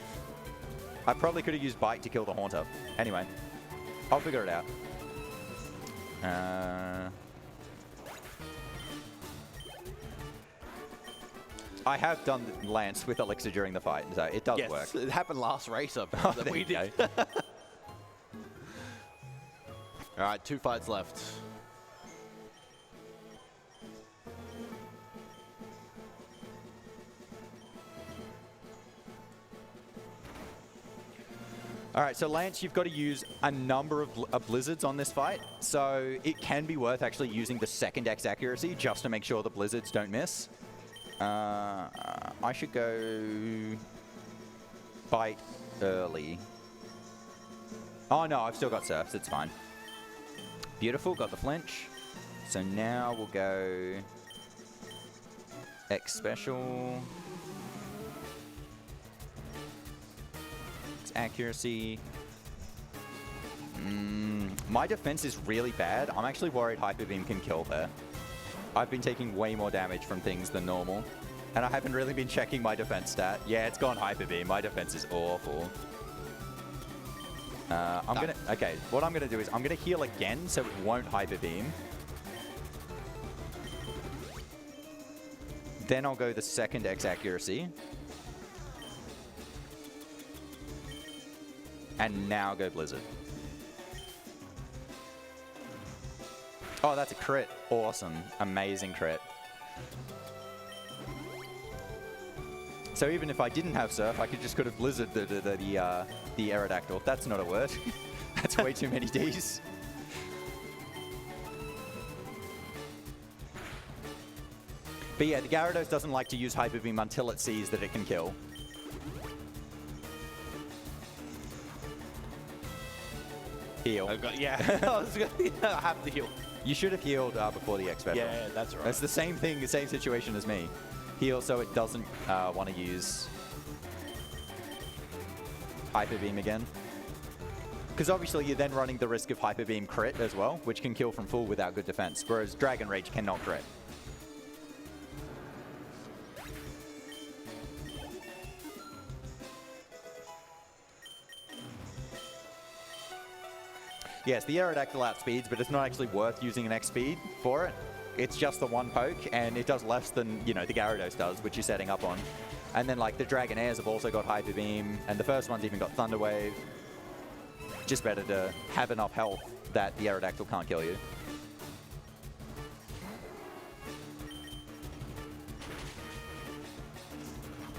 I probably could have used Bite to kill the Haunter. Anyway, I'll figure it out. I have done Lance with Elixir during the fight, so it does work. Yes, it happened last race up Oh, that there we you did. go. All right, 2 fights left. All right, so Lance, you've got to use a number of blizzards on this fight, so it can be worth actually using the second X accuracy just to make sure the blizzards don't miss. I should go Bite early. Oh no, I've still got surfs, it's fine. Beautiful, got the flinch. So now we'll go X special. Accuracy. My defense is really bad. I'm actually worried Hyper Beam can kill her. I've been taking way more damage from things than normal. And I haven't really been checking my defense stat. Yeah, it's gone Hyper Beam. My defense is awful. Okay, what I'm gonna do is I'm gonna heal again so it won't Hyper Beam. Then I'll go the second X accuracy. And now go Blizzard. Oh, that's a crit. Awesome. Amazing crit. So even if I didn't have Surf, I could have Blizzard the Aerodactyl. That's not a word. That's way too many Ds. But yeah, the Gyarados doesn't like to use Hyper Beam until it sees that it can kill. Heal. Yeah, I have to heal. You should have healed before the X special. Yeah, that's right. It's the same thing, the same situation as me. Heal so it doesn't want to use Hyper Beam again. Because obviously you're then running the risk of Hyper Beam crit as well, which can kill from full without good defense, whereas Dragon Rage cannot crit. Yes, the Aerodactyl outspeeds, but it's not actually worth using an X speed for it. It's just the one poke, and it does less than, you know, the Gyarados does, which you're setting up on. And then, like, the Dragonairs have also got Hyper Beam, and the first one's even got Thunder Wave. Just better to have enough health that the Aerodactyl can't kill you.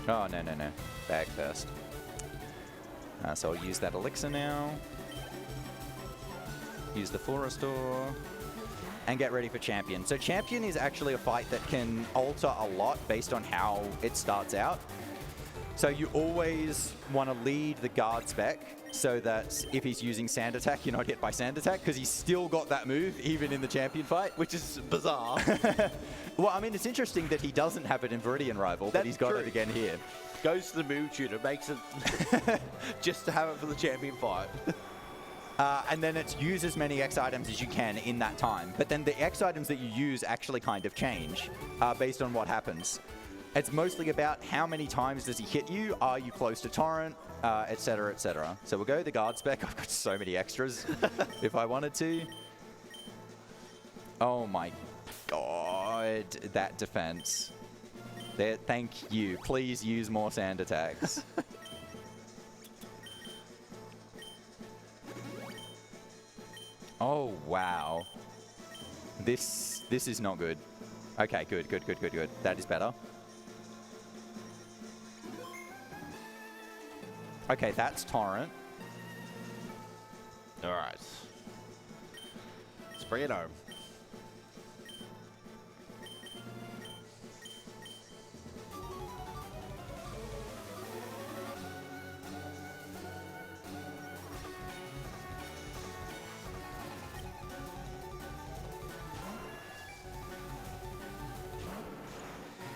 Oh, no, no, no. Bag first. So I'll use that Elixir now. Use the Full Restore. And get ready for Champion. So Champion is actually a fight that can alter a lot based on how it starts out. So you always want to lead the guard spec so that if he's using Sand Attack, you're not hit by Sand Attack, because he's still got that move even in the Champion fight. Which is bizarre. Well, I mean, it's interesting that he doesn't have it in Viridian Rival, but he's got it again here. Goes to the move tutor, makes it just to have it for the champion fight. And then it's use as many X items as you can in that time. But then the X items that you use actually kind of change based on what happens. It's mostly about how many times does he hit you, are you close to Torrent, etc., etc. So we'll go the guard spec. I've got so many extras if I wanted to. Oh my god, that defense. There, thank you. Please use more Sand Attacks. Oh, wow. This is not good. Okay, good. That is better. Okay, that's Torrent. All right. Let's bring it home.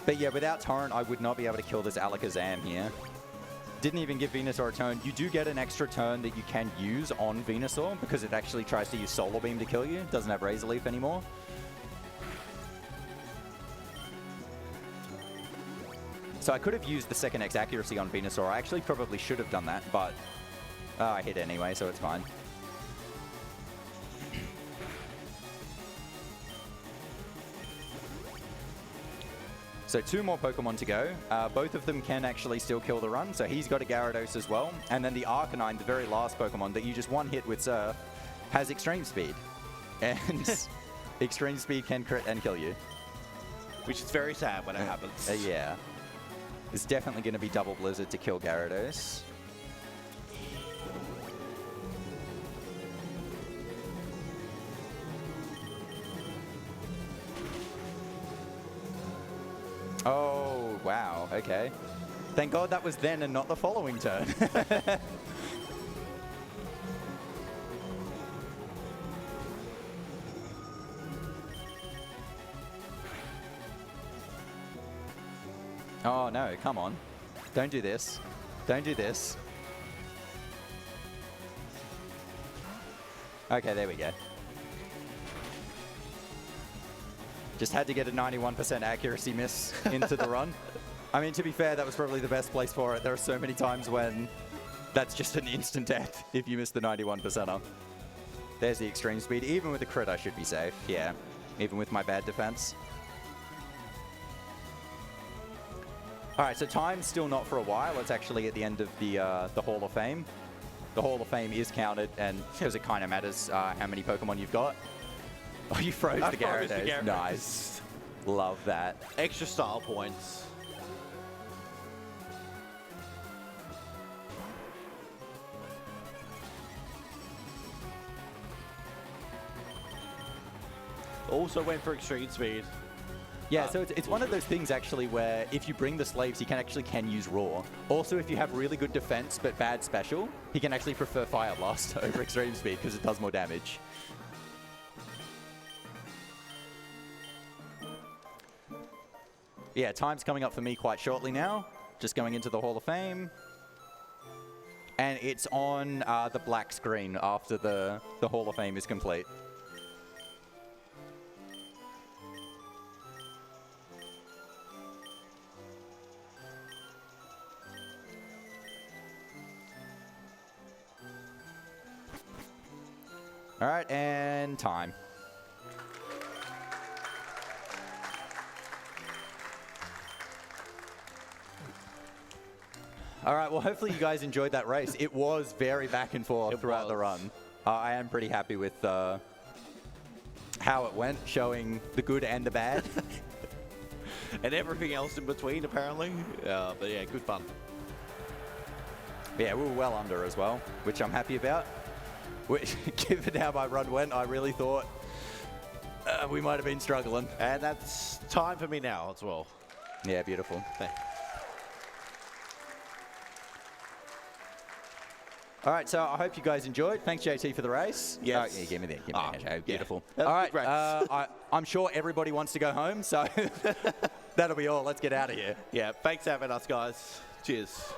But yeah, without Torrent, I would not be able to kill this Alakazam here. Didn't even give Venusaur a turn. You do get an extra turn that you can use on Venusaur because it actually tries to use Solar Beam to kill you. It doesn't have Razor Leaf anymore. So I could have used the second X accuracy on Venusaur. I actually probably should have done that, but I hit anyway, so it's fine. So 2 more Pokemon to go. Both of them can actually still kill the run. So he's got a Gyarados as well. And then the Arcanine, the very last Pokemon that you just one hit with Surf, has Extreme Speed. And Extreme Speed can crit and kill you. Which is very sad when it happens. Yeah. It's definitely going to be Double Blizzard to kill Gyarados. Oh, wow. Okay. Thank God that was then and not the following turn. Oh, no. Come on. Don't do this. Don't do this. Okay, there we go. Just had to get a 91% accuracy miss into the run. I mean, to be fair, that was probably the best place for it. There are so many times when that's just an instant death if you miss the 91%er. There's the Extreme Speed. Even with the crit, I should be safe. Yeah, even with my bad defense. All right, so time's still not for a while. It's actually at the end of the Hall of Fame. The Hall of Fame is counted, and because it kind of matters how many Pokemon you've got. Oh, you froze the Gyarados. Nice. Love that. Extra style points. Also went for Extreme Speed. Yeah, so it's one of those things actually where if you bring the slaves, he can use Roar. Also, if you have really good defense but bad special, he can actually prefer Fire Blast over Extreme Speed because it does more damage. Yeah, time's coming up for me quite shortly now. Just going into the Hall of Fame. And it's on the black screen after the Hall of Fame is complete. All right, and time. All right, well, hopefully you guys enjoyed that race. It was very back and forth throughout the run. I am pretty happy with how it went, showing the good and the bad. And everything else in between, apparently. But yeah, good fun. Yeah, we were well under as well, which I'm happy about. Which, given how my run went, I really thought we might have been struggling. And that's time for me now as well. Yeah, beautiful. All right, so I hope you guys enjoyed. Thanks, JT, for the race. Yes. Oh, yeah, give me that. Give me that. yeah. Beautiful. That was All a good right, race. I'm sure everybody wants to go home, so that'll be all. Let's get out of here. Yeah, thanks for having us, guys. Cheers.